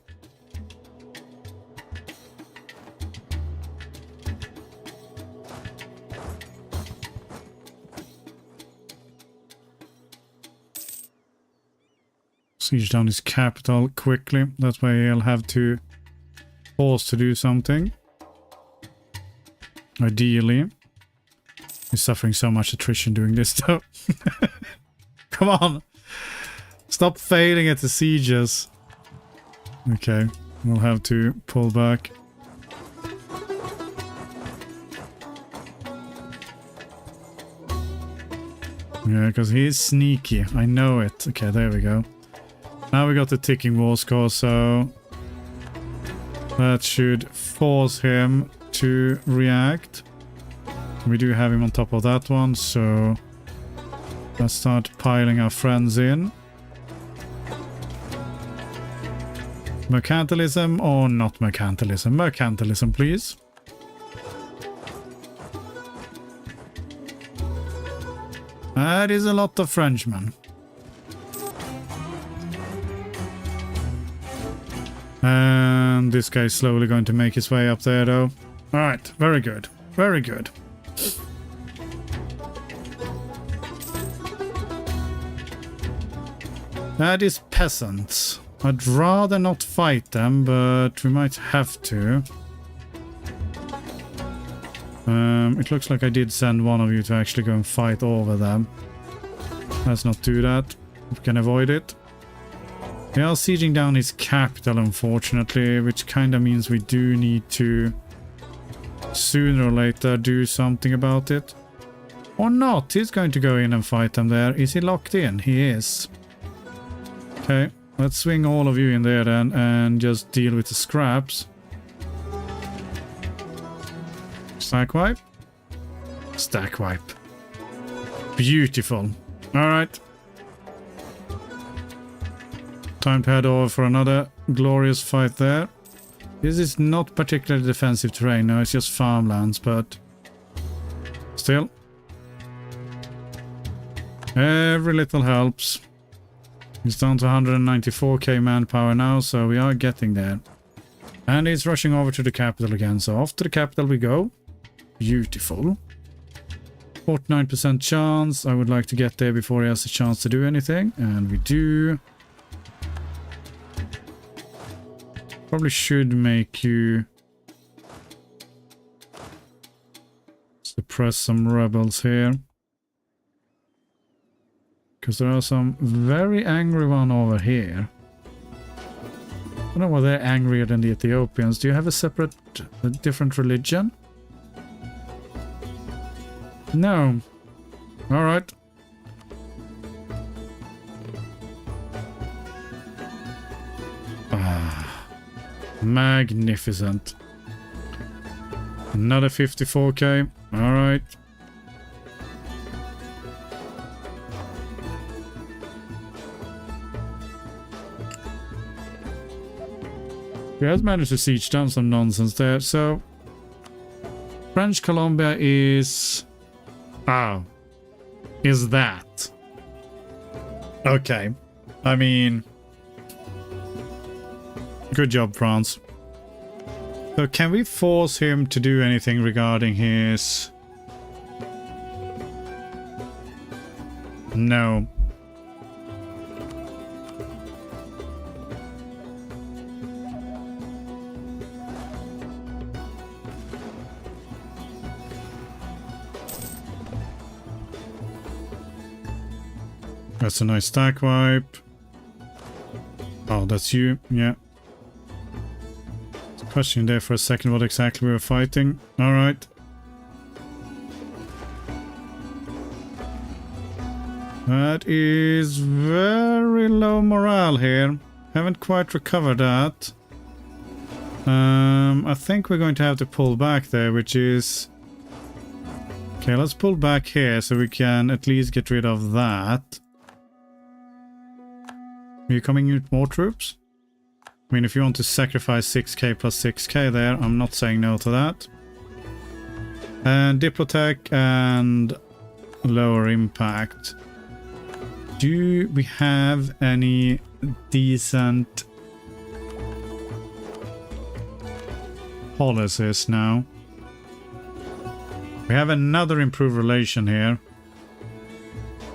Siege down his capital quickly. That way he'll have to pause to do something. Ideally. He's suffering so much attrition doing this though. Come on. Stop failing at the sieges. Okay. We'll have to pull back. Yeah, because he is sneaky. I know it. Okay, there we go. Now we got the ticking war score, so that should force him to react. We do have him on top of that one, so let's start piling our friends in. Mercantilism or not mercantilism? Mercantilism, please. That is a lot of Frenchmen. And this guy's slowly going to make his way up there, though. Alright, very good. Very good. That is peasants. I'd rather not fight them, but we might have to. It looks like I did send one of you to actually go and fight over them. Let's not do that. We can avoid it. They are sieging down his capital, unfortunately, which kind of means we do need to sooner or later do something about it. Or not. He's going to go in and fight them there. Is he locked in? He is. Okay, let's swing all of you in there then and just deal with the scraps. Stack wipe. Stack wipe. Beautiful. Alright. Time to head over for another glorious fight there. This is not particularly defensive terrain. No, it's just farmlands, but still. Every little helps. It's down to 194k manpower now, so we are getting there. And it's rushing over to the capital again, so off to the capital we go. Beautiful. 49% chance. I would like to get there before he has a chance to do anything, and we do. Probably should make you suppress some rebels here. Because there are some very angry one over here. I don't know why they're angrier than the Ethiopians. Do you have a different religion? No. Alright. Magnificent. Another 54k. Alright. He has managed to siege down some nonsense there. So French Colombia is... Oh. Is that? Okay. I mean... Good job, France. So can we force him to do anything regarding his... No. That's a nice stack wipe. Oh, that's you. Yeah. Question there for a second what exactly we were fighting. Alright. That is very low morale here. Haven't quite recovered that. I think we're going to have to pull back there, which is... Okay, let's pull back here so we can at least get rid of that. Are you coming in with more troops? I mean, if you want to sacrifice 6k plus 6k there, I'm not saying no to that. And Diplotech and lower impact. Do we have any decent policies now? We have another improved relation here,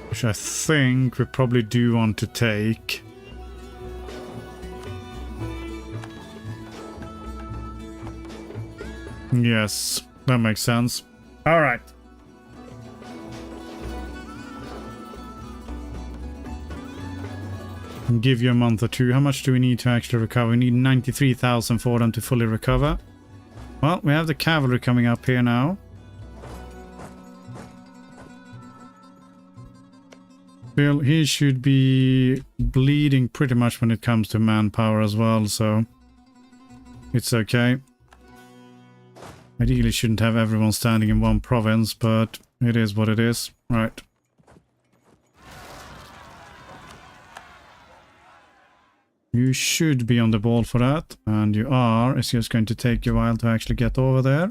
which I think we probably do want to take. Yes, that makes sense. All right. I'll give you a month or two. How much do we need to actually recover? We need 93,000 for them to fully recover. Well, we have the cavalry coming up here now. Well, he should be bleeding pretty much when it comes to manpower as well, so it's okay. Ideally shouldn't have everyone standing in one province, but it is what it is. Right. You should be on the ball for that, and you are. It's just going to take you a while to actually get over there.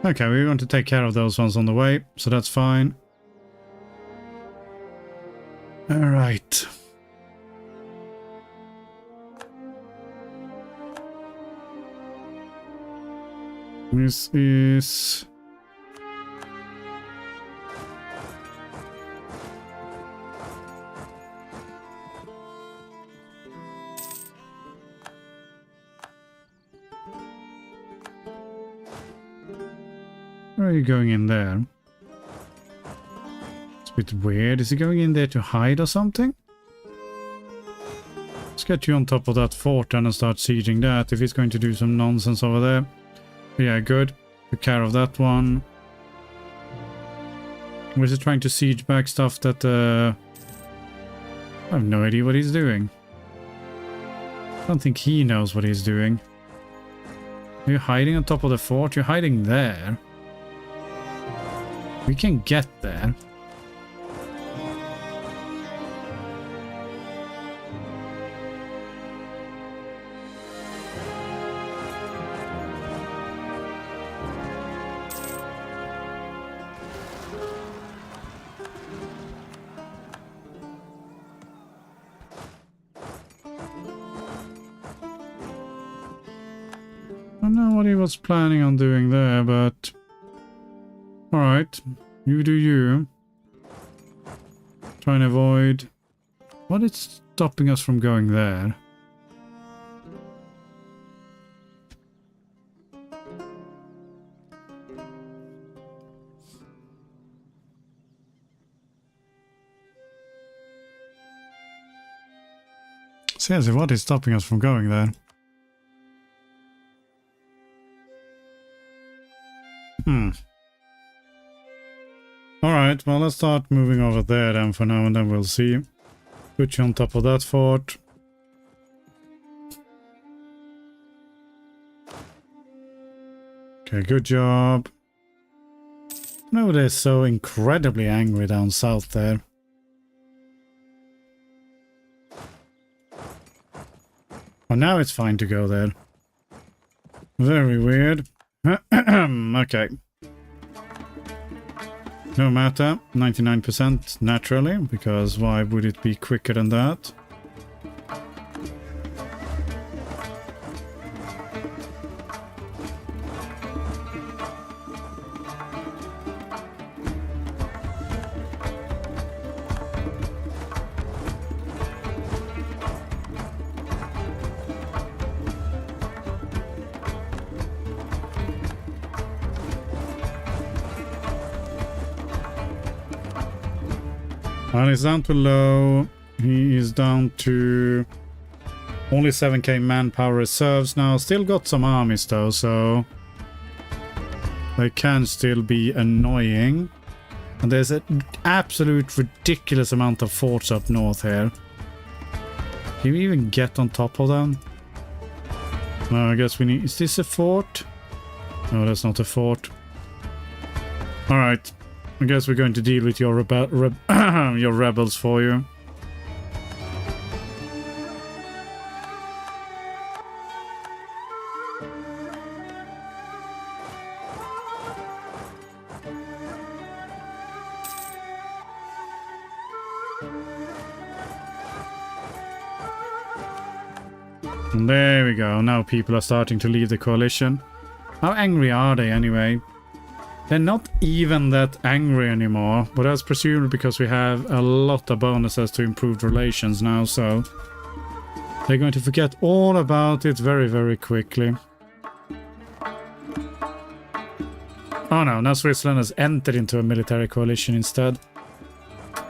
Okay, we're going to take care of those ones on the way, so that's fine. Alright. This is... Where are you going in there? It's a bit weird. Is he going in there to hide or something? Let's get you on top of that fort then and start sieging that if he's going to do some nonsense over there. Yeah, good. Took care of that one. Was he trying to siege back stuff that... I have no idea what he's doing. I don't think he knows what he's doing. Are you hiding on top of the fort? You're hiding there. We can get there. I don't know what he was planning on doing there, but... Alright, you do you. Try and avoid... What is stopping us from going there? Seriously, what is stopping us from going there? Alright, well, let's start moving over there then for now, and then we'll see. Put you on top of that fort. Okay, good job. No, they're so incredibly angry down south there. Well, now it's fine to go there. Very weird. Okay. No matter, 99% naturally, because why would it be quicker than that? And he's down to low. He is down to only 7k manpower reserves now. Still got some armies though, so they can still be annoying. And there's an absolute ridiculous amount of forts up north here. Can we even get on top of them? No, I guess we need... Is this a fort? No, that's not a fort. Alright. I guess we're going to deal with your your rebels for you. And there we go. Now people are starting to leave the coalition. How angry are they anyway? They're not even that angry anymore, but that's presumably because we have a lot of bonuses to improved relations now, so they're going to forget all about it very, very quickly. Oh no, now Switzerland has entered into a military coalition instead.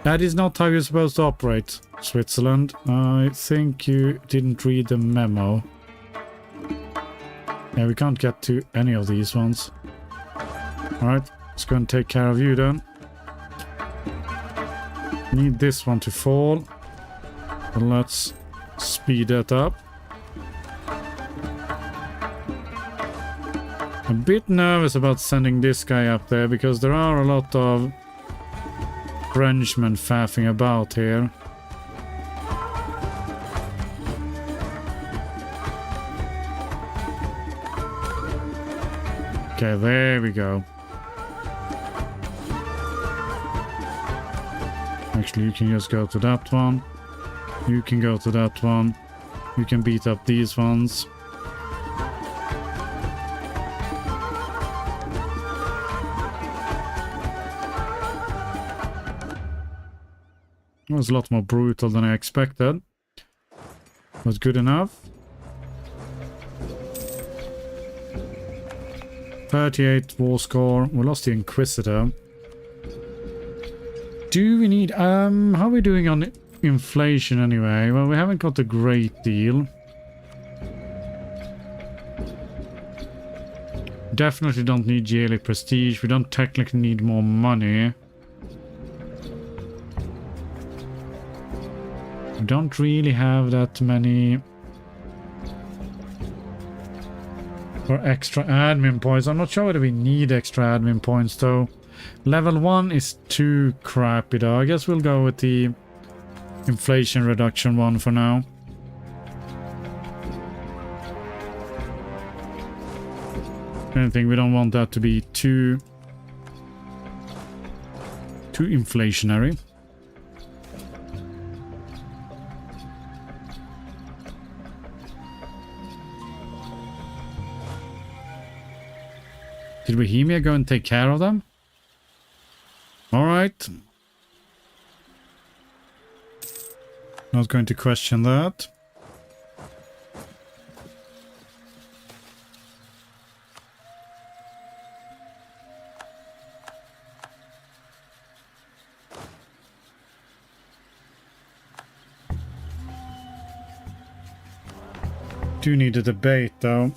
That is not how you're supposed to operate, Switzerland. I think you didn't read the memo. Yeah, we can't get to any of these ones. Alright, let's go and take care of you then. Need this one to fall. But let's speed that up. A bit nervous about sending this guy up there because there are a lot of Frenchmen faffing about here. Okay, there we go. Actually, you can just go to that one. You can go to that one. You can beat up these ones. It was a lot more brutal than I expected. Was good enough. 38 war score. We lost the Inquisitor. Do we need... how are we doing on inflation anyway? Well, we haven't got a great deal. Definitely don't need yearly prestige. We don't technically need more money. We don't really have that many... for extra admin points. I'm not sure whether we need extra admin points though. Level 1 is too crappy though. I guess we'll go with the inflation reduction one for now. Anything, we don't want that to be too inflationary. Did Bohemia go and take care of them? Alright. Not going to question that. Do need a debate though.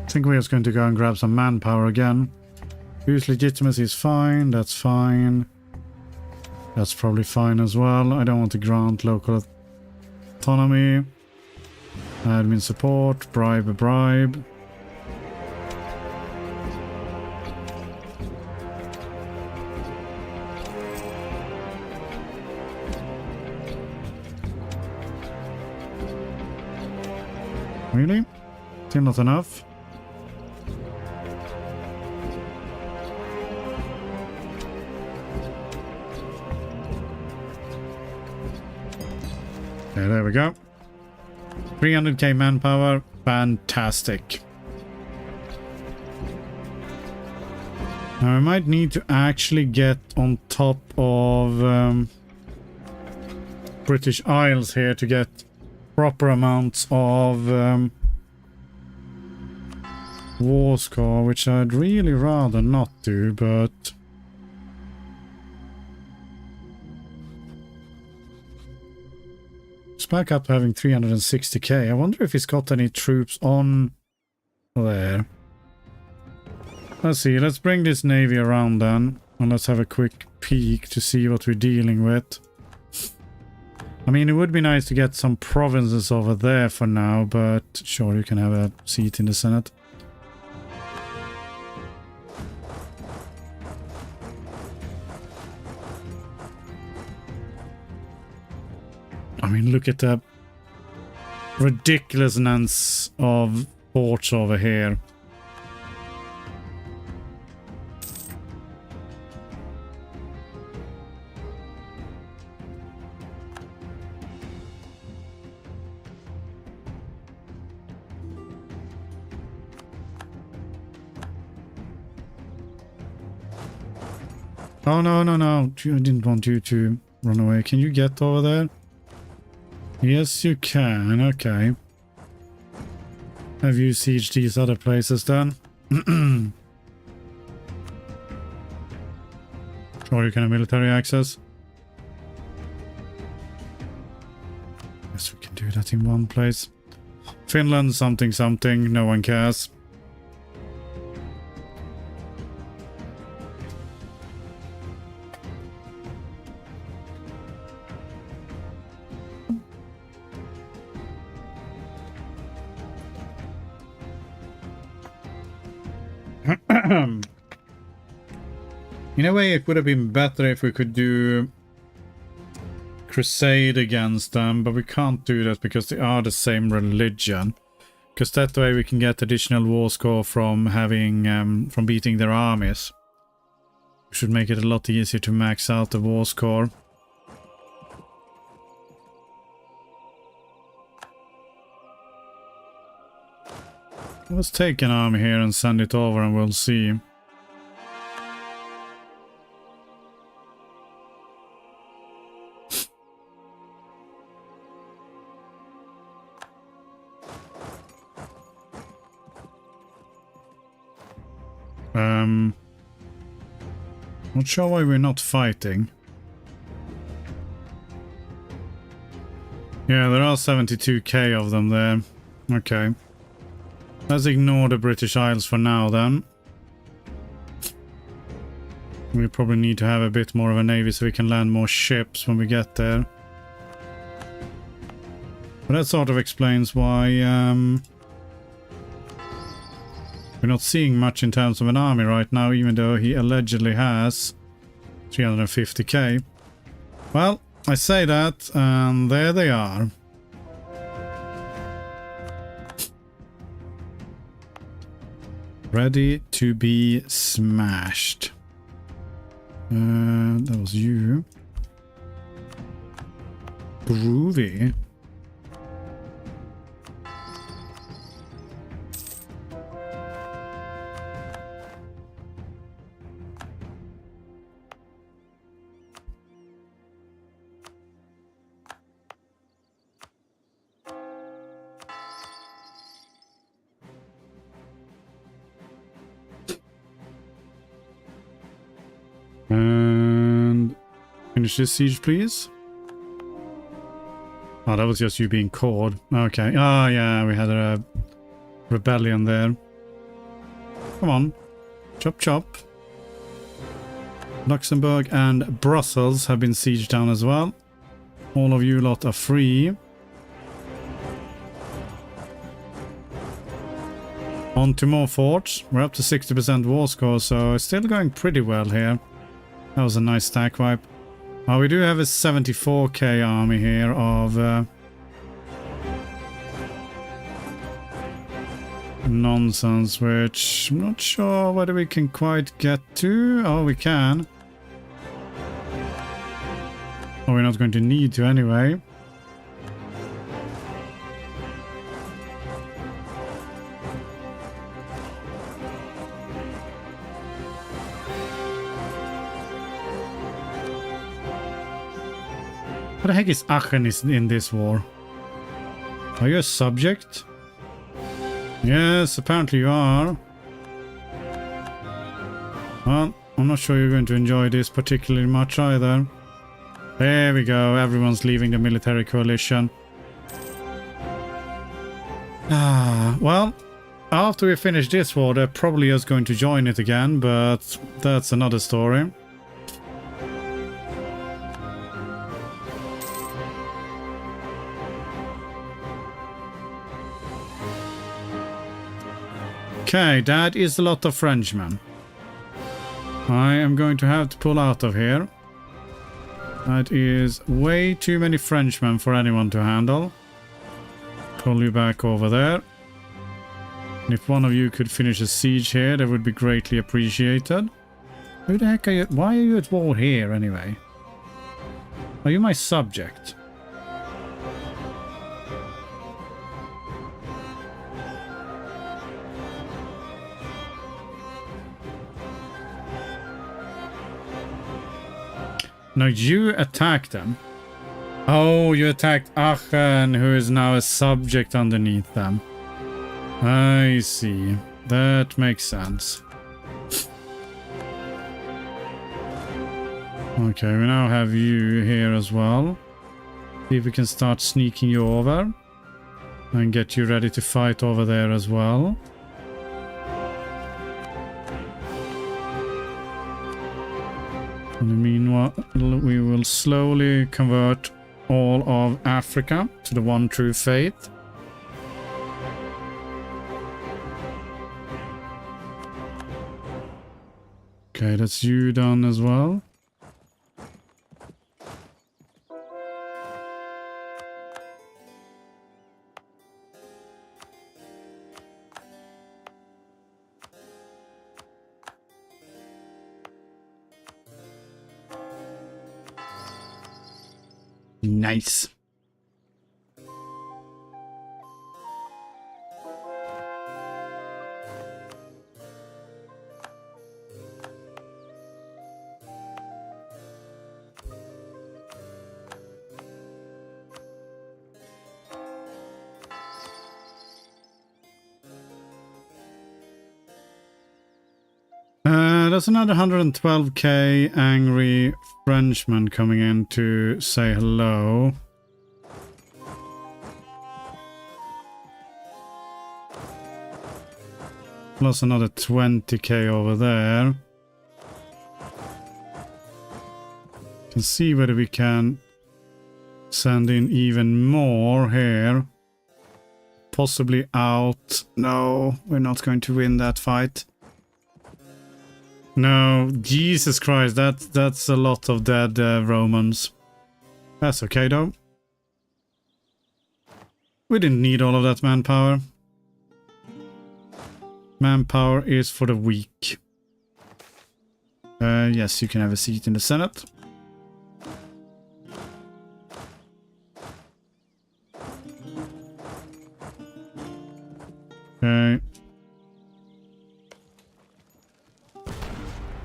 I think we're just going to go and grab some manpower again. Use legitimacy is fine. That's fine. That's probably fine as well. I don't want to grant local autonomy. Admin support. Bribe a bribe. Really? Still not enough? Okay, there we go. 300k manpower. Fantastic. Now I might need to actually get on top of British Isles here to get proper amounts of war score, which I'd really rather not do, but it's back up to having 360k. I wonder if he's got any troops on there. Let's see, let's bring this navy around then, and let's have a quick peek to see what we're dealing with. I mean, it would be nice to get some provinces over there for now, but sure, you can have a seat in the Senate. I mean, look at the ridiculousness of ports over here. Oh, no, no, no. I didn't want you to run away. Can you get over there? Yes, you can. Okay. Have you sieged these other places then? Sure, you can have military access. Guess we can do that in one place. Finland, something, something. No one cares. In a way, it would have been better if we could do crusade against them, but we can't do that because they are the same religion. Because that way we can get additional war score from having from beating their armies. We should make it a lot easier to max out the war score. Let's take an army here and send it over and we'll see. Not sure why we're not fighting. Yeah, there are 72k of them there. Okay. Let's ignore the British Isles for now then. We probably need to have a bit more of a navy so we can land more ships when we get there. But that sort of explains why we're not seeing much in terms of an army right now, even though he allegedly has 350k. Well, I say that, and there they are. Ready to be smashed. That was you. Groovy. And finish this siege, please. Oh, that was just you being caught. Okay. Oh, yeah, we had a rebellion there. Come on. Chop, chop. Luxembourg and Brussels have been sieged down as well. All of you lot are free. On to more forts. We're up to 60% war score, so it's still going pretty well here. That was a nice stack wipe. Oh, we do have a 74k army here of nonsense, which I'm not sure whether we can quite get to. Oh, we can. Oh, we're not going to need to anyway. What the heck is Aachen in this war? Are you a subject? Yes, apparently you are. Well, I'm not sure you're going to enjoy this particularly much either. There we go, everyone's leaving the military coalition. Well, after we finish this war, they're probably just going to join it again, but that's another story. Okay, that is a lot of Frenchmen. I am going to have to pull out of here. That is way too many Frenchmen for anyone to handle. Pull you back over there. And if one of you could finish a siege here, that would be greatly appreciated. Who the heck are you? Why are you at war here anyway? Are you my subject? No, you attacked them. Oh, you attacked Aachen, who is now a subject underneath them. I see. That makes sense. Okay, we now have you here as well. See if we can start sneaking you over. And get you ready to fight over there as well. In the meanwhile, we will slowly convert all of Africa to the one true faith. Okay, that's you done as well. Nice. There's another 112k angry Frenchman coming in to say hello. Plus another 20k over there. Can see whether we can send in even more here. Possibly out. No, we're not going to win that fight. No, Jesus Christ, that's a lot of dead Romans. That's okay though. We didn't need all of that manpower. Manpower is for the weak. Yes, you can have a seat in the Senate. Okay.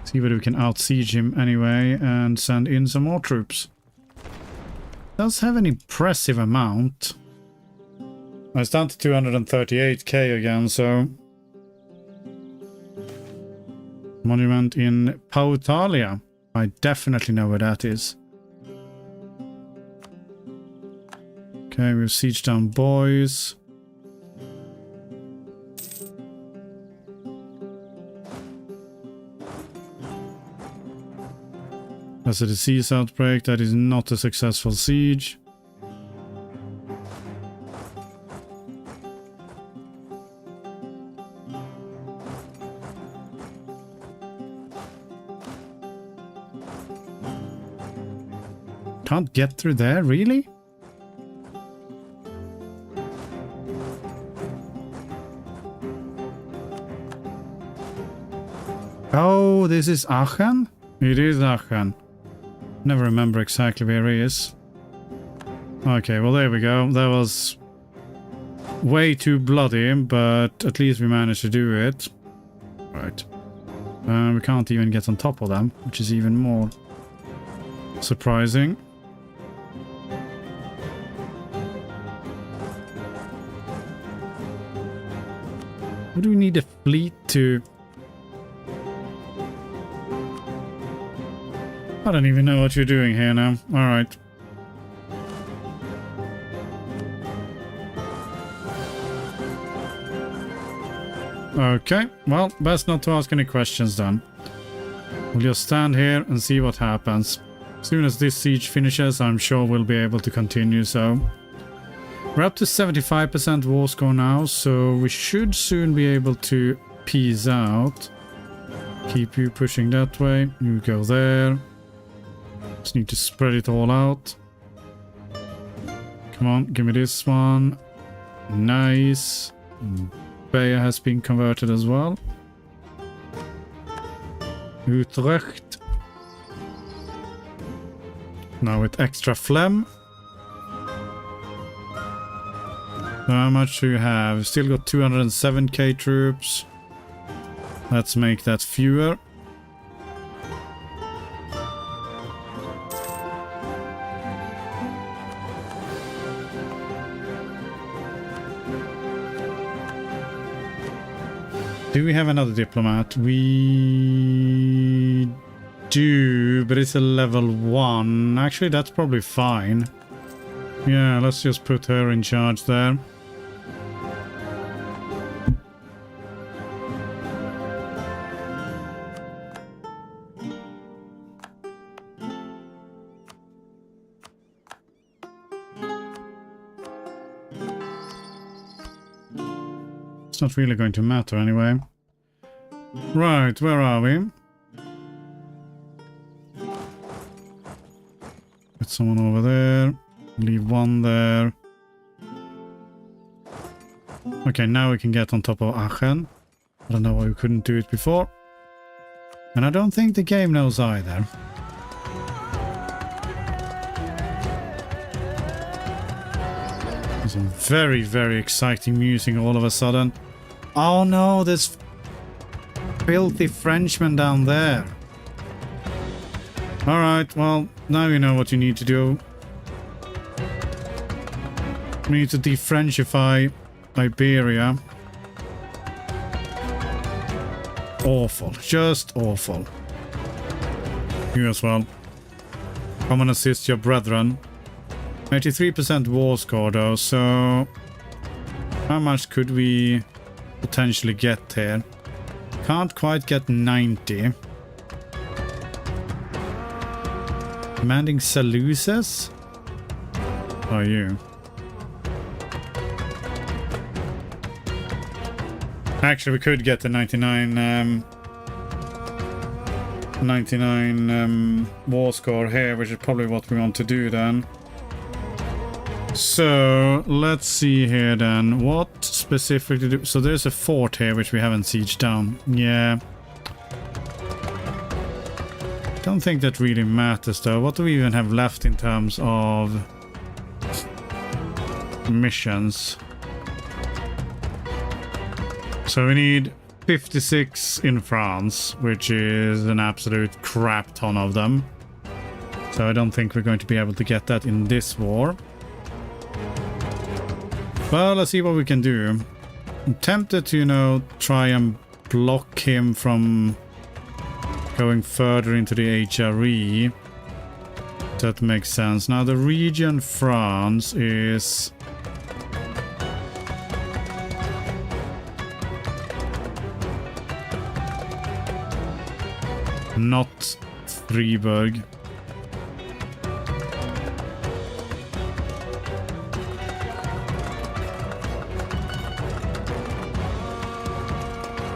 See whether we can out-siege him anyway and send in some more troops. Does have an impressive amount. Oh, it's down to 238k again, so... Monument in Pautalia. I definitely know where that is. Okay, we've sieged down boys. That's a disease outbreak. That is not a successful siege. Can't get through there, really? Oh, this is Aachen? It is Aachen. Never remember exactly where he is. Okay, well there we go. That was way too bloody, but at least we managed to do it. Right. We can't even get on top of them, which is even more surprising. What do we need a fleet to... I don't even know what you're doing here now. Alright. Okay, well, best not to ask any questions then. We'll just stand here and see what happens. As soon as this siege finishes, I'm sure we'll be able to continue, so... We're up to 75% war score now, so we should soon be able to peace out. Keep you pushing that way. You go there. Just need to spread it all out. Come on, give me this one. Nice. Bayer has been converted as well. Utrecht. Now with extra phlegm. So how much do you have? Still got 207k troops. Let's make that fewer. Do we have another diplomat? We do, but it's a level 1. Actually, that's probably fine. Yeah, let's just put her in charge there. It's not really going to matter anyway. Right, where are we? Put someone over there. Leave one there. Okay, now we can get on top of Aachen. I don't know why we couldn't do it before. And I don't think the game knows either. Some very, very exciting music all of a sudden. Oh no, there's filthy Frenchman down there. Alright, well, now you know what you need to do. We need to de-Frenchify Iberia. Awful, just awful. You as well. Come and assist your brethren. 83% war score though, so how much could we potentially get here? Can't quite get 90. Commanding Seleucus? Are you? Actually, we could get the 99 war score here, which is probably what we want to do then. So let's see here then. What specifically do? So there's a fort here which we haven't sieged down. Yeah. Don't think that really matters though. What do we even have left in terms of missions? So we need 56 in France, which is an absolute crap ton of them. So I don't think we're going to be able to get that in this war. Well, let's see what we can do. I'm tempted to, you know, try and block him from going further into the HRE. That makes sense. Now the region France is... not Freiburg.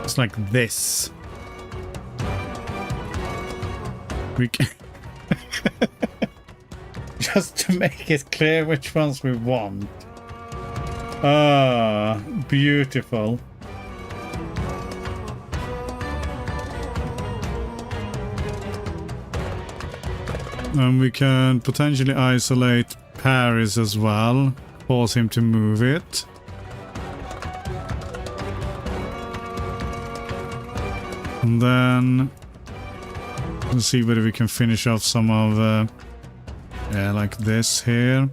It's like this. We can just to make it clear which ones we want. Ah, beautiful. And we can potentially isolate Paris as well. Force him to move it. And then let's see whether we can finish off some of yeah, like this here.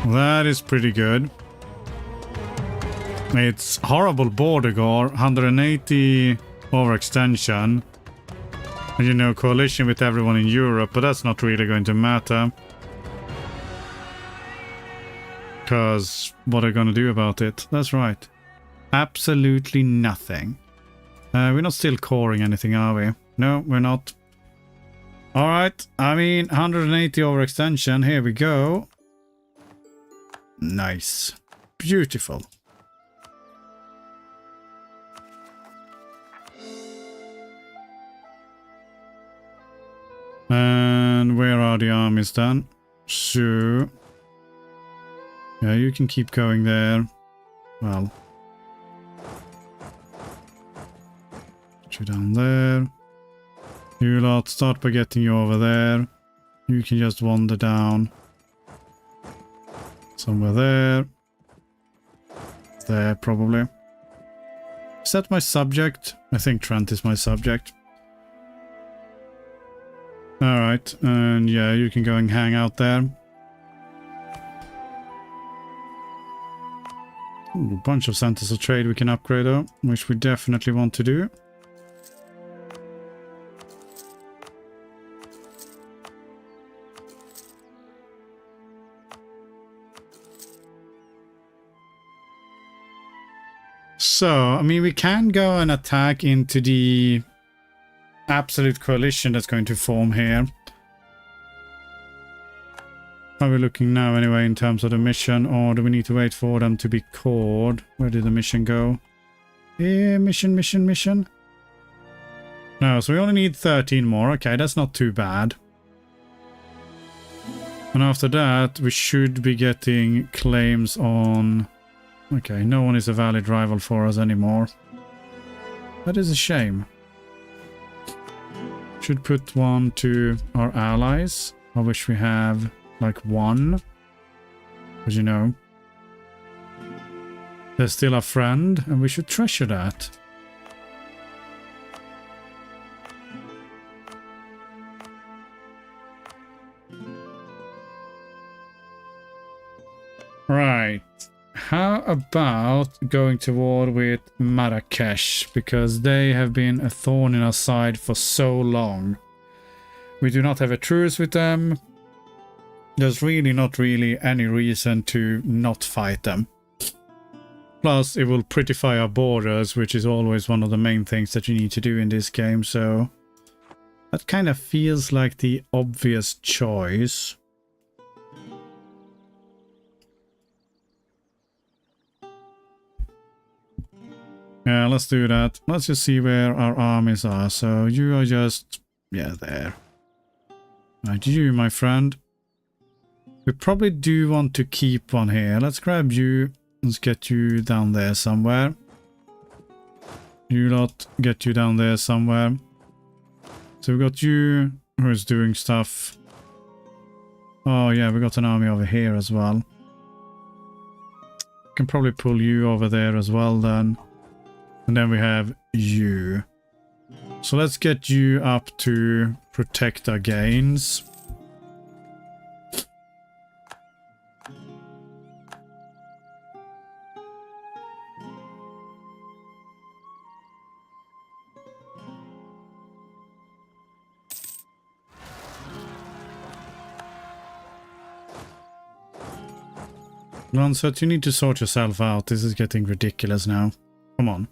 That is pretty good. It's horrible border guard, 180 overextension. And you know, coalition with everyone in Europe, but that's not really going to matter. Because what are you going to do about it? That's right. Absolutely nothing. We're not still coring anything, are we? No, we're not. Alright, I mean, 180 overextension. Here we go. Nice. Beautiful. And where are the armies then? So... yeah, you can keep going there. Well. Put you down there. You lot, start by getting you over there. You can just wander down. Somewhere there. There, probably. Is that my subject? I think Trent is my subject. Alright, and yeah, you can go and hang out there. Ooh, a bunch of centers of trade we can upgrade though, which we definitely want to do. So, I mean, we can go and attack into the absolute coalition that's going to form here. How are we looking now anyway in terms of the mission, or do we need to wait for them to be called? Where did the mission go? Yeah, mission. No, so we only need 13 more. Okay, that's not too bad. And after that, we should be getting claims on... okay, no one is a valid rival for us anymore. That is a shame. Should put one to our allies, of which we have like one. But you know, they're still a friend, and we should treasure that. Right. How about going to war with Marrakesh? Because they have been a thorn in our side for so long. We do not have a truce with them. There's really not really any reason to not fight them. Plus, it will prettify our borders, which is always one of the main things that you need to do in this game. So that kind of feels like the obvious choice. Yeah, let's do that. Let's just see where our armies are. So you are just... yeah, there. Right, you, my friend. We probably do want to keep one here. Let's grab you. Let's get you down there somewhere. You lot, get you down there somewhere. So we got you who is doing stuff. Oh yeah, we got an army over here as well. Can probably pull you over there as well then. And then we have you. So let's get you up to protect our gains. Lancet, you need to sort yourself out. This is getting ridiculous now. Come on.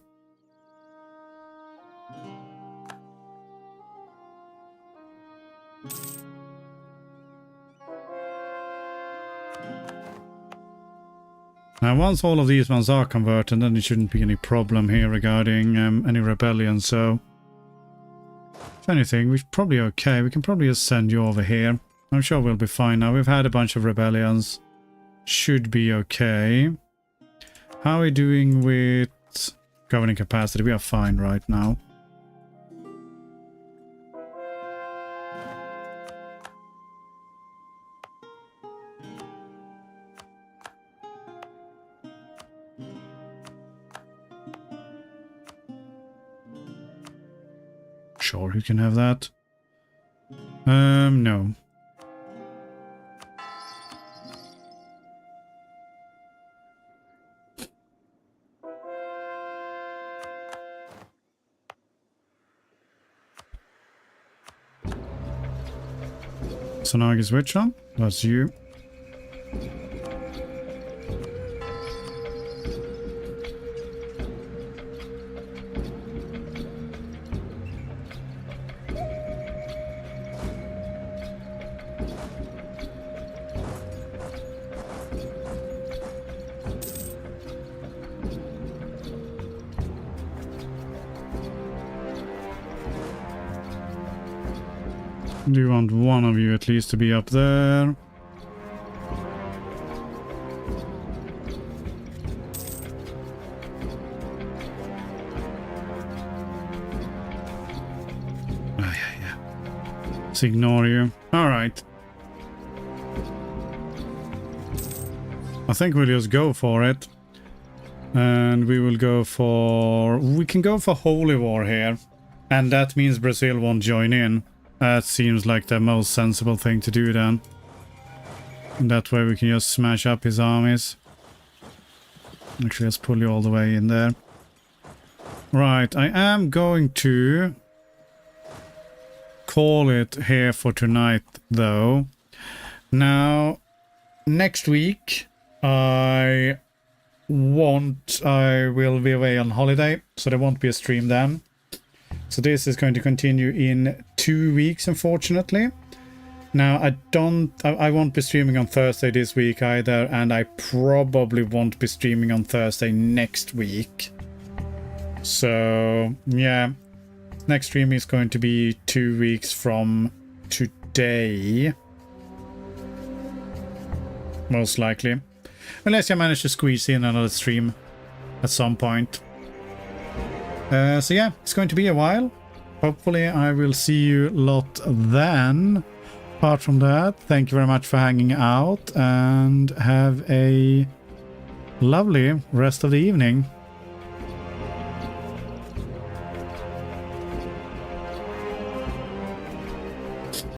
Now, once all of these ones are converted, then there shouldn't be any problem here regarding any rebellion, so... if anything, we're probably okay. We can probably just send you over here. I'm sure we'll be fine now. We've had a bunch of rebellions. Should be okay. How are we doing with governing capacity? We are fine right now. Sure, you can have that. No. Sonagi's Witcher, that's you. Do you want one of you at least to be up there? Yeah. Let's ignore you. Alright. I think we'll just go for it. And we will go for... we can go for Holy War here. And that means Brazil won't join in. That seems like the most sensible thing to do then. And that way we can just smash up his armies. Actually, let's pull you all the way in there. Right, I am going to call it here for tonight, though. Now, next week, I will be away on holiday, so there won't be a stream then. So this is going to continue in 2 weeks, unfortunately. Now, I won't be streaming on Thursday this week either, and I probably won't be streaming on Thursday next week. So, yeah. Next stream is going to be 2 weeks from today. Most likely. Unless I manage to squeeze in another stream at some point. So yeah, it's going to be a while. hopefully I will see you lot then. Apart from that, thank you very much for hanging out and have a lovely rest of the evening.